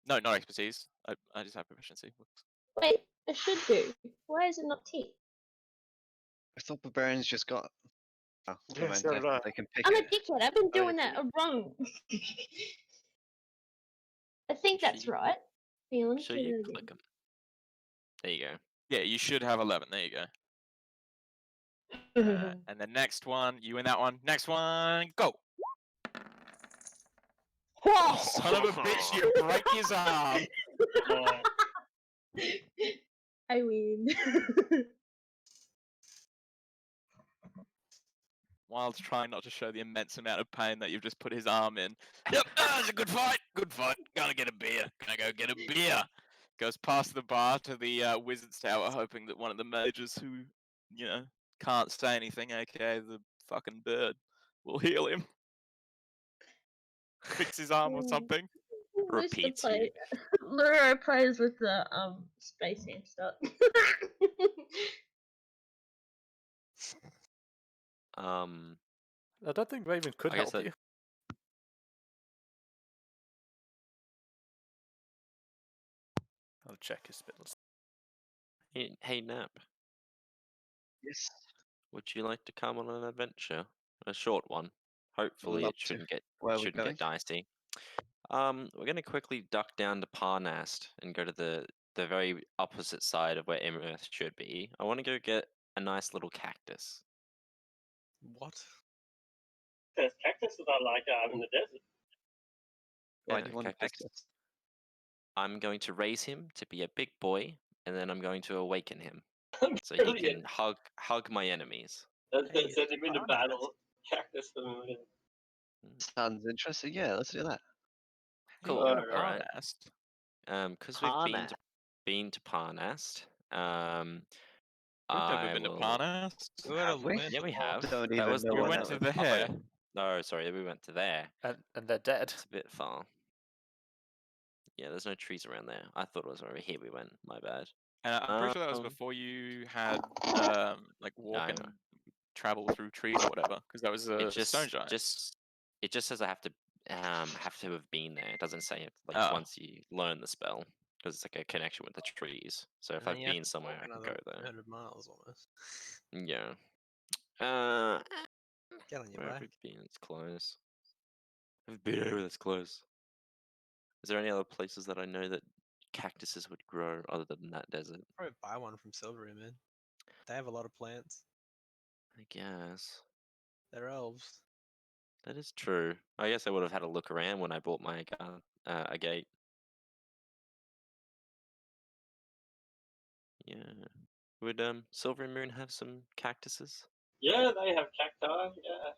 No, not expertise. I just have proficiency. Whoops. Wait, I should do. Why is it not ticked? I thought barbarians just got. Oh, never Yeah, mind. so did I. They can pick I'm a it. dickhead. I've been Oh, doing yeah. that wrong. I think that's Sure, right. Hang on, let's So do you that click again. them. There you go. Yeah, you should have 11. There you go. And the next one, you win that one. Next one, go. Whoa! Son of a bitch, you break his arm. I win. Wild's trying not to show the immense amount of pain that you've just put his arm in. Yep, it's a good fight. Good fight. Gonna get a beer. Gonna go get a beer. Goes past the bar to the Wizard's Tower, hoping that one of the mages who, can't say anything, aka the fucking bird, will heal him. Fix his arm or something. Repeats you. Luro plays with the space hamster. I don't think Raven could I guess help that- you. I'll check his spells. Hey, Nap. Yes. Would you like to come on an adventure? A short one. Hopefully, love it to. shouldn't get Where are we shouldn't get dicey. We're gonna quickly duck down to Parnast and go to the very opposite side of where Emerith should be. I want to go get a nice little cactus. What? There's cactus that I like in the desert. Why Yeah, do you want a cactus? I'm going to raise him to be a big boy, and then I'm going to awaken him so he Brilliant. can hug my enemies. Send him into battle. Cactus for me. Sounds interesting. Yeah, let's do that. Cool. Go to Alright. Parnast. Because we've been to Parnast. We've never I been to will. Parnast. Go to Have we? Lynn. Yeah, we have. Don't That even was know We what went that to was. the hair. No, sorry, we went to there. And they're dead. It's a bit far. Yeah, there's no trees around there. I thought it was over here we went. My bad. And I'm pretty sure that was Um, before you had like walk I and know. travel through trees or whatever, because that was It a stone giant. it just says I have to have been there. It doesn't say if, like Oh. once you learn the spell, because it's like a connection with the trees. So if And then I've you have been to somewhere, walk I can another go there. 100 miles almost. Yeah. Get on your Where have back. we been? It's close. I've been over that's close. Is there any other places that I know that cactuses would grow other than that desert? Probably buy one from Silvery, man. They have a lot of plants. I guess. They're elves. That is true. I guess I would have had a look around when I bought my a gate. Yeah. Would Silvery Moon have some cactuses? Yeah, they have cacti. Yeah.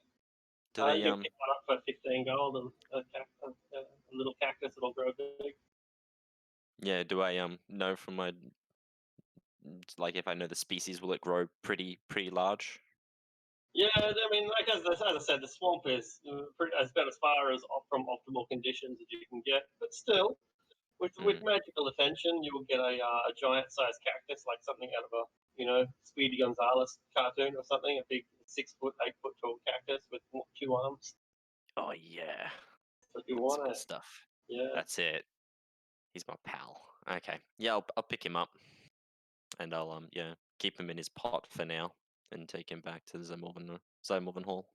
Do they You can pick one up for 15 gold, and a little cactus that'll grow big. yeah, do I know from my like if I know the species, will it grow pretty large? Yeah, I mean, like as I said, the swamp is about as far as from optimal conditions as you can get. But still, with magical attention, you will get a giant-sized cactus, like something out of a Speedy Gonzales cartoon or something. A big 6 foot, 8 foot tall cactus with 2 arms. Oh yeah. That's what you That's want. good stuff. Yeah. That's it. He's my pal. Okay. Yeah, I'll pick him up. And I'll keep him in his pot for now and take him back to Zymorven Hall.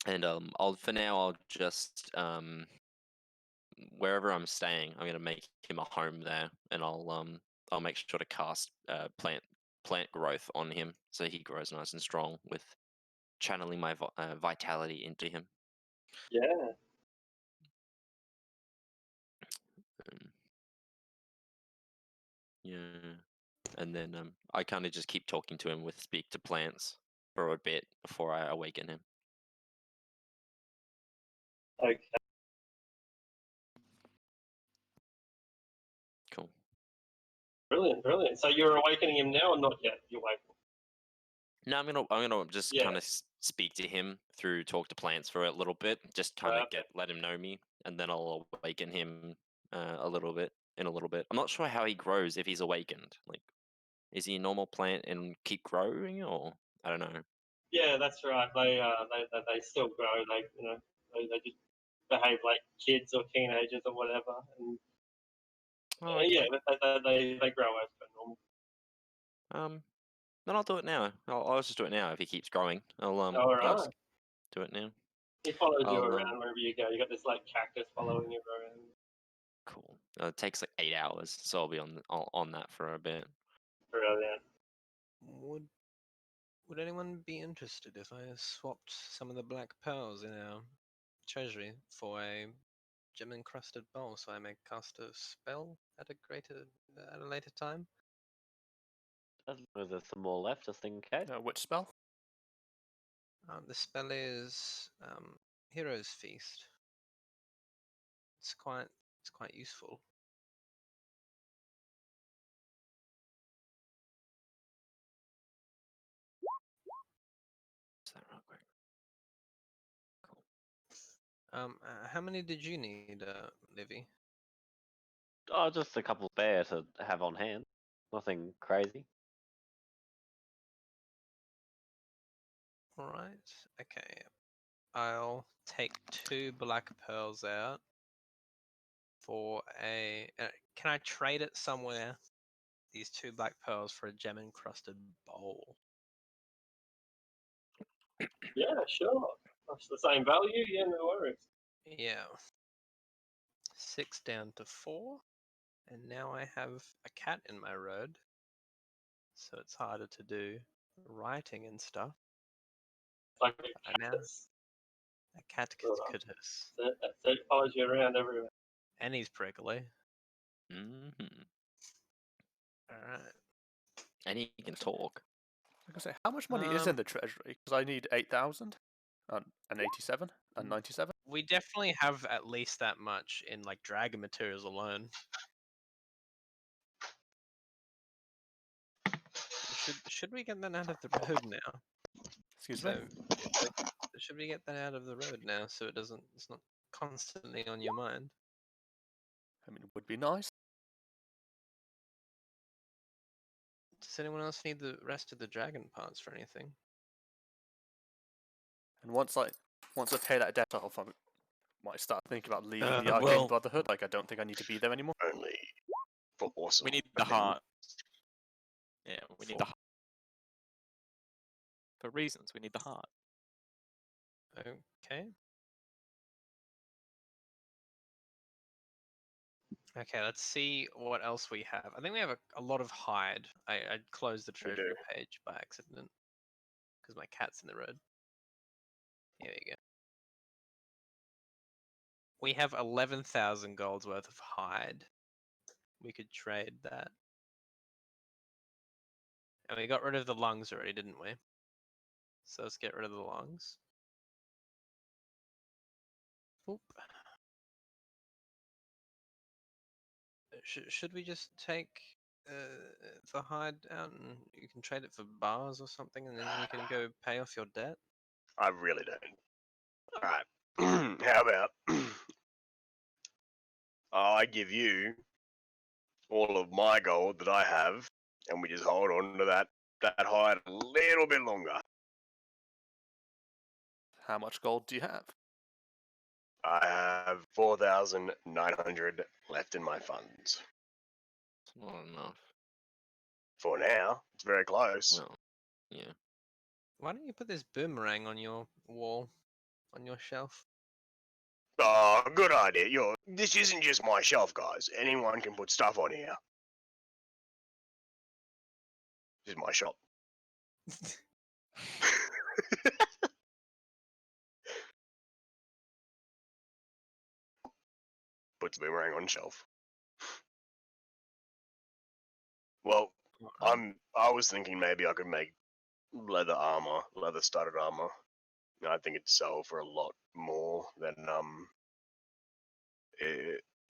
And I'll just wherever I'm staying, I'm gonna make him a home there, and I'll make sure to cast plant growth on him so he grows nice and strong with channeling my vitality into him. Yeah. Yeah. And then I kind of just keep talking to him with speak to plants for a bit before I awaken him. Okay. Cool. Brilliant, brilliant. So you're awakening him now, or not yet? You're awakening. No, I'm gonna just Yeah. kind of speak to him through talk to plants for a little bit, just kind of let him know me, and then I'll awaken him a little bit in a little bit. I'm not sure how he grows if he's awakened. Like, is he a normal plant and keep growing, or I don't know. Yeah, that's right. They still grow. They just behave like kids or teenagers or whatever. And Oh, yeah, okay. they grow as per normal. Then I'll do it now. I'll just do it now if he keeps growing. I'll All I'll right. just do it now. He follows you I'll, around wherever you go. You got this like cactus following you around. Cool. It takes like 8 hours, so I'll be on that for a bit. Brilliant. Would anyone be interested if I swapped some of the black pearls in our treasury for a gem encrusted bowl, so I may cast a spell at a later time? There's some more left, just in case. Which spell? The spell is Hero's Feast. It's quite useful. Is that real quick? Cool. How many did you need, Livy? Oh, just a couple spare to have on hand. Nothing crazy. Alright, okay. I'll take 2 black pearls out for a... can I trade it somewhere? These 2 black pearls for a gem encrusted bowl. Yeah, sure. That's the same value. Yeah, no worries. Yeah. 6 down to 4. And now I have a cat in my road. So it's harder to do writing and stuff. Like a cactus. A cactus. That's it. Follows you around everywhere. And he's prickly. Mm-hmm. Alright. And he can talk. Like I say, how much money is in the treasury? Because I need 8,000 and 87 and 97. We definitely have at least that much in like dragon materials alone. Should we get that out of the road now? Excuse me? Should we get that out of the road now so it's not constantly on your mind? I mean, it would be nice. Does anyone else need the rest of the dragon parts for anything? And once I pay that debt off, I might start thinking about leaving the Arcane well- Brotherhood. Like, I don't think I need to be there anymore. Only for awesome. We need the heart. Yeah, we need the heart. For reasons, we need the heart. Okay. Okay, let's see what else we have. I think we have a lot of hide. I closed the We do. treasury page by accident because my cat's in the road. Here we go. We have 11,000 gold's worth of hide. We could trade that. And we got rid of the lungs already, didn't we? So let's get rid of the lungs. Oop. Should we just take the hide out and you can trade it for bars or something and then you can go pay off your debt? I really don't. Alright. How about I give you all of my gold that I have, and we just hold on to that hide a little bit longer. How much gold do you have? I have 4,900 left in my funds. It's not enough. For now, it's very close. Well, yeah. Why don't you put this boomerang on your wall, on your shelf? Oh, good idea. This isn't just my shelf, guys. Anyone can put stuff on here. This is my shop. Puts the boomerang on shelf. Well, I was thinking maybe I could make leather armor, leather studded armor. I think it'd sell for a lot more than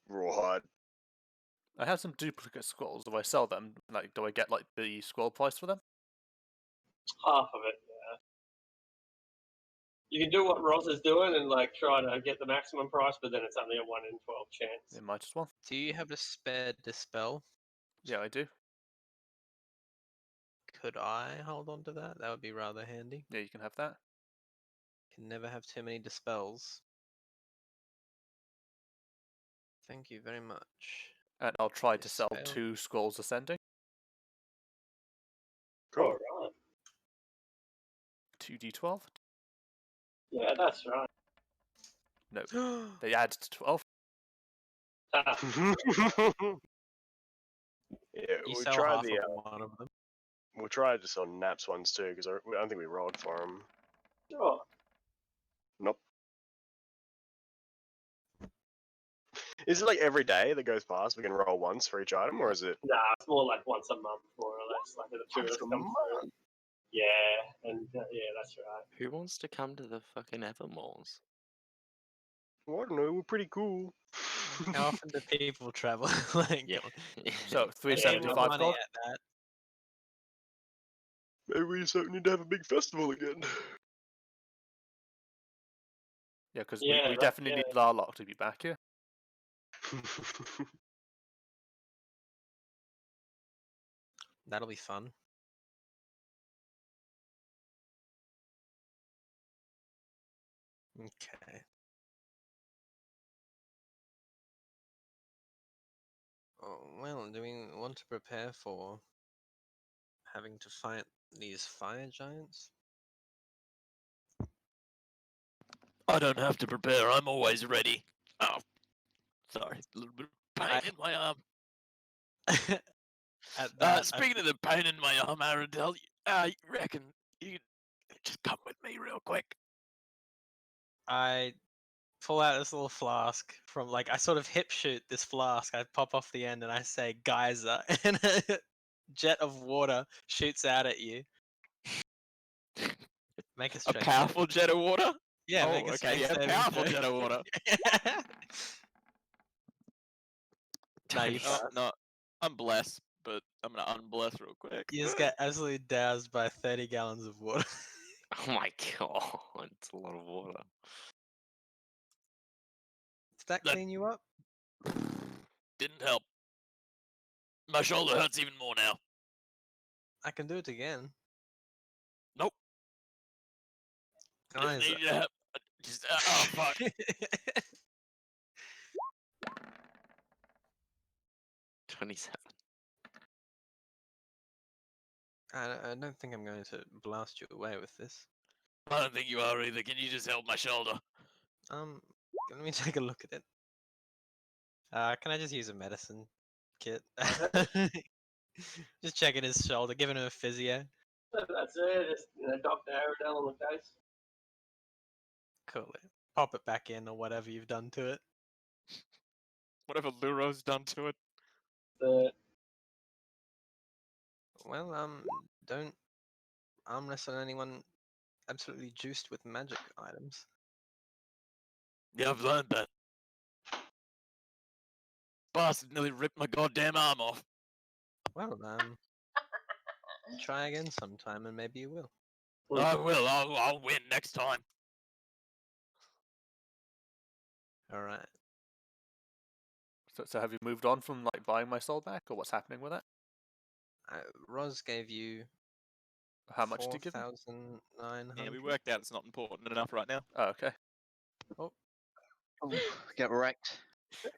rawhide. I have some duplicate scrolls. Do I sell them? Like, do I get like the scroll price for them? Half of it, yeah. You can do what Roz is doing and like try to get the maximum price, but then it's only a 1 in 12 chance. It might as well. Do you have a spare dispel? Yeah, I do. Could I hold on to that? That would be rather handy. Yeah, you can have that. Can never have too many dispels. Thank you very much. And I'll try to sell Dispel. 2 scrolls ascending. Cool. Alright. 2d12. Yeah, that's right. No, they add to 12. Ah, Yeah, You we'll sell try half the of one of them. we'll try to sell Naps ones too, because I don't think we rolled for them. sure. Nope. Is it like every day that goes past we can roll once for each item, or is it? Nah, it's more like once a month, more or less. Like the two Once that a come through. month? Yeah, and yeah, that's right. Who wants to come to the fucking Evermoors? Well, I don't know. We're pretty cool. How often do people travel? Like, Yeah. So, pay 375 more money gold. at that. Maybe we just need to have a big festival again. Yeah, because Yeah, we right, definitely yeah. need Larlock to be back here. That'll be fun. Okay. Oh, well, do we want to prepare for having to fight these fire giants? I don't have to prepare. I'm always ready. Oh, sorry. A little bit of pain I- in my arm. At that, I- Speaking of the pain in my arm, Arundel, you reckon you could just come with me real quick? I pull out this little flask from like I sort of hip shoot this flask. I pop off the end and I say geyser, and a jet of water shoots out at you. Make a A strength. powerful jet of water? Yeah, Oh, make a okay, strength yeah, saving powerful throw. jet of water. No, you, Oh, no, I'm blessed, but I'm gonna unbless real quick. you just get absolutely doused by 30 gallons of water. Oh my god, it's a lot of water. Does that That- clean you up? Didn't help. My shoulder hurts even more now. I can do it again. Nope. I Guys, just need you to help. Just, oh, fuck. 27. I don't think I'm going to blast you away with this. I don't think you are either. Can you just help my shoulder? Let me take a look at it. Can I just use a medicine kit? Just checking his shoulder, giving him a physio. That's it. Just Dr. Aradell on the case. Cool it. Pop it back in or whatever you've done to it. Whatever Luro's done to it. The Well, don't arm wrestle anyone absolutely juiced with magic items. Yeah, I've learned that. Bastard nearly ripped my goddamn arm off. Well, try again sometime and maybe you will. I will. I'll win next time. All right. So have you moved on from like buying my soul back, or what's happening with it? Roz gave you How much did you give me? 4,900. Yeah, we worked out it's not important enough right now. Oh, okay. Oh, get wrecked.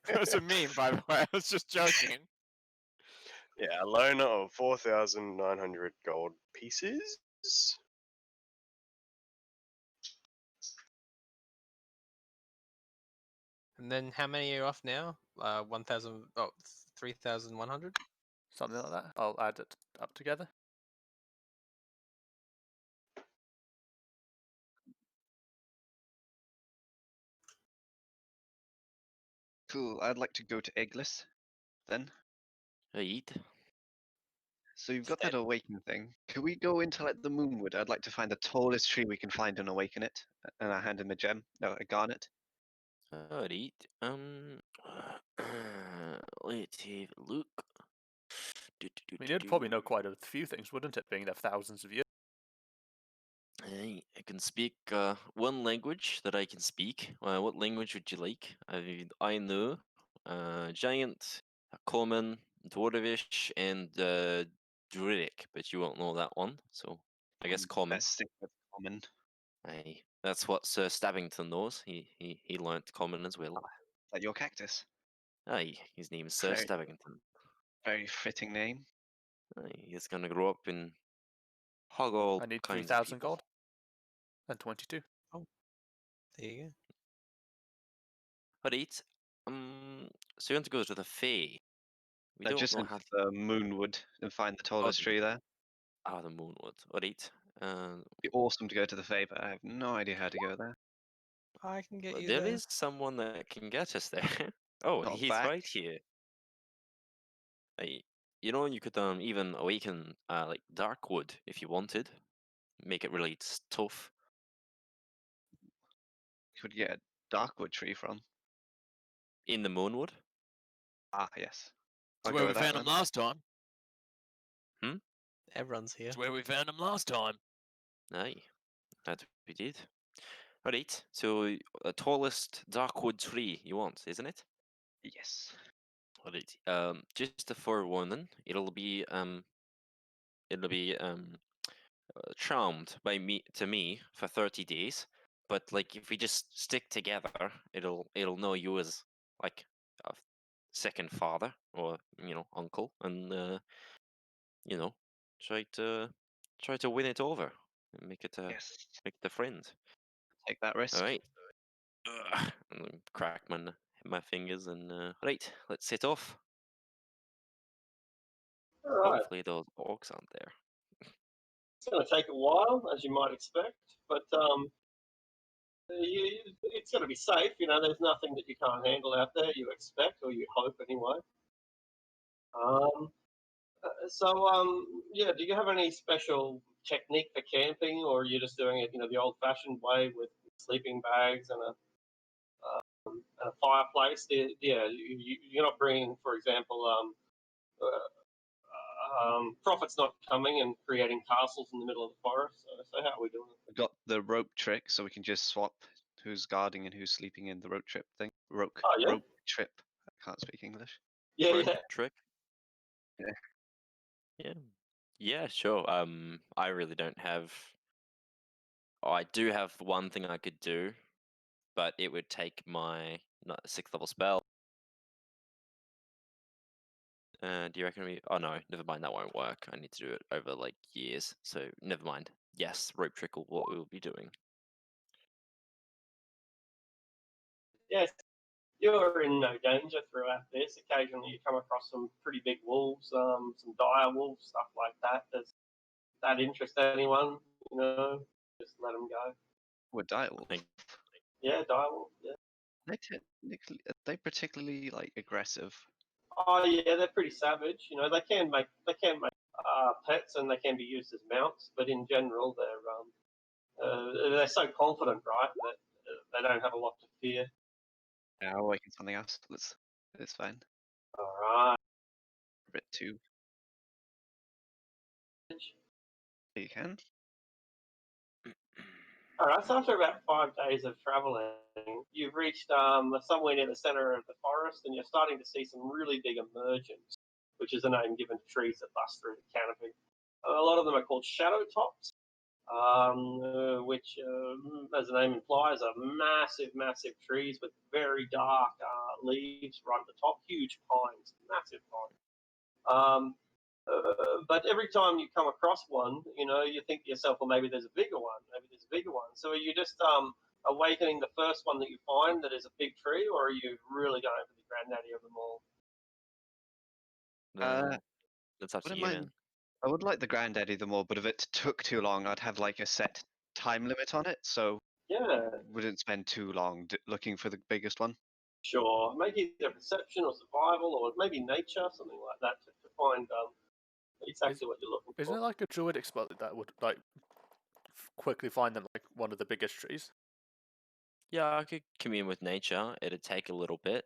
That was a meme, by the way. I was just joking. Yeah, a loan of 4,900 gold pieces. And then how many are you off now? 1,000. Oh, 3,100. Something like that. I'll add it up together. Cool. I'd like to go to Eggless then. Right. So you've got that awaken thing. Could we go into like the Moonwood? I'd like to find the tallest tree we can find and awaken it. And I hand him a gem. No, a garnet. Alright. Let's have a look. I mean, you'd probably know quite a few things, wouldn't it, being there thousands of years? I can speak one language that I can speak. What language would you like? I know Giant, Common, Dwarvish, and Druidic, but you won't know that one. So I guess Common. Let's stick with common. Aye, that's what Sir Stabbington knows. He learnt Common as well. Like your cactus. Aye, his name is Sir Very- Stabbington. Very fitting name. Aye, he's gonna grow up and hug all I need kinds of 3,000 people. gold. And 22. There you go. Alright. So you want to go to the Fae? We I don't just know went how. to the Moonwood and find the tallest the- tree there. Ah, the Moonwood. Alright. It'd be awesome to go to the Fae, but I have no idea how to go there. I can get Well, you there there. is someone that can get us there. Oh, Not he's back. right here. Aye. You know, you could even awaken like Darkwood if you wanted. Make it really tough. Could get a Darkwood tree from. In the Moonwood. Ah, yes. It's I'll where go we with that found him then. last time. Everyone's here. It's where we found him last time. Aye, that we did. Alright, so the tallest Darkwood tree you want, isn't it? Yes. Alright. Just a forewarning, it'll be charmed by me for 30 days. But like if we just stick together, it'll know you as like a second father or uncle, and try to win it over and make it Yes. a friend. Take that risk. All right. And then crack my fingers and right. Let's set off. all right. Hopefully those orcs aren't there. It's going to take a while, as you might expect, but it's going to be safe. There's nothing that you can't handle out there. You expect, or you hope anyway. Yeah. Do you have any special technique for camping, or are you just doing it, the old-fashioned way with sleeping bags and a fireplace? You're not bringing, for example, Prophet's not coming and creating castles in the middle of the forest. So how are we doing it? We've got the rope trick, so we can just swap who's guarding and who's sleeping in the rope trip thing. Oh, yeah? Rope trip. I can't speak English. Yeah, rope yeah. trick? Yeah. Yeah. Yeah, sure. I really don't have. Oh, I do have one thing I could do, but it would take my not 6th level spell. Do you reckon we? Oh no, never mind. That won't work. I need to do it over like years. So never mind. Yes, rope trickle. What we'll be doing. Yes, you're in no danger throughout this. Occasionally, you come across some pretty big wolves, some dire wolves, stuff like that. Does that interest anyone? You know, just let them go. What direwolf? Thank- Yeah, dire wolves. Yeah. Are they particularly like aggressive? Oh yeah, they're pretty savage. You know, they can make pets and they can be used as mounts, but in general, they're so confident, right, that they don't have a lot to fear. Yeah, I'll awaken something else. It's fine. All right. A bit too. You can. All right, so after about 5 days of traveling, you've reached somewhere near the center of the forest, and you're starting to see some really big emergence, which is a name given to trees that bust through the canopy. A lot of them are called shadow tops, which, as the name implies, are massive, massive trees with very dark leaves right at the top, huge pines, massive pines. But every time you come across one, you know, you think to yourself, well, maybe there's a bigger one, maybe there's a bigger one. So are you just awakening the first one that you find that is a big tree, or are you really going for the granddaddy of them all? That's up to Wouldn't you, mind. man. I would like the granddaddy the more, but if it took too long, I'd have like a set time limit on it, so Yeah, wouldn't spend too long looking for the biggest one. sure. Maybe either perception or survival, or maybe nature, something like that, to find exactly what you're looking Isn't for. it like a druidic spell that would like quickly find them like one of the biggest trees? Yeah, I could commune with nature. It'd take a little bit.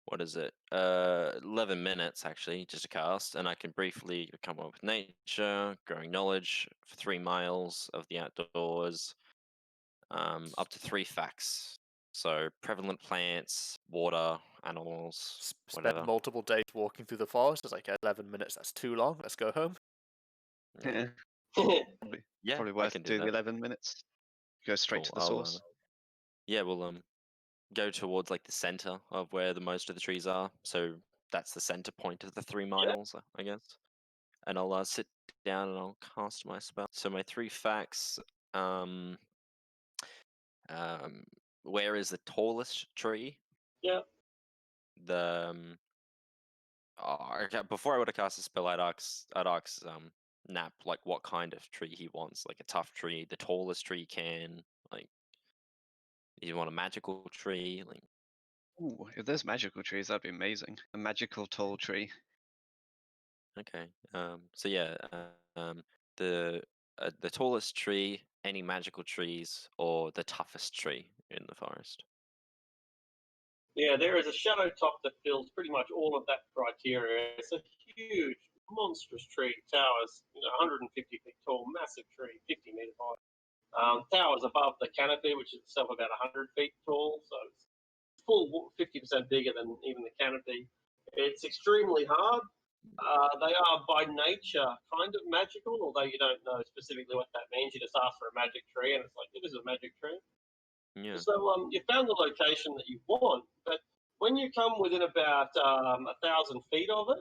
What is it? 11 minutes actually, just to cast, and I can briefly come up with nature, growing knowledge for 3 miles of the outdoors, up to 3 facts. So prevalent plants, water, animals, Spend whatever. multiple days walking through the forest. It's like 11 minutes. That's too long. Let's go home. Yeah, yeah, Probably I worth can do doing the that. 11 minutes. Go straight to Cool. the source. Yeah, we'll go towards like the center of where the most of the trees are. So that's the center point of the 3 miles, I guess. And I'll sit down and I'll cast my spell. So my 3 facts. Where is the tallest tree? Yeah. The okay, before I would have cast a spell, I'd ask Nap like what kind of tree he wants, like a tough tree, the tallest tree he can, like you want a magical tree, like Ooh, if there's magical trees, that'd be amazing. A magical tall tree. okay. So yeah, the tallest tree, any magical trees, or the toughest tree in the forest. Yeah, there is a shadow top that fills pretty much all of that criteria. It's a huge, monstrous tree, towers, 150 feet tall, massive tree, 50 meters high. Towers above the canopy, which is itself about 100 feet tall, so it's full 50% bigger than even the canopy. It's extremely hard. They are by nature kind of magical, although you don't know specifically what that means. You just ask for a magic tree, and it's like, this is a magic tree. Yeah. So you found the location that you want, but when you come within about 1,000 feet of it,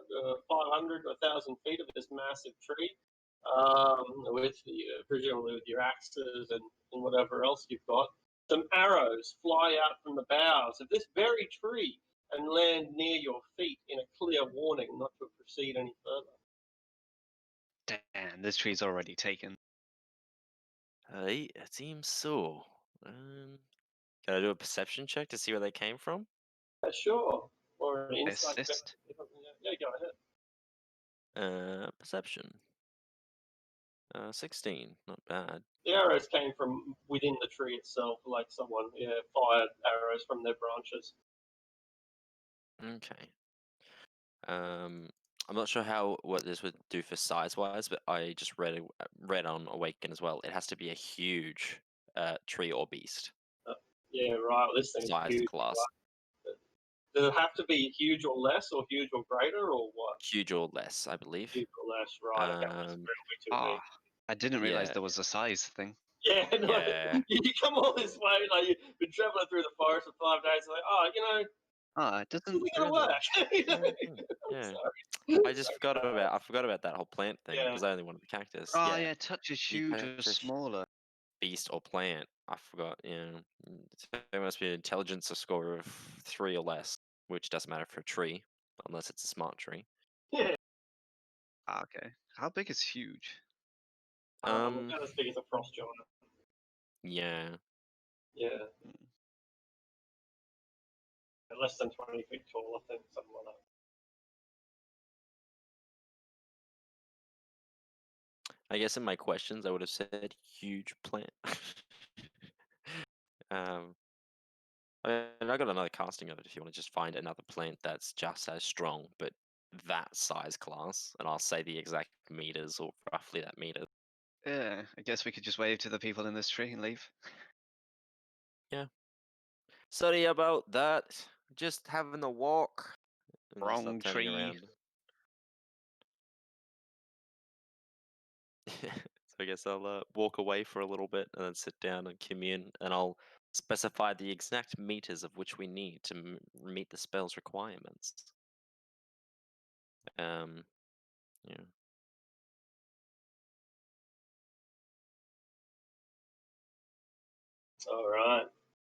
500 or 1,000 feet of this massive tree, presumably with your axes and whatever else you've got, some arrows fly out from the boughs of this very tree and land near your feet in a clear warning not to proceed any further. Damn, this tree's already taken. It seems so. Can I do a perception check to see where they came from? Sure. Or an insight check. Assist. Yeah, go ahead. Perception. 16, not bad. The arrows came from within the tree itself, like someone fired arrows from their branches. Okay. I'm not sure what this would do for size wise, but I just read on Awaken as well. It has to be a huge tree or beast. Yeah, right. Well, this thing is Size huge. class. Right? Does it have to be huge or less, or huge or greater, or what? Huge or less, I believe. Huge or less, right? Okay, well, that's Um, probably too Ah, big. I didn't realize Yeah. there was a size thing. Yeah, no, Yeah. you come all this way, like you've been traveling through the forest for 5 days, like, oh, you know, Ah, it this doesn't isn't gonna really. work. You know? I'm Yeah. sorry. I just forgot about that whole plant thing Yeah. because I only wanted the cactus. Ah, Yeah. yeah, touch is You huge or touch a smaller. beast or plant. I forgot. Yeah. There must be an intelligence score of 3 or less, which doesn't matter for a tree unless it's a smart tree. Yeah. Ah, okay. How big is huge? About as big as a frost giant. Yeah. Yeah. Hmm. Less than 20 feet tall, I think, something like that. I guess in my questions I would have said huge plant. um, I got another casting of it if you want to just find another plant that's just as strong, but that size class, and I'll say the exact meters or roughly that meter. Yeah, I guess we could just wave to the people in this tree and leave. Yeah. Sorry about that. Just having a walk. And just Wrong start turning tree. around. So I guess I'll walk away for a little bit and then sit down and commune, and I'll specify the exact meters of which we need to meet the spell's requirements. Yeah. All right.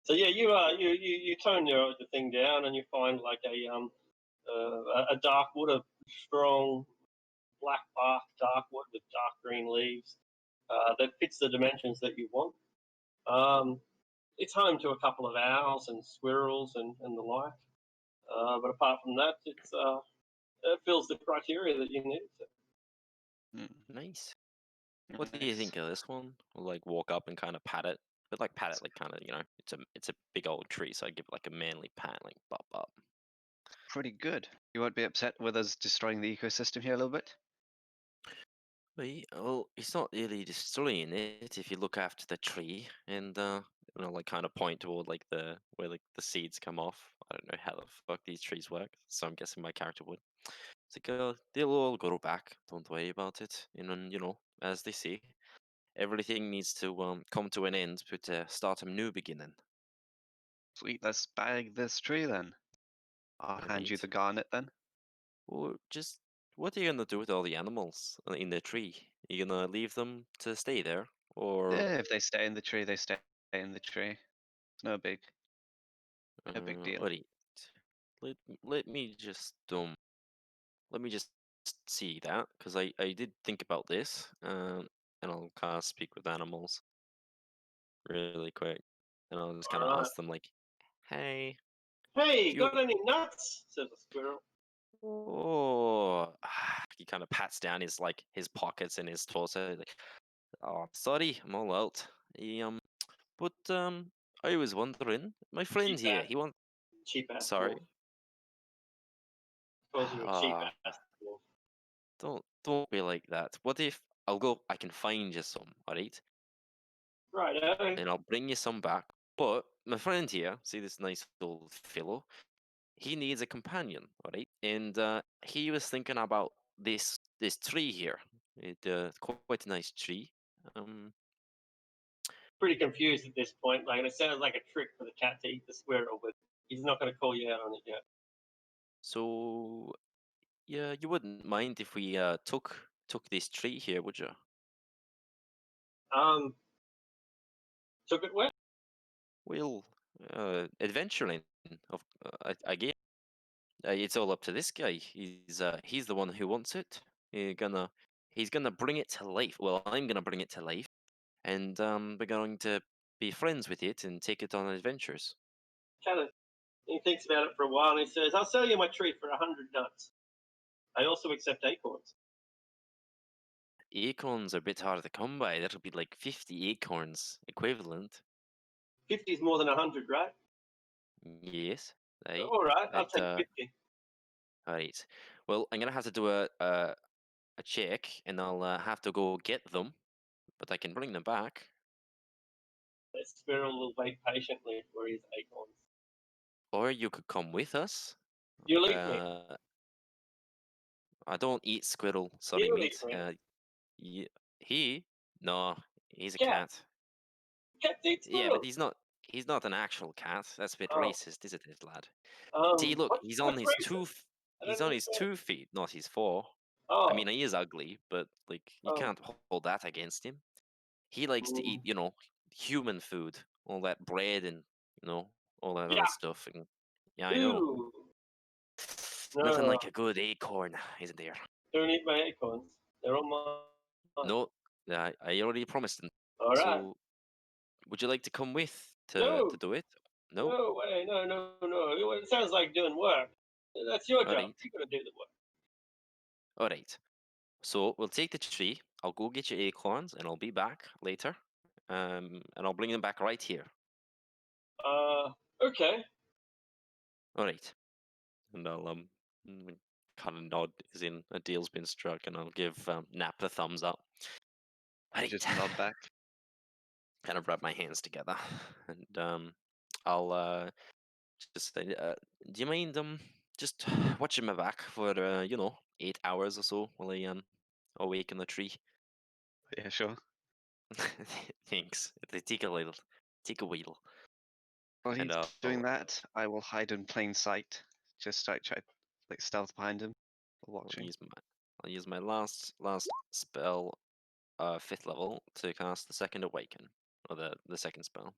So yeah, you tone the thing down and you find like a dark wood, a strong black bark dark wood with dark green leaves that fits the dimensions that you want. It's home to a couple of owls and squirrels and the like. But apart from that, it fills the criteria that you need. Nice. What do you think of this one? We'll like walk up and kind of pat it, but like pat it like kind of it's a big old tree, so I give it like a manly pat, like bop bop. Pretty good. You won't be upset with us destroying the ecosystem here a little bit? Well, it's not really destroying it if you look after the tree and like kind of point toward like where like the seeds come off. I don't know how the fuck these trees work, so I'm guessing my character would. It's like they'll all grow back. Don't worry about it. And as they say, everything needs to come to an end, but start a new beginning. Sweet, let's bag this tree then. I'll hand you Right. the garnet then. Well, just what are you gonna do with all the animals in the tree? You gonna leave them to stay there, or Yeah, if they stay in the tree, they stay in the tree. It's no big deal. Alright. Let me just see that because I did think about this, and I'll kind of speak with animals really quick, and I'll just kind of Alright. ask them like, "Hey, Hey, do you got any nuts? Says a squirrel. Oh, he kind of pats down his pockets and his torso. Like, oh, sorry, I'm all out. But I was wondering, my friend Cheap here, ass. he wants. Cheap ass Sorry. dwarf. Calls you a cheap Ah, ass dwarf. don't be like that. What if I can find you some, alright? Right, And I'll bring you some back. But my friend here, see this nice little fellow, he needs a companion, alright? And he was thinking about this tree here. It's quite a nice tree. Pretty confused at this point. Like, it sounds like a trick for the cat to eat the squirrel, but he's not going to call you out on it yet. So yeah, you wouldn't mind if we took this tree here, would you? Took it where? Well, adventuring again. It's all up to this guy. He's the one who wants it. He's gonna bring it to life. Well, I'm gonna bring it to life, and we're going to be friends with it and take it on adventures. He thinks about it for a while and he says, I'll sell you my tree for 100 nuts. I also accept acorns. Acorns are a bit harder to come by. That'll be like 50 acorns equivalent. 50 is more than 100, right? Yes. All right, I'll take 50. All right. Well, I'm gonna have to do a check, and I'll have to go get them, but I can bring them back. The squirrel will wait patiently for his acorns. Or you could come with us. You'll eat me. I don't eat squirrel. Sorry, You meat. eat me. He? No, he's a Cat. cat. Cats eat Yeah, squirrels. but he's not an actual cat. That's a bit Oh. racist, isn't it, lad? See, look, What's he's on his racist? I he's don't on his understand. 2 feet, not his 4. Oh. I mean, he is ugly, but like you Oh. can't hold that against him. He likes to eat, human food, all that bread and all that Yeah. other stuff. And yeah, I know. Ooh. Nothing No. like a good acorn, isn't there? Don't eat my acorns. They're all mine. No, I already promised him. All right. So, would you like to come with No. to do it? No. No way. No. It sounds like doing work. That's your job. Alright. You're gonna do the work. All right. So we'll take the tree. I'll go get your acorns, and I'll be back later. And I'll bring them back right here. Okay. All right. And I'll kind of nod as in a deal's been struck, and I'll give Nap the thumbs up. I just nod back. Kind of rub my hands together, and I'll just say, do you mind just watching my back for 8 hours or so while I awaken the tree? Yeah, sure. Thanks. They take a while. While And he's doing that, I will hide in plain sight. Just try like stealth behind him, watching. I'll use my last spell, 5th level, to cast the second awaken, or the second spell.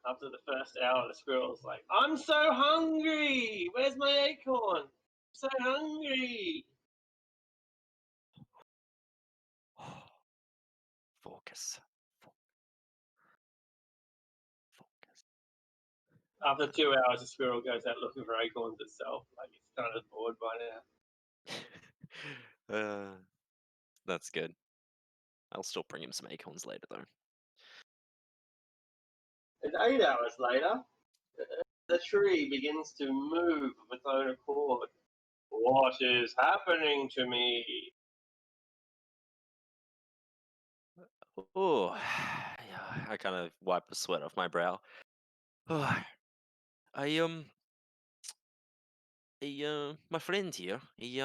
After the first hour, the squirrel's like, I'm so hungry! Where's my acorn? I'm so hungry! Focus. After 2 hours, the squirrel goes out looking for acorns itself. Like, it's kind of bored by now. That's good. I'll still bring him some acorns later, though. And 8 hours later, the tree begins to move of its own accord. What is happening to me? Oh, yeah, I kind of wipe the sweat off my brow. My friend here, he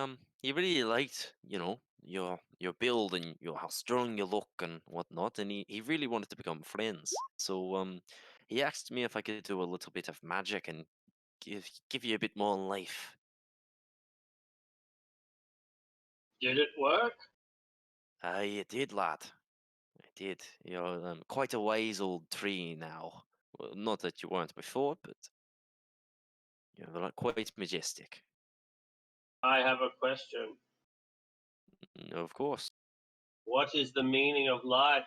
really liked, your build and how strong you look and whatnot, and he really wanted to become friends. So, he asked me if I could do a little bit of magic and give you a bit more life. Did it work? I did, lad. I did. You're quite a wise old tree now. Well, not that you weren't before, but you're quite majestic. I have a question. Of course. What is the meaning of life?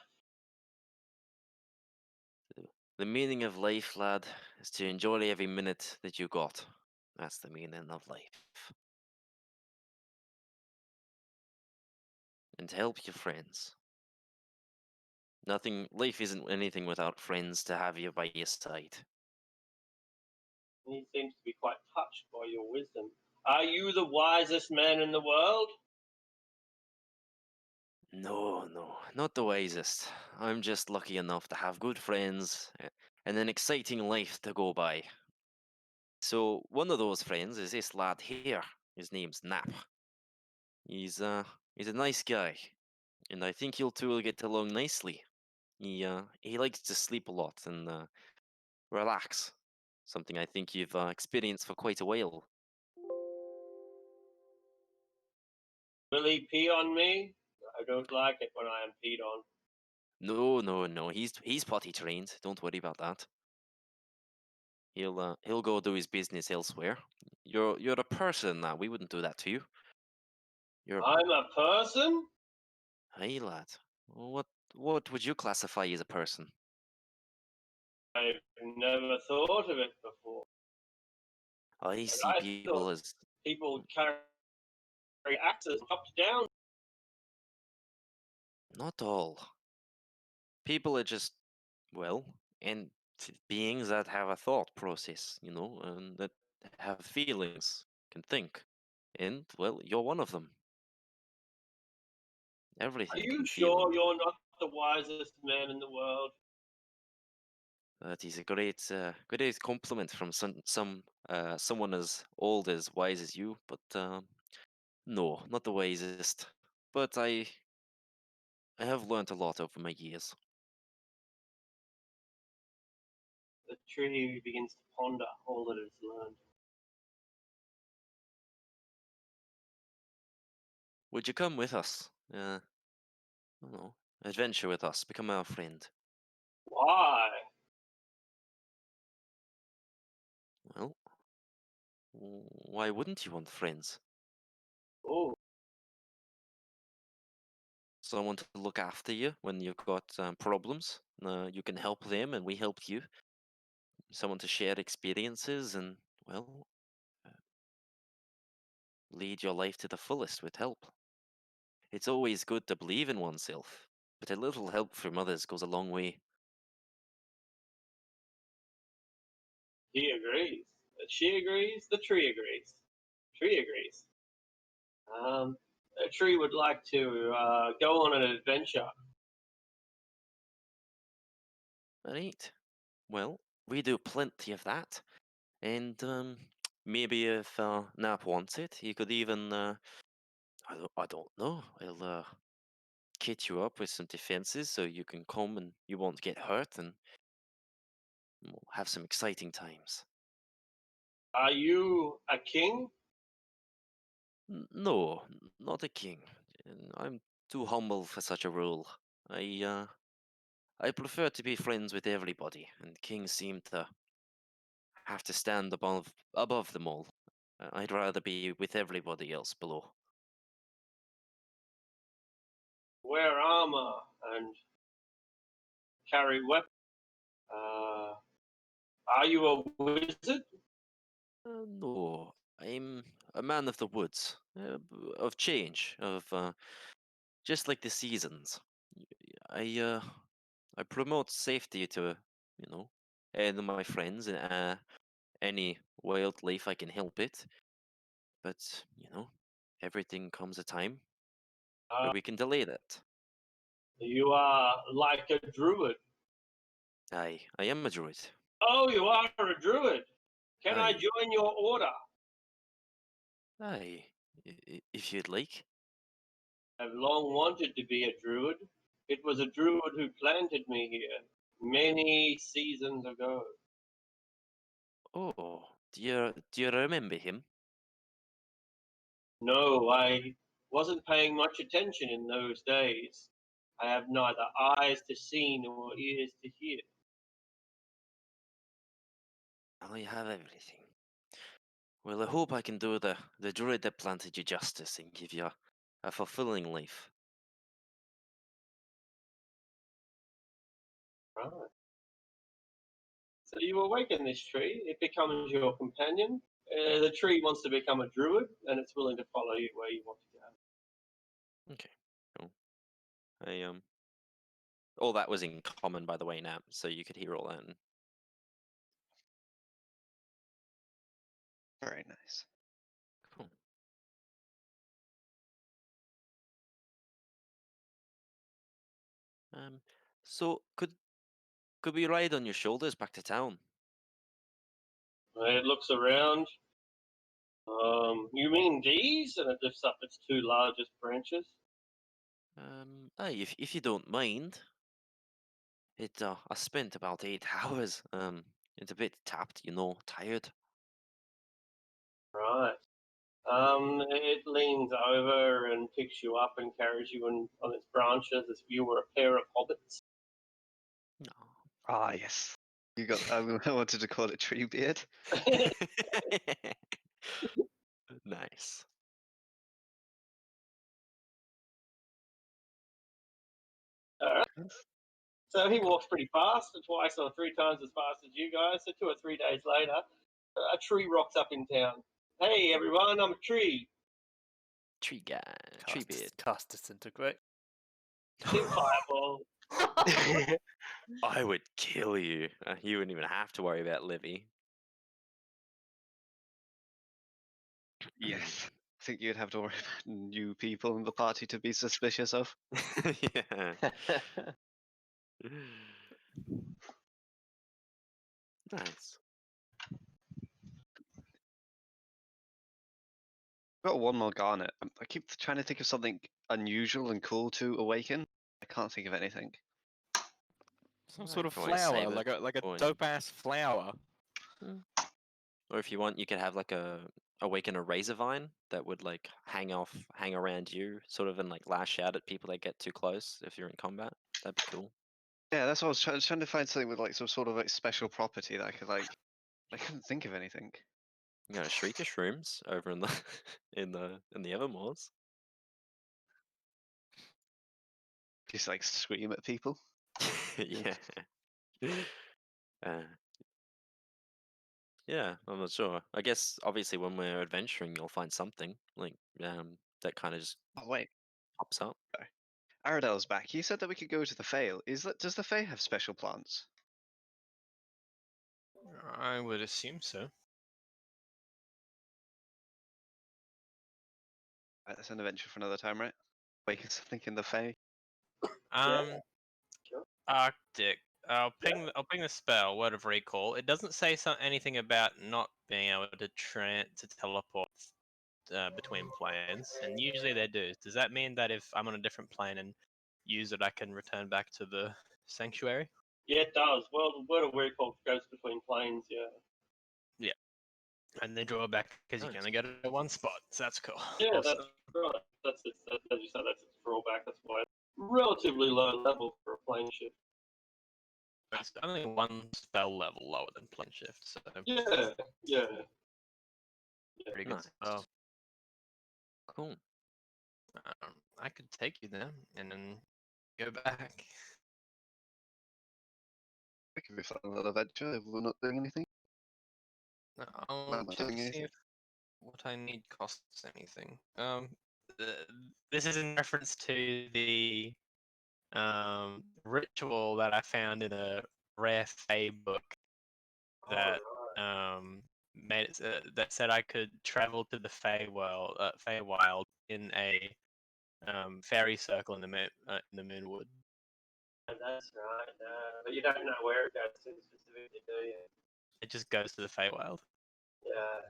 The meaning of life, lad, is to enjoy every minute that you got. That's the meaning of life. And to help your friends. Life isn't anything without friends to have you by your side. He seems to be quite touched by your wisdom. Are you the wisest man in the world? No, not the wisest. I'm just lucky enough to have good friends and an exciting life to go by. So one of those friends is this lad here. His name's Nap. He's a nice guy, and I think you two will get along nicely. He likes to sleep a lot and relax. Something I think you've experienced for quite a while. Will he pee on me? I don't like it when I am peed on. No. He's potty trained. Don't worry about that. He'll go do his business elsewhere. You're a person now. We wouldn't do that to you. I'm a person? Hey lad. What would you classify as a person? I've never thought of it before. I see I people thought as people carry axes up down. not all. People are just and beings that have a thought process, and that have feelings, can think. And you're one of them. Everything Are you can sure feel. you're not the wisest man in the world? That is a great compliment from someone as old as wise as you. But no, not the wisest. But I have learned a lot over my years. The tree begins to ponder all that it has learned. Would you come with us? I don't know, adventure with us, become our friend. Why? Well, why wouldn't you want friends? Oh, Someone to look after you when you've got problems. You can help them, and we help you. Someone to share experiences and, well, lead your life to the fullest with help. It's always good to believe in oneself, but a little help from others goes a long way. he agrees. She agrees. The tree agrees. Tree agrees. A tree would like to go on an adventure. Right. Well, we do plenty of that. And maybe if Nap wants it, he could even, I don't know, I'll kit you up with some defenses so you can come and you won't get hurt and we'll have some exciting times. Are you a king? No, not a king. I'm too humble for such a role. I prefer to be friends with everybody, and kings seem to have to stand above them all. I'd rather be with everybody else below. Wear armor and carry weapons. Uh, are you a wizard? No, I'm a man of the woods, of change, of just like the seasons. I promote safety to, and my friends and any wildlife I can help it. But everything comes a time where Uh, we can delay that. you are like a druid. I am a druid. Oh, you are a druid. Can I Aye. join your order? Aye, if you'd like. I've long wanted to be a druid. It was a druid who planted me here many seasons ago. Oh, do you remember him? No, I wasn't paying much attention in those days. I have neither eyes to see nor ears to hear. I have everything. Well, I hope I can do the druid that planted you justice and give you a fulfilling life. Right. So you awaken this tree, it becomes your companion. The tree wants to become a druid, and it's willing to follow you where you want to go. Okay, cool. All that was in common, by the way, Nap, so you could hear all that. Very nice. Cool. So could we ride on your shoulders back to town? It looks around. You mean these? And it lifts up its two largest branches. Aye, if you don't mind. I spent about 8 hours. It's a bit tapped, tired. Right. It leans over and picks you up and carries you on its branches as if you were a pair of hobbits. Ah, yes. You got. I wanted to call it Treebeard. Nice. Alright. So he walks pretty fast, twice or three times as fast as you guys. So 2 or 3 days later, a tree rocks up in town. Hey everyone, I'm a tree. Tree guy, tree beard. Cast disintegrate. Big fireball. I would kill you. You wouldn't even have to worry about Livy. Yes. I think you'd have to worry about new people in the party to be suspicious of. Yeah. Nice. Got one more garnet. I keep trying to think of something unusual and cool to awaken. I can't think of anything. Some Well, sort you of can always flower, save it like a for when- dope ass flower. Or if you want, you could have like a awaken a razor vine that would like hang around you, sort of, and like lash out at people that get too close if you're in combat. That'd be cool. Yeah, that's what I was trying to find something with like some sort of like special property that I could like. I couldn't think of anything. You got Shrieker Shrooms over in the in the Evermoors. Just like scream at people. Yeah. Uh, yeah, I'm not sure. I guess obviously when we're adventuring, you'll find something like that kind of just Oh wait, pops up. Aradel's back. He said that we could go to the Fae. Does the Fae have special plants? I would assume so. Right, that's an adventure for another time, right? Awaken something in the Fae. Sure. Arctic. I'll ping the spell. Word of recall. It doesn't say anything about not being able to teleport between planes, and usually they do. Does that mean that if I'm on a different plane and use it, I can return back to the sanctuary? Yeah, it does. Well, the word of recall goes between planes. Yeah. And they draw back because you can Nice. only get it at one spot. So that's cool. Yeah, Awesome. that's right. As you said, that's its drawback. That's why it's relatively low level for a plane ship. It's only one spell level lower than plane shift, so Yeah. pretty good Nice. spell. Cool. I could take you there and then go back. That could be a fun little adventure if we're not doing anything. I'll Not check doing to see anything. if what I need costs anything. This is in reference to the ritual that I found in a rare Fae book that made it that said I could travel to the Feywild in a fairy circle in the Moonwood. That's right. But you don't know where it goes to specifically, do you? It just goes to the Feywild. Yeah.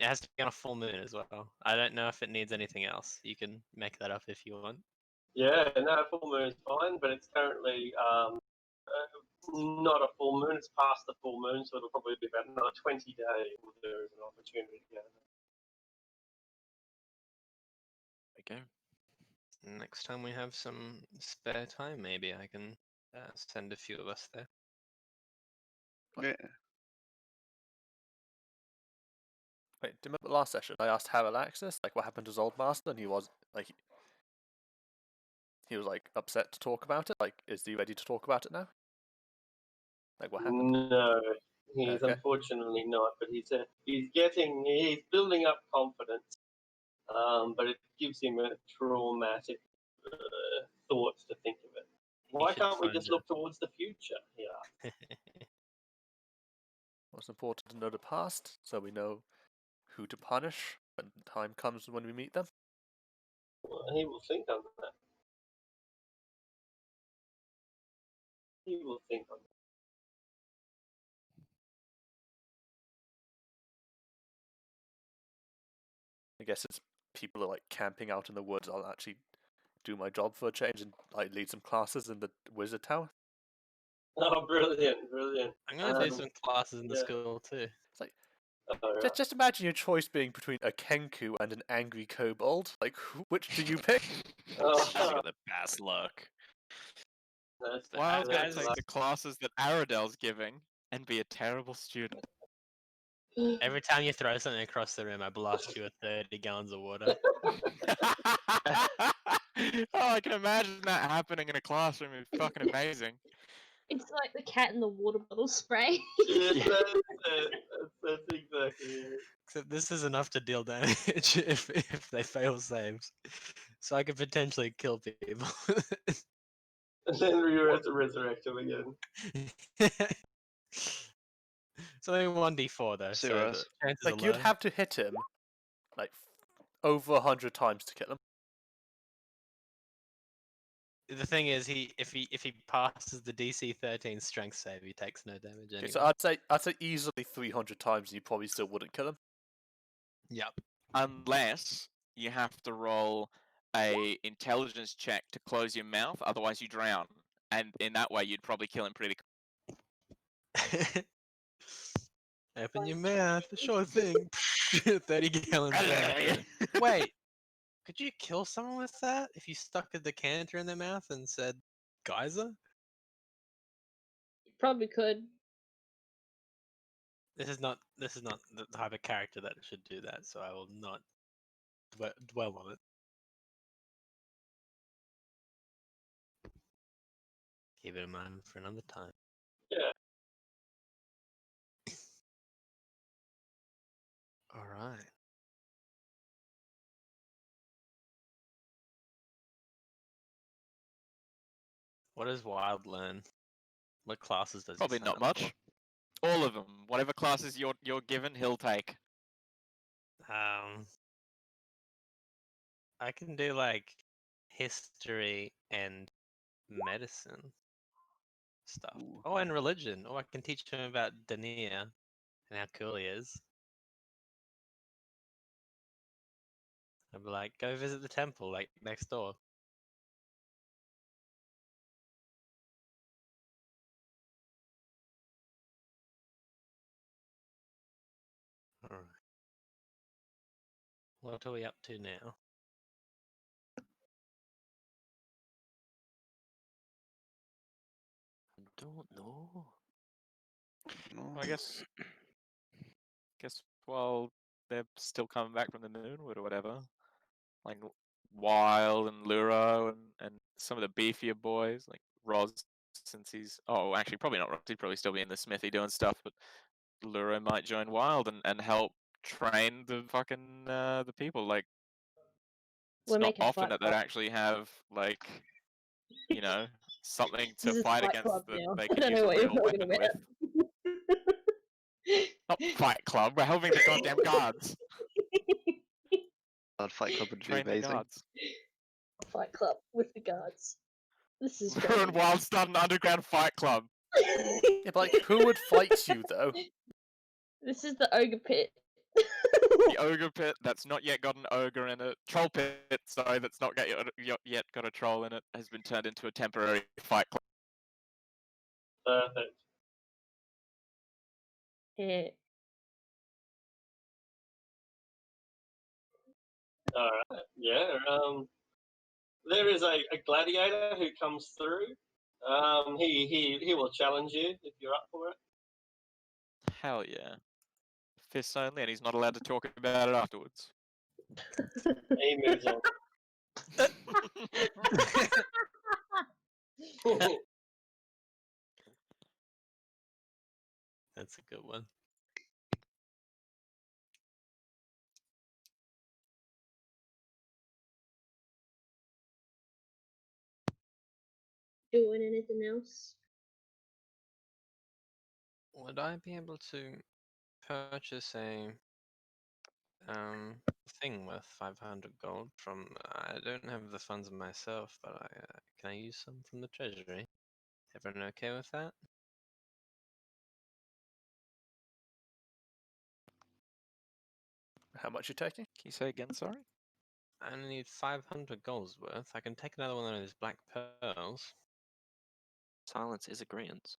It has to be on a full moon as well. I don't know if it needs anything else. You can make that up if you want. Yeah, no, full moon is fine, but it's currently not a full moon. It's past the full moon, so it'll probably be about another 20 days before there is an opportunity to go. Okay. Next time we have some spare time, maybe I can send a few of us there. Yeah. Wait, do you remember last session? I asked Harallaxis, like, what happened to his old master, and he was like upset to talk about it. Like, is he ready to talk about it now? Like, what happened? No, he's Okay. unfortunately not. But he's building up confidence. But it gives him a traumatic thoughts to think of it. Why should can't we find just look towards the future? Yeah. It's important to know the past, so we know who to punish when the time comes when we meet them. Well, he will think on that. He will think on that. I guess it's people are like camping out in the woods. I'll actually do my job for a change and like lead some classes in the wizard tower. Oh, brilliant, brilliant. I'm gonna do some classes in the yeah. school too. It's like Alright. just imagine your choice being between a Kenku and an angry kobold. Like, which do you pick? Oh, I got the best luck. that's Well, I was gonna that's take like- the classes that Aradel's giving and be a terrible student. Every time you throw something across the room, I blast you with 30 gallons of water. Oh, I can imagine that happening in a classroom. It's fucking amazing. It's like the cat in the water bottle spray. Yes, that's it. That's exactly it. Except this is enough to deal damage if they fail saves. So I could potentially kill people. And then we have to resurrect him again. It's only 1d4 though, so the Serious? chances Like, are you'd low. have to hit him like over 100 times to kill him. The thing is, if he passes the DC 13 strength save, he takes no damage Okay, anyway. so I'd say easily 300 times, and you probably still wouldn't kill him. Yep. Unless you have to roll a intelligence check to close your mouth, otherwise you drown. And in that way, you'd probably kill him pretty. Open your mouth, sure thing. 30 gallons. Wait, could you kill someone with that if you stuck a decanter in their mouth and said geyser? Probably could. This is not the type of character that should do that, so I will not dwell on it. Keep it in mind for another time. Yeah. All right. What does Wild learn? What classes does Probably he sign not up for? much. All of them. Whatever classes you're given, he'll take. I can do like history and medicine stuff. Ooh. Oh, and religion. Oh, I can teach him about Dania and how cool he is. I'd be like, go visit the temple, like next door. All right. What are we up to now? I don't know. No. I guess while they're still coming back from the Moonwood or whatever, like Wild and Luro and some of the beefier boys, like Roz, since he's actually probably not Roz, he'd probably still be in the smithy doing stuff, but Luro might join Wild and help train the fucking the people. Like it's We're not making often Fight that they'd Club. actually have like something to This is fight Fight against Club that now. they I can don't use know a what you're real talking weapon about. with. Not Fight Club. We're helping the goddamn guards. That Fight Club would be Train the amazing. guards. Fight Club with the guards. This is We're in great. Wild start an underground fight club. Yeah, but like, who would fight you though? This is the ogre pit. The ogre pit that's not yet got an ogre in it. Troll pit, sorry, that's not yet got a troll in it, has been turned into a temporary fight club. Perfect. Yeah. All right. Yeah. There is a gladiator who comes through. He will challenge you if you're up for it. Hell yeah. Fists only, and he's not allowed to talk about it afterwards. He moves on. That's a good one. Doing anything else? Would I be able to purchase a thing worth 500 gold from? I don't have the funds myself, but can I use some from the treasury? Everyone okay with that? How much you taking? Can you say again, sorry? I only need 500 golds worth. I can take another one of those black pearls. Silence is agreement.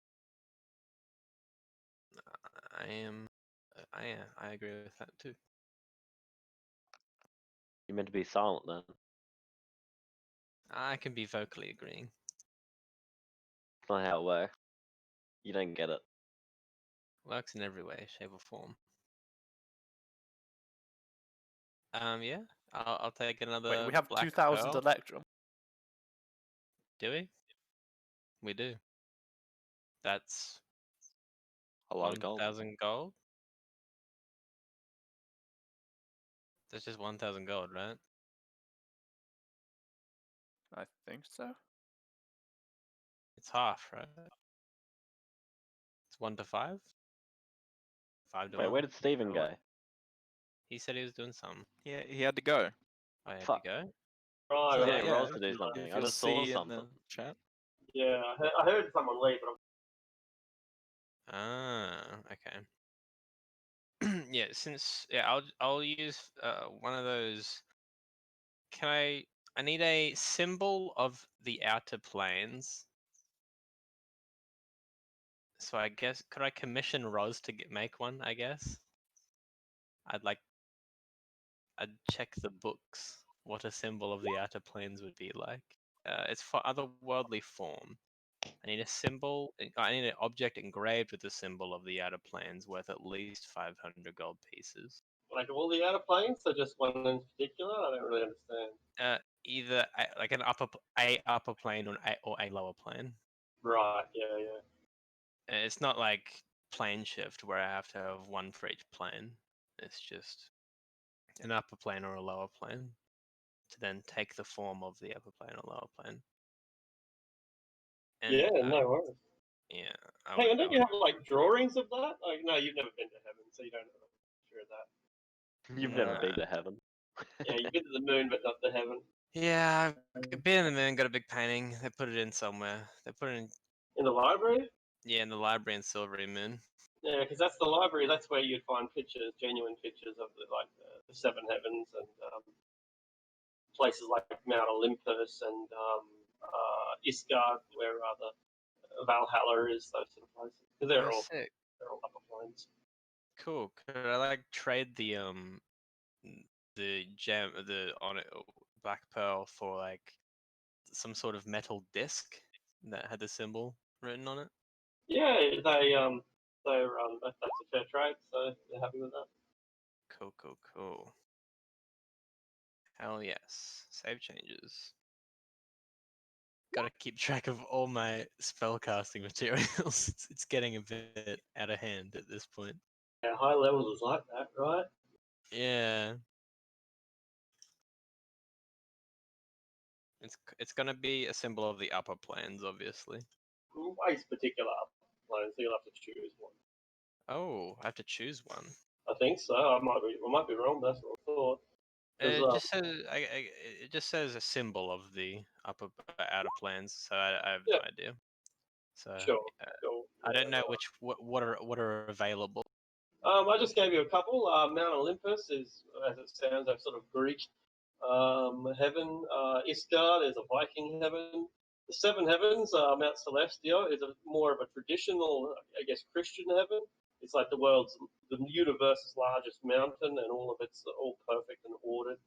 I agree with that too. You meant to be silent then. I can be vocally agreeing. That's not how it works. You don't get it. Works in every way, shape, or form. Yeah, I'll take another. Wait, we have black 2,000 pearl. Electrum. Do we? We do. That's A lot of gold. 1,000 gold. That's just 1,000 gold, right? I think so. It's half, right? It's 1 to 5. 5 to Wait, 1. where did Steven Or go? what? He said he was doing something. Yeah, he had to go. I had Fuck. to go. Right. So, right. Yeah, yeah, Roz if to do you- something. if I you'll just saw see in the something. chat. Yeah, I heard someone leave, but Okay. Yeah, I'll use one of those. I need a symbol of the outer planes. So I guess could I commission Roz to make one? I guess I'd check the books what a symbol of the outer planes would be like. It's for otherworldly form. I need a symbol. I need an object engraved with the symbol of the outer planes worth at least 500 gold pieces. like all the outer planes, or just one in particular? I don't really understand. Either like an upper plane or a lower plane. Right. Yeah. Yeah. It's not like plane shift where I have to have one for each plane. It's just an upper plane or a lower plane to then take the form of the upper plane or lower plane. And, Yeah. No worries. Yeah. Hang on, don't you have like drawings of that? Like, no, you've never been to heaven, so you don't know a picture of that. You've never been to heaven. Yeah, you've been to the moon, but not to heaven. Yeah, I've been in the moon, got a big painting. They put it in somewhere. They put it in. In the library? Yeah, in the library in Silvery Moon. Yeah, because that's the library. That's where you'd find pictures, genuine pictures of the seven heavens and places like Mount Olympus and Isgard, where the Valhalla is. Those sort of places. Because they're all sick. upper planes. Cool. Could I trade the gem, the black pearl for some sort of metal disc that had the symbol written on it? Yeah, that's a fair trade, so they're happy with that. Cool. Hell yes. Save changes. Gotta keep track of all my spellcasting materials. It's getting a bit out of hand at this point. Yeah, high levels is like that, right? Yeah. It's gonna be a symbol of the upper planes, obviously. Waste particular planes, so you'll have to choose one. Oh, I have to choose one. I think so. I might be wrong. But that's what I thought. It just says it just says a symbol of the outer planes, so I have no idea. So Sure. I don't know what are available. I just gave you a couple. Mount Olympus is, as it sounds, a sort of Greek heaven. Isgard is a Viking heaven. The seven heavens, Mount Celestia, is more of a traditional, I guess, Christian heaven. It's like the universe's largest mountain, and all of it's all perfect and ordered.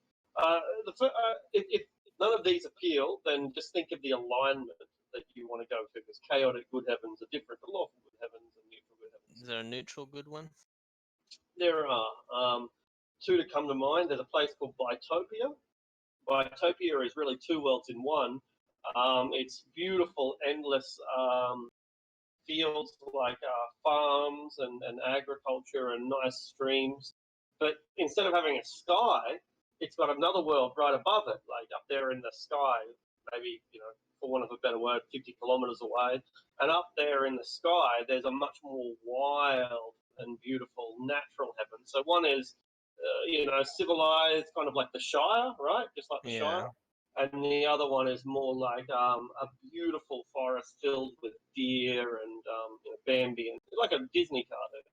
If none of these appeal, then just think of the alignment that you want to go to, because chaotic good heavens are different to lawful good heavens and neutral good heavens. Is there a neutral good one? There are two to come to mind. There's a place called Bitopia. Bitopia is really two worlds in one. It's beautiful, endless fields like farms and agriculture and nice streams. But instead of having a sky, it's got another world right above it, like up there in the sky, maybe, for want of a better word, 50 kilometers away. And up there in the sky, there's a much more wild and beautiful natural heaven. So one is, civilized, kind of like the Shire, right? Just like the Shire. And the other one is more like a beautiful forest filled with deer and Bambi, and like a Disney cartoon.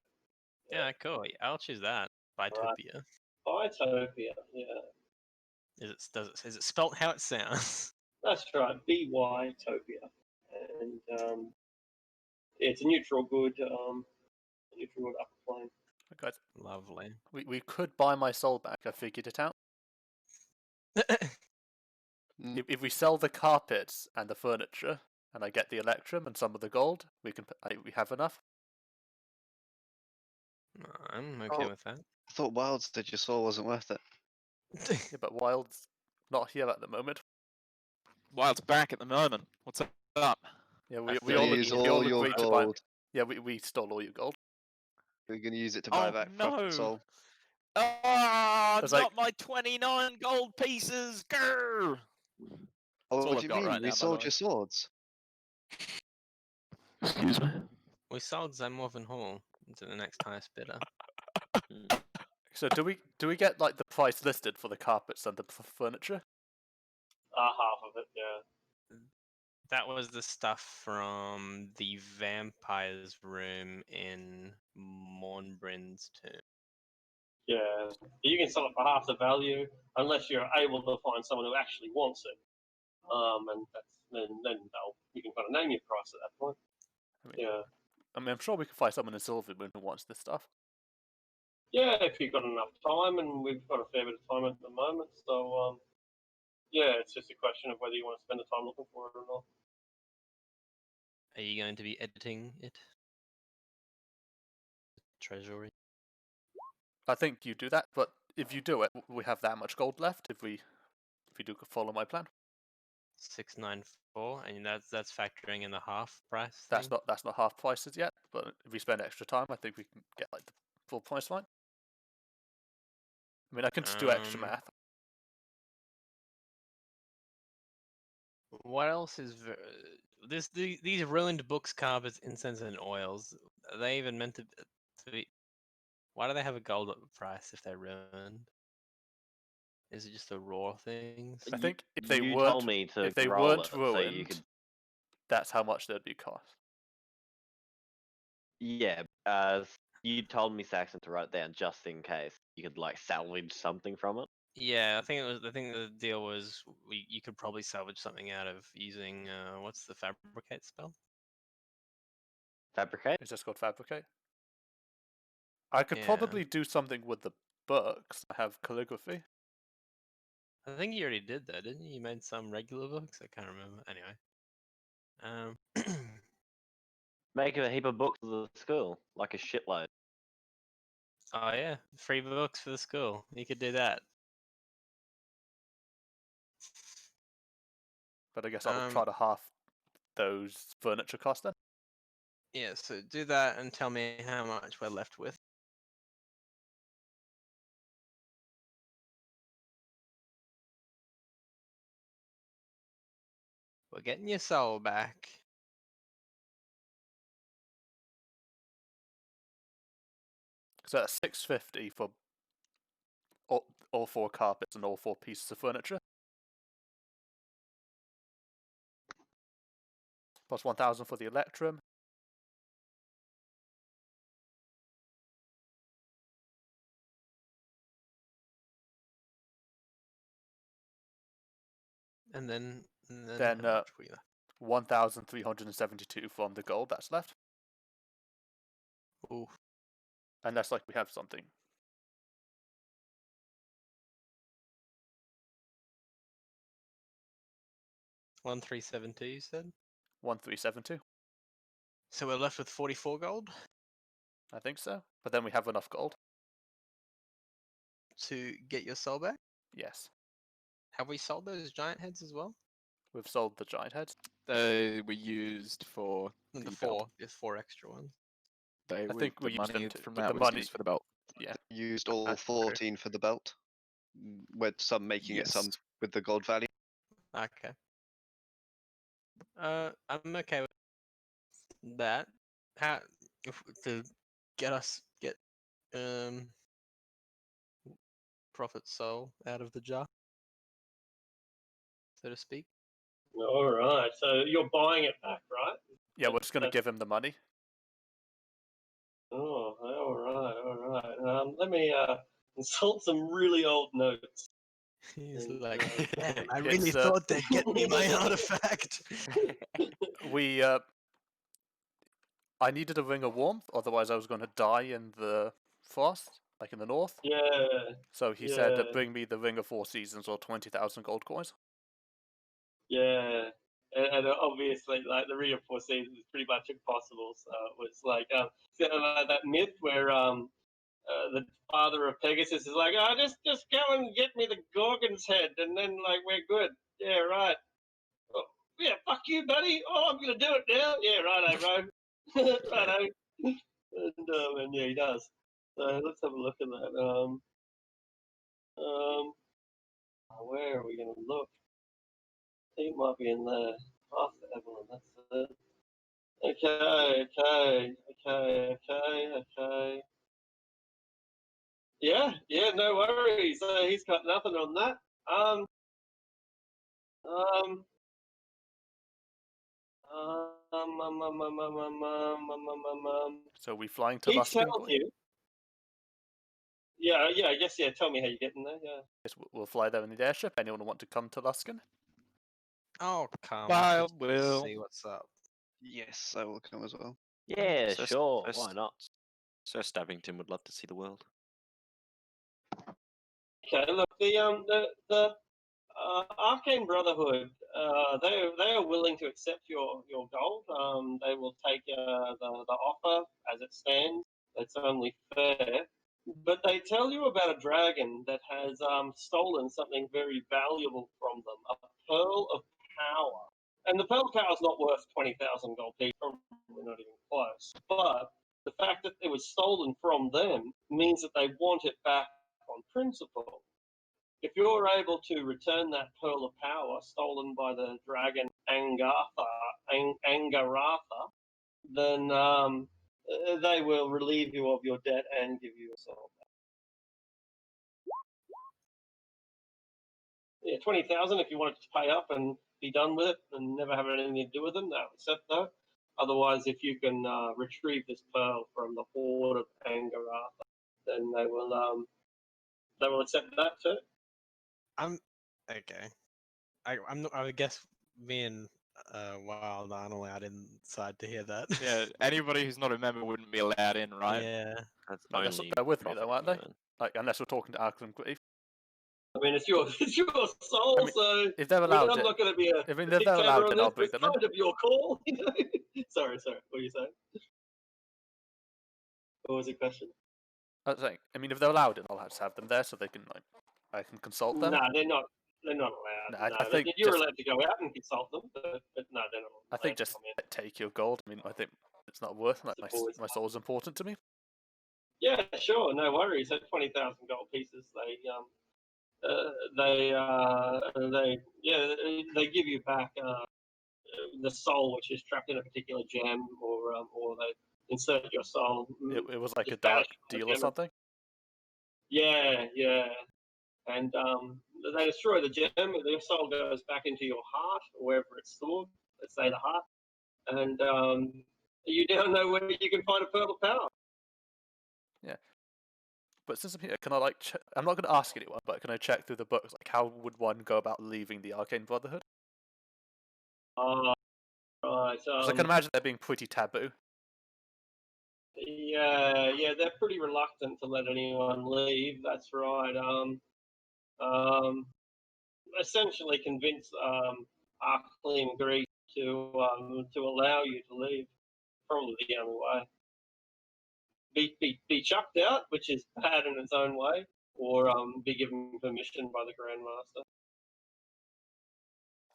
Yeah, cool. I'll choose that. Bitopia. Bitopia, yeah. Is it spelt how it sounds? That's right, Bytopia, and it's a neutral good upper plane. Guys, Lovely. we could buy my soul back. I figured it out. If we sell the carpets and the furniture, and I get the Electrum and some of the gold, we have enough. I'm okay with that. I thought Wilds did your soul wasn't worth it. Yeah, but Wild's not here at the moment. Wild's back at the moment. What's up? Yeah, I we thought all you used agreed all your to buy. gold. Yeah, we stole all your gold. We're going to use it to buy back Prophet Soul. Ah, That's not my 29 gold pieces. Grr! Oh, all what I've do you got mean? right We now, by the sold way. your swords. Excuse me. We sold Zamorvan Hall to the next highest bidder. So do we get like the price listed for the carpets and the furniture? Half of it, yeah. That was the stuff from the vampire's room in Mornbrind's tomb. Yeah, you can sell it for half the value unless you're able to find someone who actually wants it. And then you can kind of name your price at that point. I mean, Yeah, I'm sure we can find someone in Silvermoon who wants this stuff. yeah, if you've got enough time, and we've got a fair bit of time at the moment. So yeah, it's just a question of whether you want to spend the time looking for it or not. Are you going to be editing it? Treasury. I think you do that, but if you do it, we have that much gold left. If we do follow my plan, 694, and that's factoring in the half price. that's thing? not half prices yet. But if we spend extra time, I think we can get like the full price line. I mean, I can just do extra Um, math. What else is these ruined books, carpets, incense, and oils? Are they even meant to be? Why do they have a gold price if they're ruined? Is it just the raw things? I think if they you weren't told me to if they roll weren't it so ruined, you could. that's how much they'd be cost. Yeah, you told me, Saxon, to write down just in case you could like salvage something from it. Yeah, I think it was. I think the deal was you could probably salvage something out of using what's the fabricate spell? Fabricate. It's just called fabricate. I could Yeah. probably do something with the books. I have calligraphy. I think you already did that, didn't you? You made some regular books. I can't remember. Anyway, Make a heap of books for the school, like a shitload. oh yeah, free books for the school. You could do that. But I guess I would try to half those furniture costs then. Yeah, so do that and tell me how much we're left with. We're getting your soul back. So that's 650 for all 4 carpets and all 4 pieces of furniture. Plus 1,000 for the electrum. And then Then how much were you left? 1,372 from the gold that's left. Ooh. Unless like we have something. 1372, you said? 1372. So we're left with 44 gold I think so. But then we have enough gold. to get your soul back. Yes. Have we sold those giant heads as well? We've sold the giant heads. They were used for The the four. belt. There's 4 extra ones. They I think the we used them money to- from but that the was money- used for the belt. Yeah. Used all Okay. 14 for the belt, with some making it some Yes. with the gold value. Okay. I'm okay with that. How to get Prophet soul out of the jar, so to speak. All right, so you're buying it back, right? Yeah, we're just going to give him the money. Oh, all right. Let me consult some really old notes. He's And, like, damn, I It's, really thought they'd get me my artifact. We I needed a ring of warmth, otherwise I was going to die in the frost, like in the north. Yeah, So he said, Yeah. bring me the ring of 4 seasons or 20,000 gold coins. yeah. And obviously, like the Ring of Four Seasons is pretty much impossible. So it's like that myth where the father of Pegasus is like, oh, just go and get me the Gorgon's head, and then like we're good. Yeah, right. Oh, yeah, fuck you, buddy. Oh, I'm gonna do it now. Yeah, righto, bro. Righto. And yeah, he does. So let's have a look at that. Where are we gonna look? I think it might be in there. After Evelyn, that's it. Okay. Yeah, no worries. He's got nothing on that. Um. Um. So we flying to He Luskin? tells you. Yeah, yeah, I guess, yeah. Tell me how you're getting there. Yeah. Yes, we'll fly there in the airship. Anyone want to come to Luskin? Oh, come. Wild just Will. see what's up. Yes, I will come as well. Yeah, Sir, sure. Sir, Why not? Sir Stabbington would love to see the world. Okay. Look, the Arcane Brotherhood. They are willing to accept your gold. They will take the offer as it stands. It's only fair. But they tell you about a dragon that has stolen something very valuable from them, a pearl of power. And the pearl of power is not worth 20,000 gold pieces, probably not even close. But the fact that it was stolen from them means that they want it back on principle. If you're able to return that pearl of power stolen by the dragon Angaratha, then they will relieve you of your debt and give you a soul. Yeah, 20,000 if you wanted to pay up and be done with it and never have anything to do with them, they'll accept that. Otherwise, if you can retrieve this pearl from the horde of Angaratha, then they will accept that too. I'm okay. I'm not. I guess me and Wild aren't allowed inside to hear that. Yeah, anybody who's not a member wouldn't be allowed in, right? Yeah. That's Like, only they're with me profit though, aren't they? given. Like, unless we're talking to Arkland Grief. I mean, it's your soul, I mean, so if they're I mean, allowed I'm in, not going to be a if they're dictator allowed on in, this, I'll but bring it's them in. kind of your call. You know? Sorry, what were you saying? What was the question? I was saying, I mean, if they're allowed in, I'll just have them there so they can like, I can consult them. No, they're not. They're not allowed. No, I No, think you're just- allowed to go out and consult them, but no, they're not allowed. I think to just come in. take your gold. I mean, I think it's not worth it. Like, It's always my soul's important to me. Yeah, sure, no worries. At 20,000 gold pieces, they give you back the soul, which is trapped in a particular gem, or they insert your soul. It was like a just dark banish the deal or gem. something. Yeah, yeah, and they destroy the gem. Their soul goes back into your heart, or wherever it's stored. Let's say the heart, and you now know where you can find a pearl of power. But since I'm here, can I like? I'm not going to ask anyone, but can I check through the books? Like, how would one go about leaving the Arcane Brotherhood? Right. 'Cause I can imagine they're being pretty taboo. Yeah, they're pretty reluctant to let anyone leave. That's right. Essentially convince Arkleam Greece to allow you to leave. Probably the only way. Be chucked out, which is bad in its own way, or be given permission by the Grandmaster.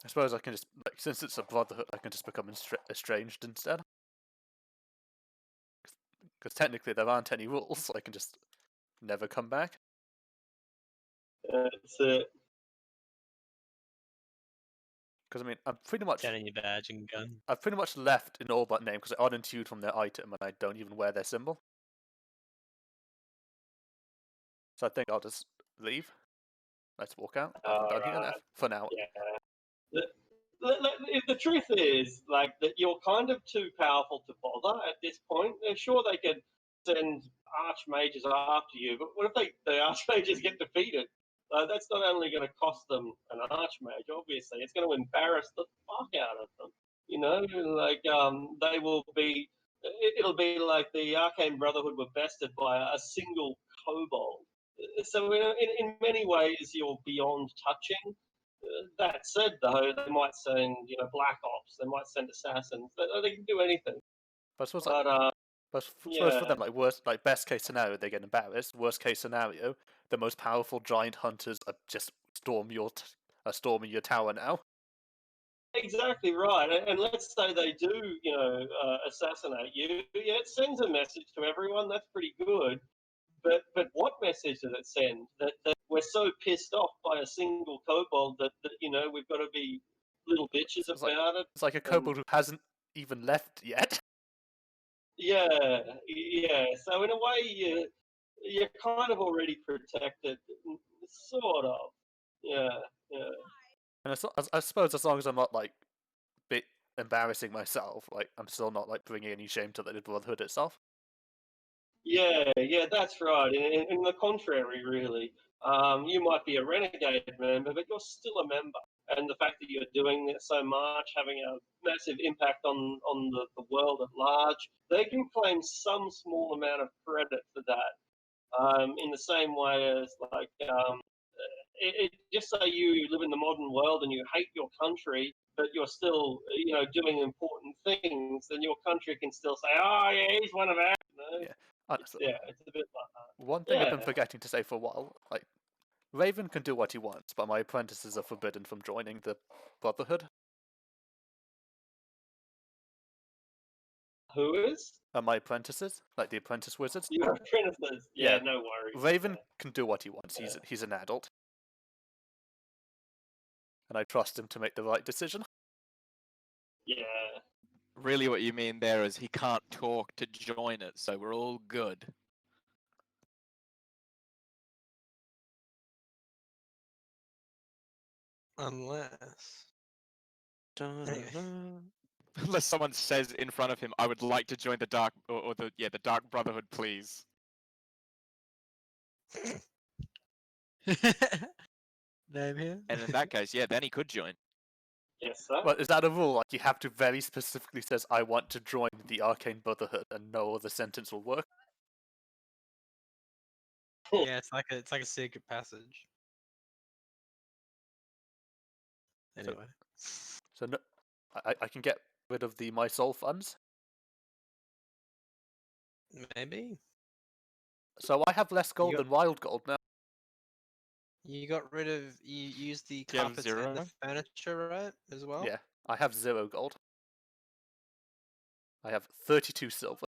I suppose I can just like, since it's a brotherhood, I can just become estranged instead. Because technically there aren't any rules, so I can just never come back. It's Because I mean, I'm pretty much Turn in your badge and gun. I've pretty much left in all but name because I unintued from their item and I don't even wear their symbol. So I think I'll just leave. Let's walk out. I'm done here now for now. Yeah. The truth is, like, that you're kind of too powerful to bother at this point. They're sure they could send archmages after you, but what if the archmages get defeated? That's not only going to cost them an archmage, obviously, it's going to embarrass the fuck out of them. You know, like they will be. It'll be like the Arcane Brotherhood were bested by a single kobold. So in many ways, you're beyond touching. That said, though, they might send black ops. They might send assassins. They can do anything. But I suppose, But suppose for them, like best case scenario, they get embarrassed. Worst case scenario, the most powerful giant hunters are just storming your tower now. Exactly right. And let's say they do, assassinate you. Yeah, it sends a message to everyone. That's pretty good. But what message does it send? That we're so pissed off by a single kobold that we've got to be little bitches about it. It's like a kobold who hasn't even left yet. Yeah. So in a way, you're kind of already protected, sort of. Yeah. And I suppose as long as I'm not like bit embarrassing myself, like I'm still not like bringing any shame to the Brotherhood itself. Yeah, that's right. In the contrary, really, you might be a renegade member, but you're still a member. And the fact that you're doing it so much, having a massive impact on the world at large, they can claim some small amount of credit for that. In the same way as like just say you live in the modern world and you hate your country, but you're still doing important things, then your country can still say, "Oh yeah, he's one of ours." You know? Yeah, It's a bit like that. one thing I've been Yeah. forgetting to say for a while, like Raven can do what he wants, but my apprentices are forbidden from joining the Brotherhood. Who is? My apprentices, like the apprentice wizards. Your apprentices. Yeah, Yeah. no worries. Raven can do what he wants. He's an adult, and I trust him to make the right decision. Yeah. Really, what you mean there is he can't talk to join it, so we're all good. Unless. Unless someone says in front of him, "I would like to join the Dark or the Dark Brotherhood, please." Name here. And in that case, yeah, then he could join. Yes, sir. But is that a rule? Like you have to very specifically says, "I want to join the Arcane Brotherhood," and no other sentence will work. Yeah, it's like a secret passage. Anyway. So no, I can get rid of the My Soul funds. Maybe. So I have less gold got- than wild gold now. You got rid of you used the Do you have carpets and the 0? furniture, right? As well. Yeah, I have 0 gold. I have 32 silver.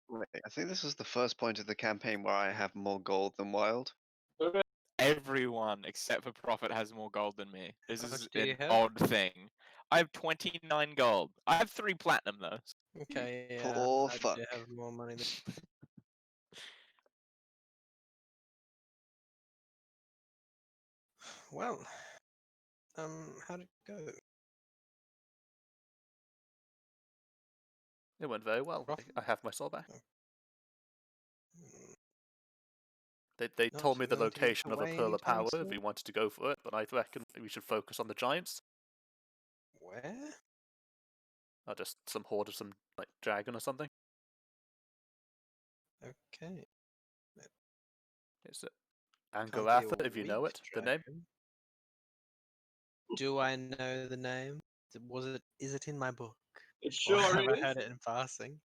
Wait, I think this is the first point of the campaign where I have more gold than wild. Everyone except for Prophet has more gold than me. This How is much do you an have? odd thing. I have 29 gold. I have 3 platinum though. Okay. Yeah. Poor I do fuck. have more money than. Well, how'd it go? It went very well. Rough? I have my soul back. Mm, They Not told me the going to get location of a away Pearl of anytime Power if we soon? wanted to go for it, but I reckon we should focus on the giants. Where? Or just some horde of some like dragon or something. Okay. It's Can't be a Angaratha, if you know weak it. The name. dragon. Do I know the name? Is it in my book? It Or sure have I is. heard it in passing?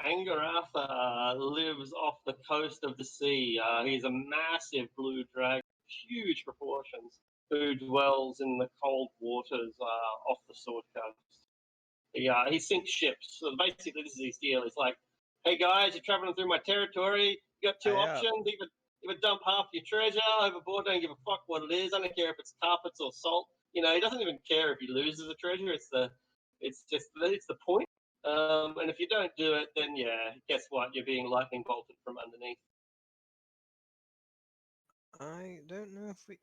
Angaratha lives off the coast of the sea. He's a massive blue dragon, huge proportions, who dwells in the cold waters off the Sword Coast. He sinks ships. So basically, this is his deal. It's like, hey guys, you're traveling through my territory. You got 2 Hey up. options: either dump half your treasure overboard. Don't give a fuck what it is. I don't care if it's carpets or salt. He doesn't even care if he loses the treasure. It's the point. And if you don't do it, then yeah, guess what? You're being lightning bolted from underneath. I don't know if we.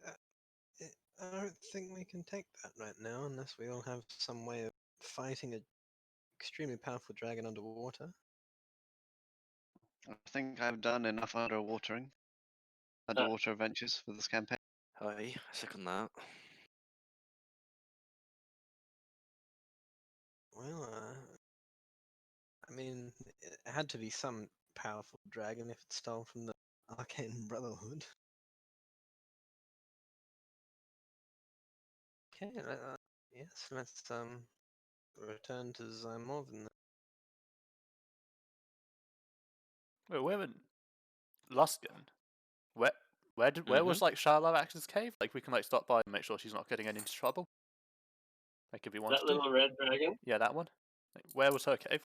I don't think we can take that right now, unless we all have some way of fighting an extremely powerful dragon underwater. I think I've done enough underwater adventures for this campaign. Aye, I second that. Well, I mean, it had to be some powerful dragon if it stole from the Arcane Brotherhood. Okay, yes, let's return to Zymorven. Wait, we're in Luskan. Where was like Sharlarax's cave? Like we can like stop by and make sure she's not getting into trouble. Like if we want That to. little red dragon. Yeah, that one. Like, where was her cave?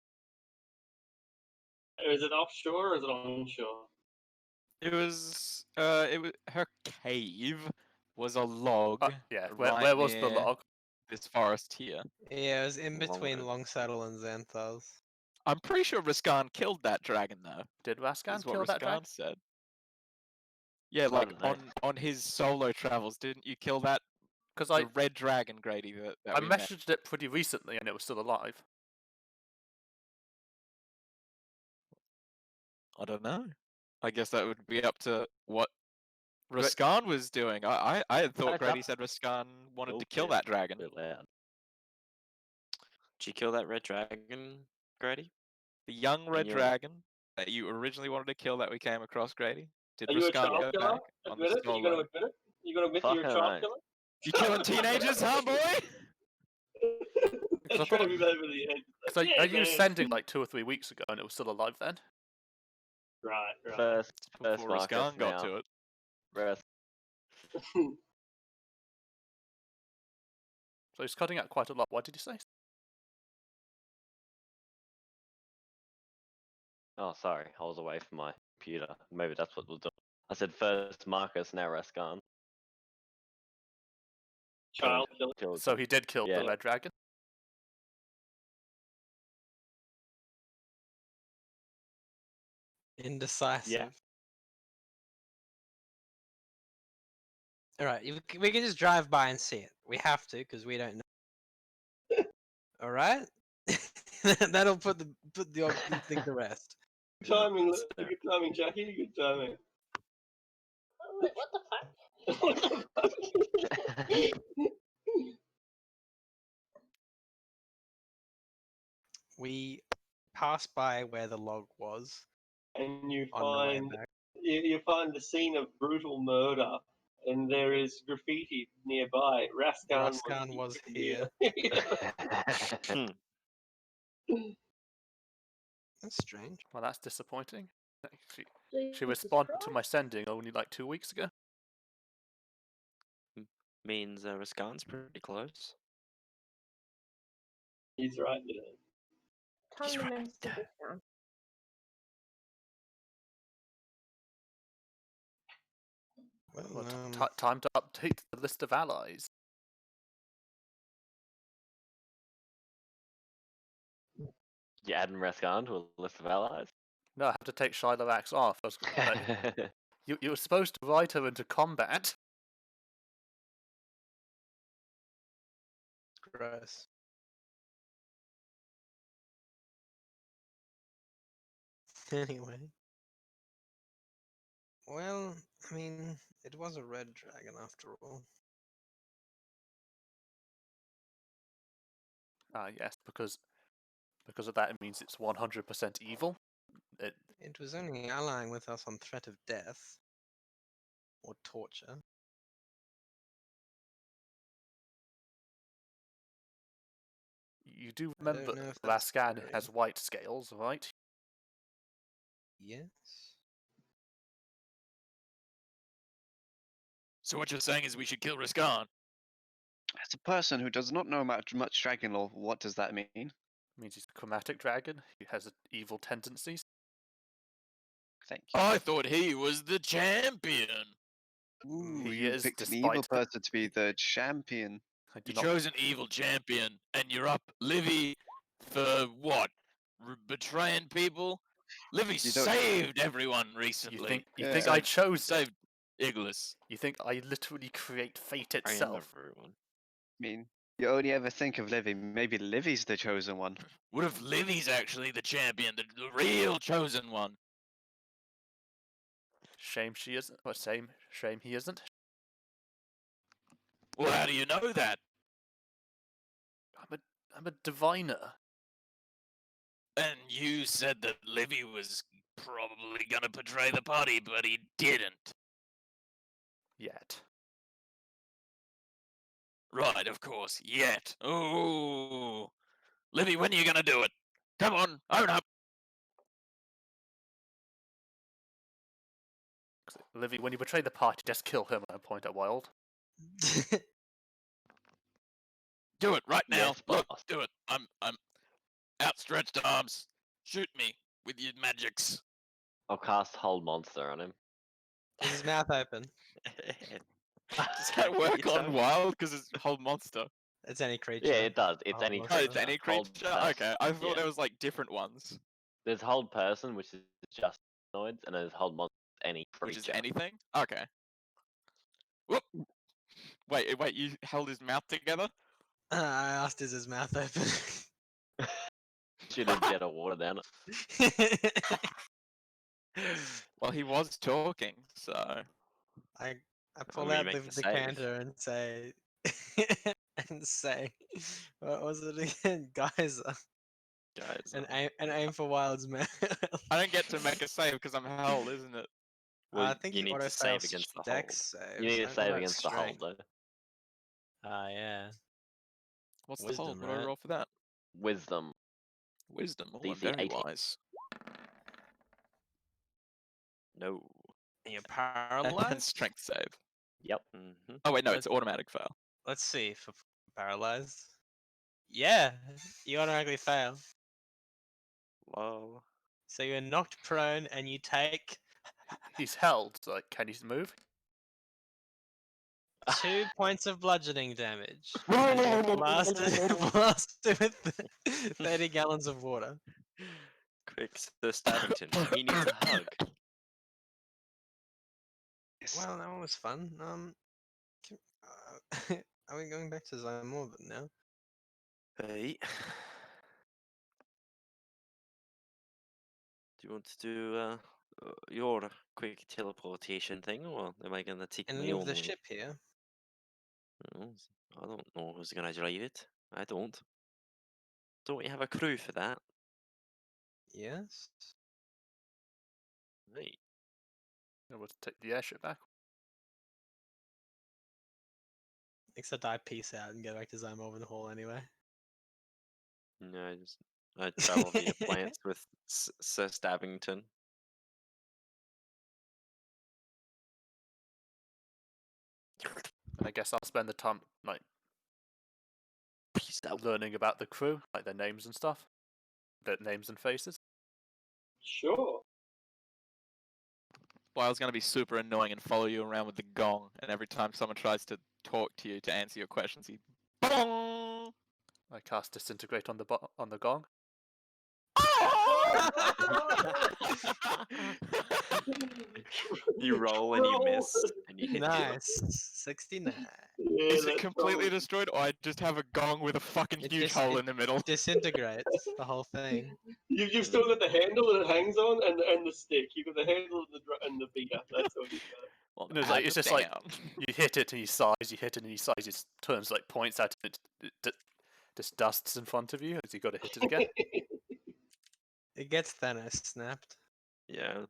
Is it offshore or is it onshore? It was her cave was a log. Yeah, right where was the near log? This forest here. Yeah, it was in between Longwood. Longsaddle and Xanthos. I'm pretty sure Raskan killed that dragon though. Did Raskan Is what kill that dragon? Raskan said. Yeah, like Fun, eh? on his solo travels, didn't you kill that Because The red dragon, Grady. That I we met. messaged it pretty recently and it was still alive. I don't know. I guess that would be up to what Gra- Raskan was doing. I had thought It's Grady up- said Raskan wanted to Oh, kill yeah, that dragon. a bit loud. Did you kill that red dragon, Grady? The young red you're- dragon that you originally wanted to kill that we came across, Grady. Did Are you a Raskan child go killer? back on the Admit it? Are you going to solo? admit it? You going to admit that you're a Fucking child right. killer? You killing teenagers, huh, boy? I I'm thought trying to it- move over the edge. Because Yeah, I used man. sending like 2 or 3 weeks ago and it was still alive then. Right. First Before Marcus Raskan got now. to it. Rest. So he's cutting out quite a lot. What did you say? Oh, sorry, I was away from my computer. Maybe that's what was doing. I said first Marcus, now Raskan. Child killer. Killed. So he did kill Yeah. the red dragon. Indecisive. Yeah. All right, we can just drive by and see it. We have to because we don't know. All right, that'll put the thing to rest. Good timing, good timing, Jackie. Good timing. What the fuck? What the fuck? We pass by where the log was And you on the way find back. you find the scene of brutal murder, and there is graffiti nearby. Raskan was here. That's strange. Well, that's disappointing. She, So she you responded to subscribe? my sending only like 2 weeks ago. Means Raskan's pretty close. He's right there. Tell me when to sit this down. Well, time to update the list of allies. You adding Raskan to a list of allies? No, I have to take Shylovax off. You were supposed to ride her into combat. Gross. Anyway. Well, I mean, it was a red dragon after all. Yes, because of that, it means it's 100% evil. It was only allying with us on threat of death or torture. You do I don't remember know if that's Laskan scary. has white scales, right? Yes. So what you're saying is we should kill Raskan? As a person who does not know much dragon lore, what does that mean? It means he's a chromatic dragon. He has evil tendencies. Thank you. I thought he was the champion. Ooh, he you is, picked an despite evil the- person to be the champion. I do You not. chose an evil champion, and you're up Livy for what? Betraying people? Livy You don't- saved everyone recently. You think Yeah. I chose it? Saved Iglis. You think I literally create fate I am itself? everyone. I mean, you only ever think of Livy. Maybe Livy's the chosen one. What if Livy's actually the champion, the real chosen one? Shame she isn't. Or shame he isn't. Well, how do you know that? I'm a diviner. And you said that Livy was probably gonna betray the party, but he didn't. Yet. Right, of course, yet. Oh, Livy, when are you gonna do it? Come on, own up. Livy, when you betray the party, just kill him and point at Wild. Do it right now. Yes, Look, boss. do it. I'm outstretched arms. Shoot me with your magics. I'll cast Hold Monster on him. With his mouth open. Does that work on Wild? Because it's Hold Monster. It's any creature. Yeah, it does. It's Hold any Monster. Oh, creature. it's any Hold creature? person. Okay, I thought Yeah. there was like different ones. There's Hold Person, which is just noids, and there's Hold Monster, any creature. Which is anything? Okay. Whoop! Wait, you held his mouth together? I asked, is his mouth open? Should have jet of water down Well, he was talking, so. I pull gonna out make the the save. decanter and say, what was it again? Geyser. Guys, And aim for Wild's mouth. I don't get to make a save because I'm held, isn't it? well, I think you need auto to save fails against the dex hold. saves. You need I to don't know save about against the hold, strength. though. Yeah. What's the Wisdom, hold? What do I right? roll for that? Wisdom. Wisdom. Oh, I'm DC very 18. wise. No. And you're And paralyzed? strength save. Yep. Mm-hmm. Oh wait, no, it's automatic fail. Let's see for paralyzed. Yeah, you automatically fail. Whoa. So you're knocked prone and you take He's held, so like, can he move? 2 points of bludgeoning damage. As you're blasted with 30 gallons of water. Quick, Sir Stabbington. He needs a hug. Well, that one was fun. Are we going back to Zymorbid now? Hey. Do you want to do your quick teleportation thing, or am I gonna take And my leave own the way? ship here. Well, I don't know who's gonna drive it. I don't. Don't we have a crew for that? Yes. Right. We'll take the airship back. Except I peace out and go back to Zymorbid Hall anyway. No, I travel via plants with Sir Stabbington. And I guess I'll spend the time like Peace out. learning about the crew, like their names and stuff, their names and faces. Sure. Wile's gonna be super annoying and follow you around with the gong, and every time someone tries to talk to you to answer your questions, he bong. I cast disintegrate on the on the gong. You roll and you miss, and you hit Nice. 69. Yeah, Is it that's completely probably- destroyed, or I just have a gong with a fucking It huge just- hole it in the middle? Disintegrates the whole thing. You've still got the handle that it hangs on and the stick. You've got the handle and the beater. That's all you've got. Well, No, it's add like- it's them just like- down. You hit it and you size, you hit it and you size, it turns like points out and it just dusts in front of you as you got to hit it again. It gets Thanos snapped. Yeah.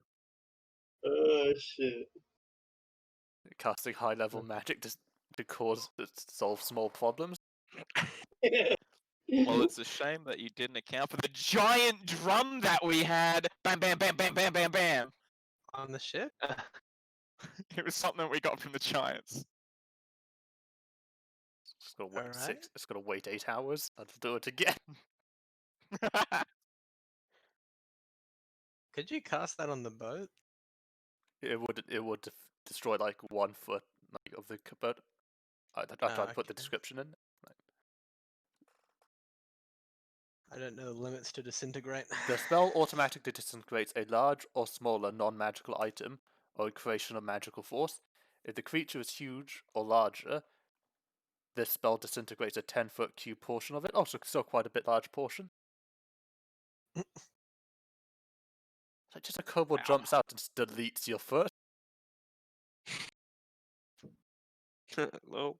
Oh shit. Casting high level magic to solve small problems. Well, it's a shame that you didn't account for the giant drum that we had. Bam, bam, bam, bam, bam, bam, bam. On the ship? It was something that we got from the Giants. It's got to wait Alright. It's got to wait 8 hours. I'll do it again. Could you cast that on the boat? It would destroy like 1 foot like, of the boat. I tried to put the okay. description in. I don't know the limits to disintegrate. The spell automatically disintegrates a large or smaller non-magical item or a creation of magical force. If the creature is huge or larger, this spell disintegrates a 10-foot cube portion of it. Oh, so still quite a bit large portion. Like just a kobold Wow. jumps out and just deletes your foot. Well,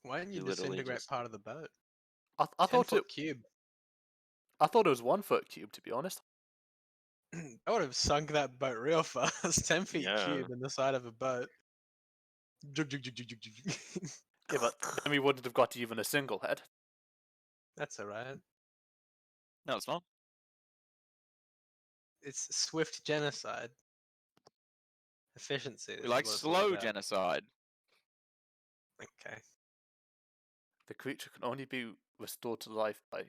Why didn't you You literally disintegrate just- part of the boat? I thought 10-foot it. cube. I thought it was 1 foot cube, to be honest. I would have sunk that boat real fast. 10 feet Yeah. cube in the side of a boat. Jug, jug, jug, jug, jug, jug. Yeah, but then we wouldn't have got even a single head. That's alright. No, it's not. It's swift genocide. Efficiency. We is like what it's all slow about. genocide. Okay. The creature can only be restored to life by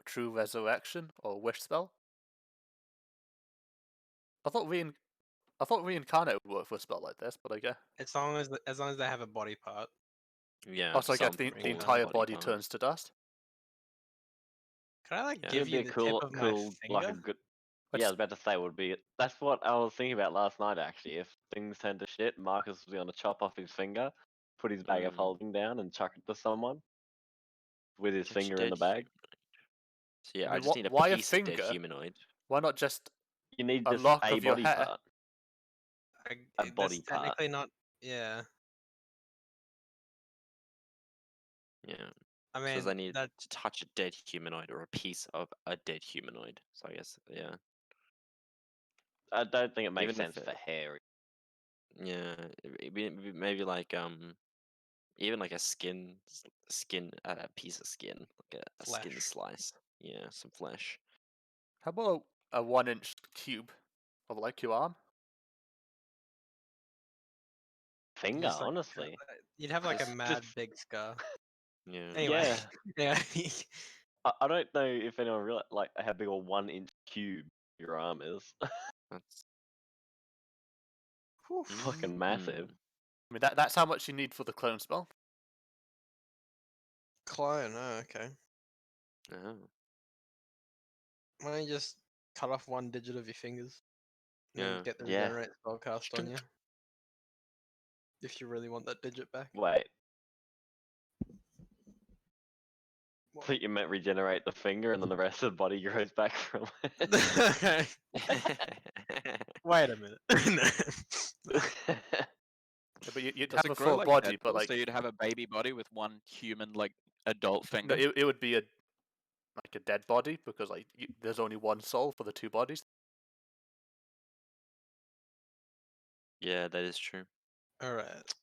true resurrection or wish spell. I thought reincarnate would work for a spell like this, but I guess As long as they have a body part. yeah. also I guess some the form of entire body part. turns to dust. Can I like Yeah. give It'd be you a the cool, tip of my cool, like a finger? good. Yeah, I was about to say would be. That's what I was thinking about last night. Actually, if things turned to shit, Marcus was going to chop off his finger, put his bag of Mm. holding down, and chuck it to someone with his Catch a finger in dead the bag. So yeah, I I mean, just need a why a piece of dead finger? humanoid. Why not just You need a just lock a of your body hair? part. A That's body part. technically not. Yeah, Yeah. I So mean I need that. to touch a dead humanoid or a piece of a dead humanoid. So I guess yeah. I don't think it makes Even if sense for hair. Yeah, maybe like even like a a piece of skin, like a skin Flesh. slice. Yeah, some flesh. How about a 1-inch cube of like your arm? Finger, Just like honestly. you'd have like a Just- mad big scar. Yeah. Anyway, Yeah. yeah. I don't know if anyone realize like how big a 1-inch cube your arm is. That's Whew. Fucking massive. I mean, that's how much you need for the clone spell. Clone. Oh, okay. Oh. Why don't you just cut off one digit of your fingers? And then Yeah. get the Yeah. regenerate spell cast on you. If you really want that digit back. Wait, What? so you meant regenerate the finger and then the rest of the body grows back from it? Okay. Wait a minute. Yeah, but you'd Does have it a grow full like body, but Deadpool? like So you'd have a baby body with one human like adult no, finger. it would be like a dead body because like there's only one soul for the two bodies. Yeah, that is true. Alright.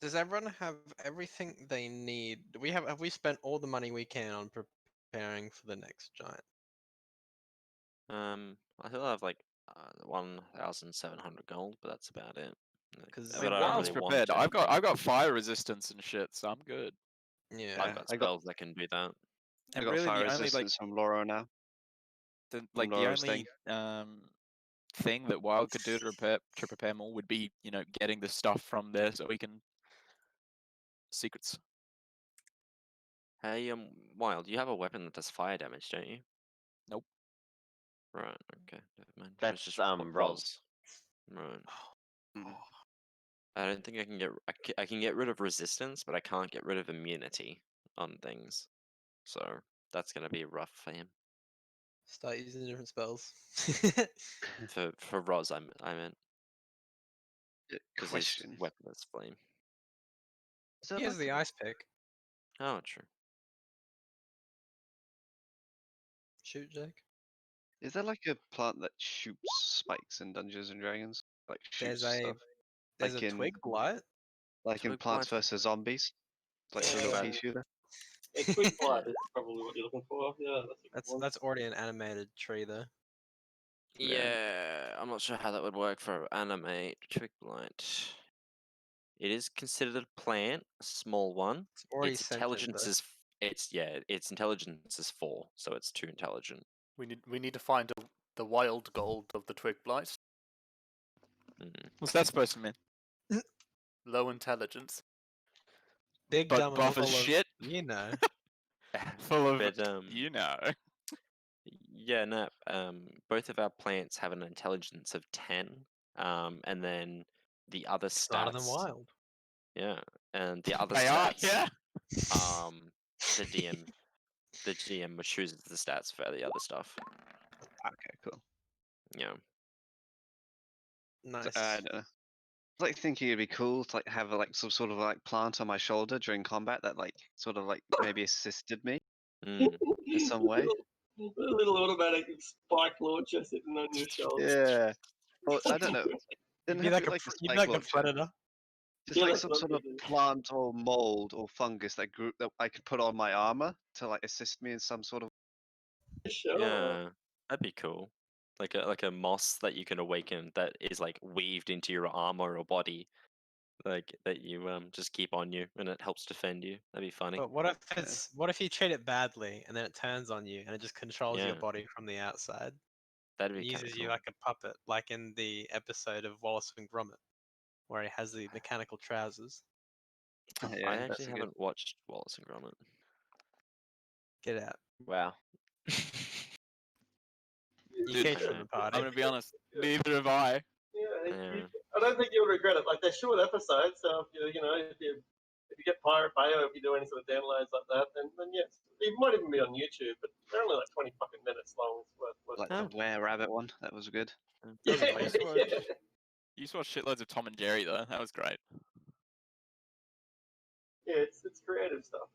Does everyone have everything they need? Have we spent all the money we can on preparing for the next giant? I feel I have like 1,700 gold, but that's about it. 'Cause I But mean, I don't Wild's really want prepared. to. I've got fire resistance and shit, so I'm good. Yeah. I've got I got spells that can do that. I And got really, fire the only like resistance from Laura now. the from the Laura's only thing that Wild could do to prepare more would be, you know, getting the stuff from there so we can secrets. Hey, Wild, you have a weapon that does fire damage, don't you? Nope. Right. Okay. Never mind. It was That's just Roz. Right. Mm. I don't think I can get. I can get rid of resistance, but I can't get rid of immunity on things. So that's gonna be rough for him. Start using different spells. For Roz, I meant because his Question. weapon is flame. Is there Here's like the ice pick. Oh, true. Shoot, Jake. Is there like a plant that shoots spikes in Dungeons and Dragons? Like shoots There's stuff. a Like in twig blight. like in Twig Plants blight. vs Zombies. It's like the little Yeah. pea shooter. A twig blight is probably what you're looking for. Yeah, that's a good one. That's already an animated tree though. Yeah, I'm not sure how that would work for animate twig blight. It is considered a plant, a small one. It's already Its sentient, intelligence though. is its intelligence is 4, so it's too intelligent. We need to find the wild gold of the twig blight. Mm. What's that supposed to mean? Low intelligence. Big But dumb and buff full as of, shit. you know. Full of, But you know. yeah, no. Both of our plants have an intelligence of 10. And then the other Smarter than stats. wild. Yeah, and the other They are, stats. yeah. The GM chooses the stats for the other stuff. Okay, cool. Yeah. Nice. So, I don't know. I was like thinking it'd be cool to like have like some sort of like plant on my shoulder during combat that like sort of like maybe assisted me Mm. in some way. A little automatic spike launcher sitting on your shoulder. Yeah. Well, I don't know. You'd Didn't be have like to a, like a you'd be spike like the launcher. predator. Just Yeah, like that's some what I'm sort of thinking. plant or mold or fungus that grew that I could put on my armor to like assist me in some sort of. Sure. Yeah, that'd be cool. Like a moss that you can awaken that is like weaved into your armor or body, like that you just keep on you and it helps defend you. That'd be funny. But what if you treat it badly and then it turns on you and it just controls your Yeah. body from the outside? That'd It be kind of uses cool. you like a puppet, like in the episode of Wallace and Gromit, where he has the mechanical trousers. Yeah, I that's actually a good. haven't watched Wallace and Gromit. Get out. Wow. You Dude, kicked from the I'm party. gonna be honest. Neither have I. Yeah, Yeah. I don't think you'll regret it. Like they're short episodes, so if you get Pirate Bay or if you do any sort of downloads like that, then yes, it might even be on YouTube. But they're only like 20 fucking minutes long. It's worth Like Oh. the Were Rabbit one. That was good. That was Yeah, I used nice. to watch, yeah. you used to watch shitloads of Tom and Jerry though. That was great. Yeah, it's creative stuff.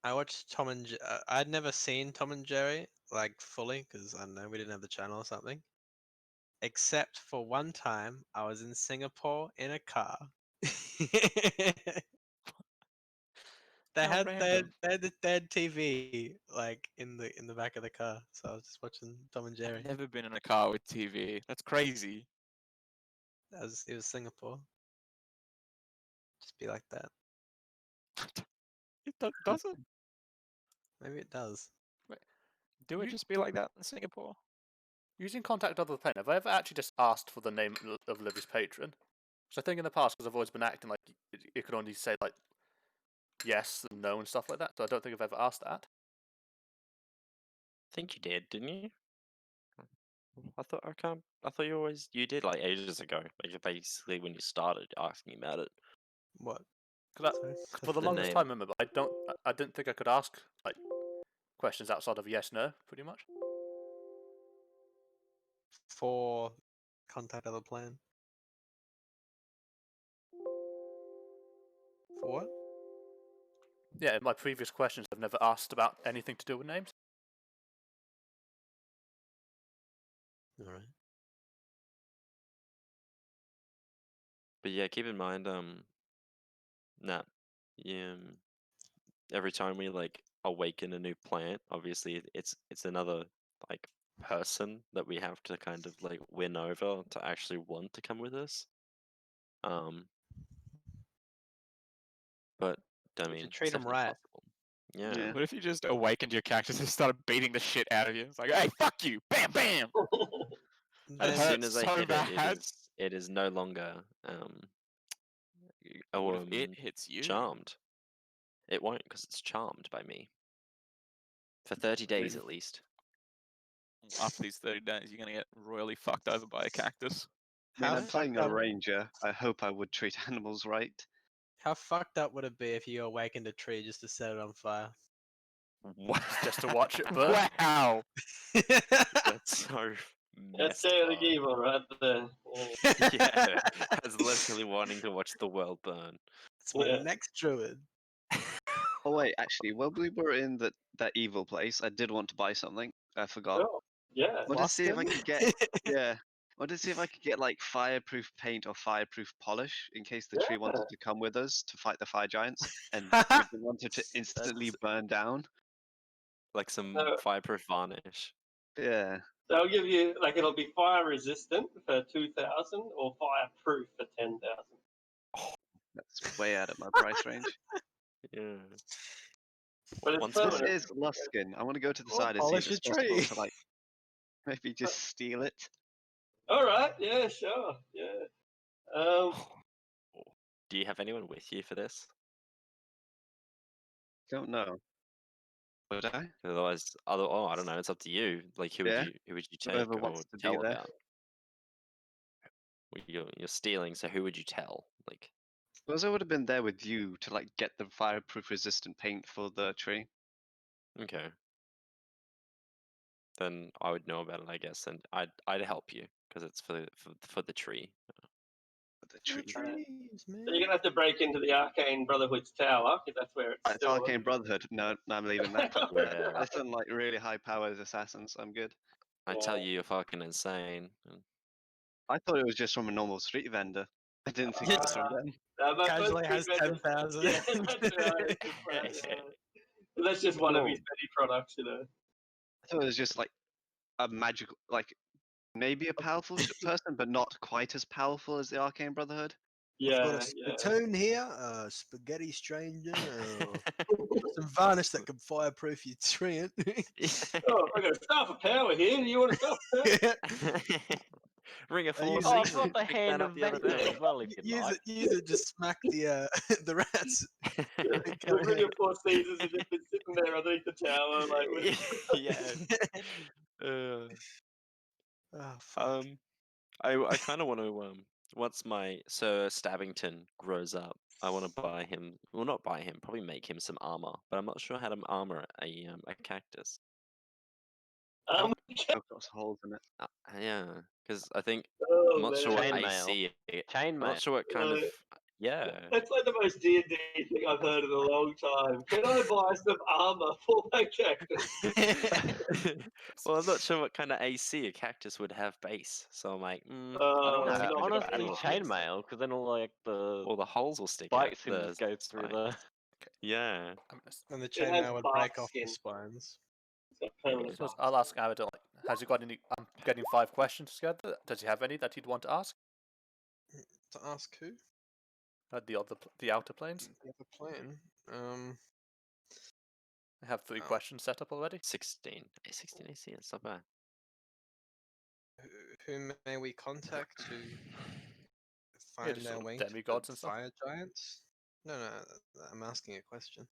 I watched Tom and I'd never seen Tom and Jerry like fully because I don't know, we didn't have the channel or something. Except for one time, I was in Singapore in a car. How random. They had TV like in the back of the car, so I was just watching Tom and Jerry. I've never been in a car with TV. That's crazy. It was Singapore. Just be like that. It doesn't. Maybe it does. Do it You- just be like that in Singapore? Using Contact Other Plane, have I ever actually just asked for the name of Livy's patron? Because I think in the past, because I've always been acting like you could only say like yes and no and stuff like that, so I don't think I've ever asked that. I think you did, didn't you? I thought you did like ages ago. Like basically when you started asking about it. What? Because Sorry? for the The longest name. time, I remember I didn't think I could ask like questions outside of yes no, pretty much. For Contact Other Plan. For what? Yeah, in my previous questions, I've never asked about anything to do with names. Alright. But yeah, keep in mind, Nat, every time we like awaken a new plant, obviously it's another like person that we have to kind of like win over to actually want to come with us. But I mean, treat it's 'em definitely right. possible. Yeah. Yeah. What if you just awakened your cactus and started beating the shit out of you? It's like, hey, fuck you! Bam, bam! That As hurts soon as I so hit bad. it is no longer What if it hits you? charmed. It won't because it's charmed by me. For 30 days at least. After these 30 days, you're gonna get royally fucked over by a cactus. I mean, How I'm playing fucked a up- ranger. I hope I would treat animals right. How fucked up would it be if you awakened a tree just to set it on fire? What? Just to watch it burn. Wow! That's so That's messed chaotic up. evil right there. Yeah. Yeah, that's literally wanting to watch the world burn. It's my Yeah. next druid. Oh wait, actually, while we were in that evil place, I did want to buy something. I forgot. Oh, yeah. Wanted to see if I Boston? could get yeah. Wanted to see if I could get like fireproof paint or fireproof polish in case the tree Yeah. wanted to come with us to fight the fire giants, and we wanted to instantly burn down. Like some No. fireproof varnish. Yeah. They'll give you like it'll be fire resistant for 2,000 or fireproof for 10,000. That's way out of my price range. Yeah. But it's Once This permanent. is Luskin. I want to go to the Or side and see if polish it's a possible tree. to like maybe just steal it. All right. Yeah. Sure. Yeah. Do you have anyone with you for this? Don't know. Would I? Otherwise, I don't know. It's up to you. Like, who Yeah, would you take whoever or wants to be tell there. about? Well, you're stealing, so who would you tell? Like, Suppose I would have been there with you to like get the fireproof resistant paint for the tree. okay, then I would know about it, I guess, and I'd help you because it's for the tree. For the tree. Trees, man. So you're gonna have to break into the Arcane Brotherhood's tower if that's where it's It's still. Arcane Brotherhood. No, I'm leaving that. Yeah. That's on like really high powered assassins. I'm good. I tell Yeah. you, you're fucking insane. and- I thought it was just from a normal street vendor. I didn't think it was from them. My first Casually has street vendor- 10,000. Yeah, that's right. That's right. That's just one of his many products, you know. I thought it was just like a magical, like maybe a powerful person, but not quite as powerful as the Arcane Brotherhood. I've got Yeah, a yeah. spittoon here, a spaghetti stranger, some varnish that can fireproof your tree. Oh, I got a staff of power here. Do you want a staff of power? Ring of I use Four Oh, it- I've got the Picked that hand up of the other Vector day. as well if you'd use like. use it, just smack the the rats. The Ring of Four Seasons has just been sitting there underneath the tower, like. With... Yeah. Oh, fuck. I kind of want to once my Sir Stabbington grows up, I want to buy him. Well, not buy him. Probably make him some armor, but I'm not sure how to armor a cactus. I've got holes in it. Yeah, because I think Oh, I'm not sure what Chainmail. AC. I'm Chainmail. not sure what kind of. Yeah. That's like the most D&D thing I've heard in a long time. Can I buy some armor for my cactus? Well, I'm not sure what kind of AC a cactus would have base, so I'm like, I don't Oh, want to No, spend a good honestly, battle on this. chainmail, because then all like the All the holes will stick out. spikes can just go through the. Yeah. And the It has chainmail would bark break off the skin. spines. It's got permanent So bark. I'll ask Aradon, like, has he got any? I'm getting 5 questions together. Does he have any that he'd want to ask? To ask who? The outer planes. The other plane. I have 3 Oh. questions set up already. 16 AC. That's not bad. Who may we contact to Yeah, find just their sort of way to demigods the and stuff. fire giants? No, I'm asking a question.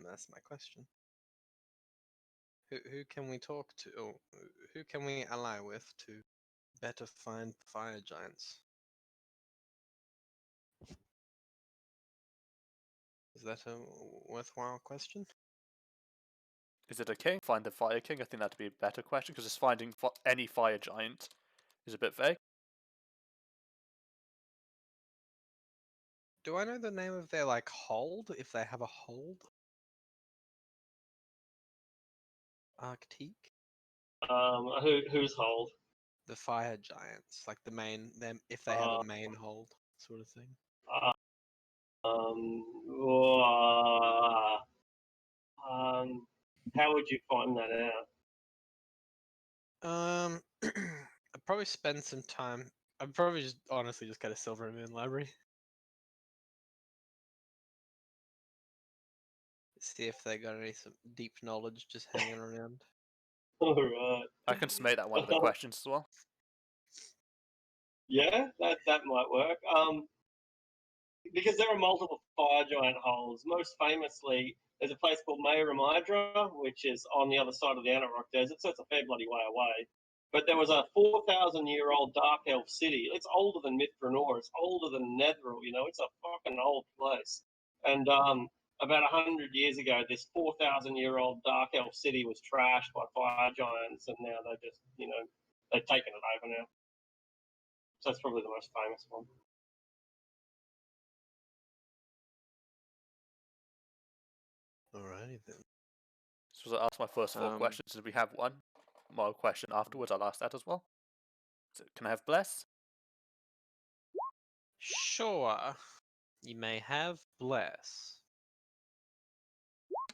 That's my question. Who can we talk to? Or who can we ally with to better find the fire giants? Is that a worthwhile question? Is it a king? Find the fire king. I think that'd be a better question because just finding any fire giant is a bit vague. Do I know the name of their like hold? If they have a hold? Arctique? Who's hold? The fire giants, like the main them if they have a main hold sort of thing. How would you find that out? I'd probably spend some time. I'd probably just honestly just go to Silver Moon Library. See if they got any some deep knowledge just hanging around. Alright. I can make that one of the questions as well. Yeah, that might work. Because there are multiple fire giant holes. Most famously, there's a place called Mare Mydra, which is on the other side of the Anarok Desert, so it's a fair bloody way away. But there was a 4,000-year-old dark elf city. It's older than Mithranor. It's older than Netheril. You know, it's a fucking old place. And about 100 years ago, this 4,000-year-old dark elf city was trashed by fire giants, and now they're just, they've taken it over now. So that's probably the most famous one. Alrighty then. So I asked my first 4 questions. Did we have one more question afterwards? I'll ask that as well. So can I have bless? Sure. You may have bless.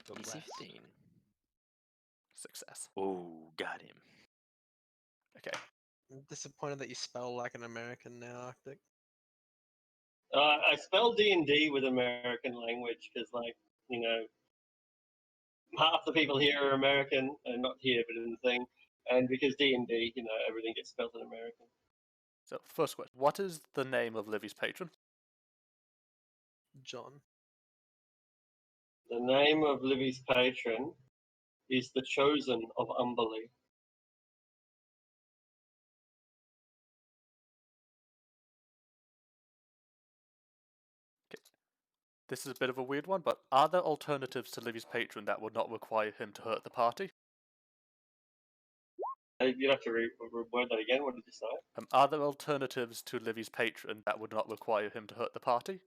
Your Easy bless. 15. Success. Oh, got him. Okay. I'm disappointed that you spell like an American now, Arctic. I spell D&D with American language because, half the people here are American, and not here, but in the thing. And because D&D, everything gets spelled in American. So first question: what is the name of Livy's patron? John. The name of Livy's patron is the Chosen of Umberley. This is a bit of a weird one, but are there alternatives to Livy's patron that would not require him to hurt the party? You'd have to reword that again. What did you say? Are there alternatives to Livy's patron that would not require him to hurt the party?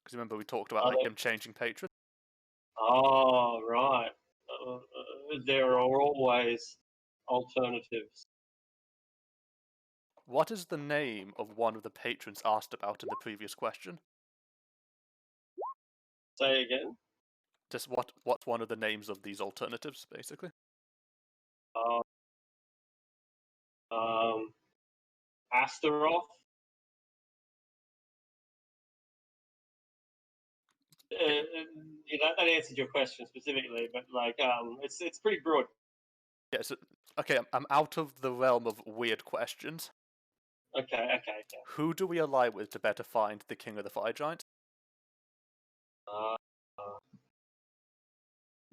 Because remember we talked about him changing patron. Oh, right. There are always alternatives. What is the name of one of the patrons asked about in the previous question? Say again. Just what's one of the names of these alternatives, basically? Astaroth. That answered your question specifically, but it's pretty broad. Yeah. So, okay, I'm out of the realm of weird questions. Okay. Who do we ally with to better find the King of the Fire Giants?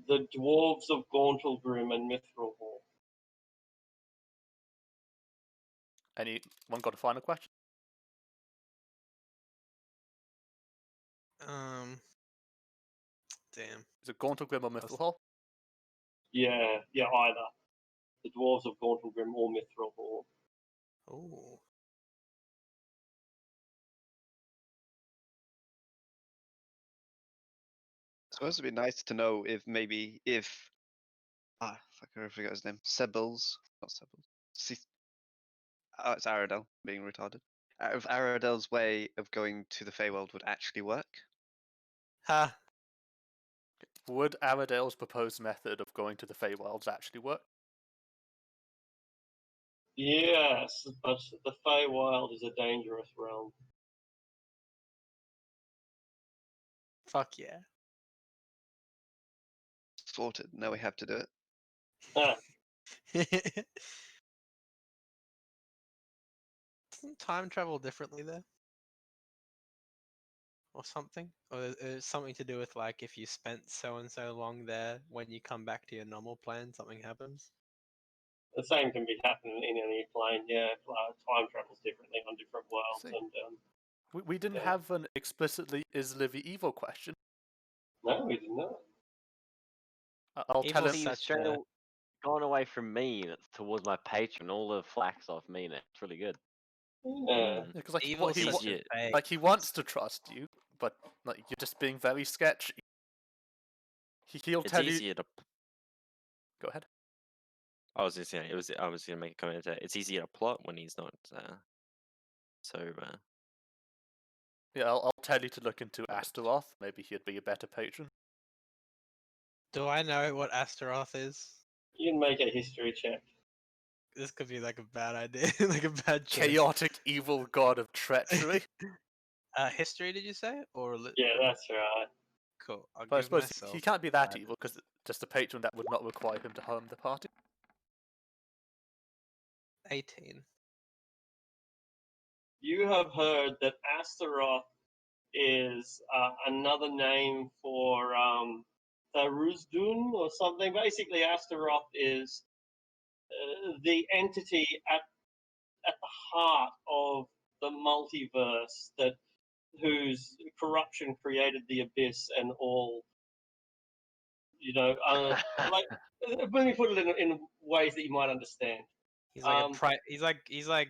The dwarves of Gauntlgrim and Mithril Hall. Anyone got a final question? Damn. Is it Gauntlgrim or Mithril Hall? Yeah, either. The dwarves of Gauntlgrim or Mithril Hall. Oh. Suppose it'd be nice to know if maybe fuck, I forgot his name. Sebbles, not Sebbles. Oh, it's Aradel being retarded. If Aradel's way of going to the Feywild would actually work. Ha. Would Aradale's proposed method of going to the Feywilds actually work? Yes, but the Feywild is a dangerous realm. Fuck yeah. Sorted. Now we have to do it. Doesn't time travel differently there? Or something? Or is something to do with like if you spent so and so long there, when you come back to your normal plane, something happens? The same can be happening in any plane, yeah. Time travels differently on different worlds, See. and We didn't Yeah. have an explicitly is Livy evil question. no, we did not. I'll tell Evil's him. He's such a... gone away from me and it's towards my patron. All the flack's off me now. It's really good. Yeah. Because like, Evil's he, such easier. a like he wants to trust you, but like you're just being very sketchy. He'll It's tell you. easier to. Go ahead. I was just saying. I was gonna make a comment. It's easier to plot when he's not. So. Yeah, I'll tell you to look into Astaroth. Maybe he'd be a better patron. Do I know what Astaroth is? You can make a history check. This could be like a bad idea, like a bad choice. Chaotic evil god of treachery. History, did you say? Or Yeah, that's right. Cool. I'll But I give suppose myself he can't be that that. evil because just a patron that would not require him to harm the party. 18. You have heard that Astaroth is another name for Tharuzdun or something. Basically, Astaroth is the entity at the heart of the multiverse that whose corruption created the abyss and all. Like let me put it in ways that you might understand. He's like he's like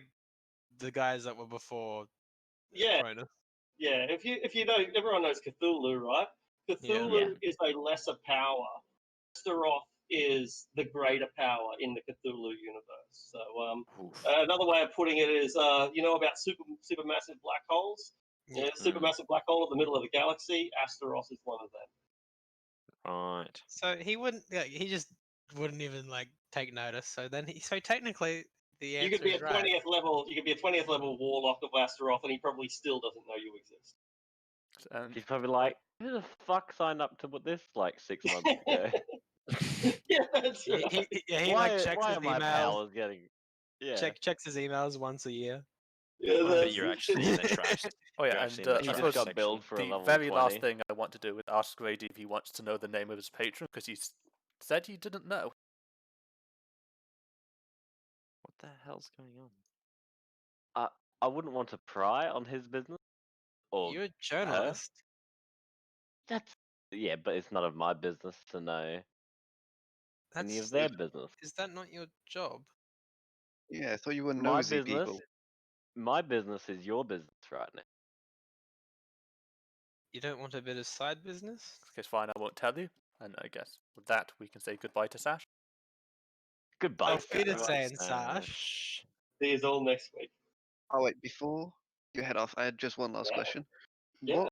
the guys that were before Yeah. Cronus. Yeah, if you know, everyone knows Cthulhu, right? Cthulhu is a lesser power. Astaroth is the greater power in the Cthulhu universe. So another way of putting it is, you know about supermassive black holes? Yeah, supermassive black hole in the middle of the galaxy. Astaroth is one of them. Right. So he wouldn't. He just wouldn't even like take notice. So then so technically the answer You could be is a right. 20th level. You could be a 20th level warlock of Astaroth, and he probably still doesn't know you exist. He's probably like, who the fuck signed up to put this like 6 months ago? Yeah, that's right. He why like checks why his are my emails. powers getting? Yeah. Checks his emails once a year. Yeah, But you're actually in the trash. Oh You're yeah, actually and in the I trash suppose got billed for a the level very last 20. thing I want to do is ask Grady if he wants to know the name of his patron because he said he didn't know. What the hell's going on? I wouldn't want to pry on his business. Or You're a journalist. That's but it's none of my business to know any of That's their business. Is that not your job? Yeah, I thought you were My nosy business, people. my business is your business right now. You don't want a bit of side business? Okay, fine, I won't tell you. And I guess with that we can say goodbye to Sash. Goodbye. Auf Wiedersehen, Sash. See you all next week. Oh wait, before you head off, I had just one last Yeah. question. Yeah. What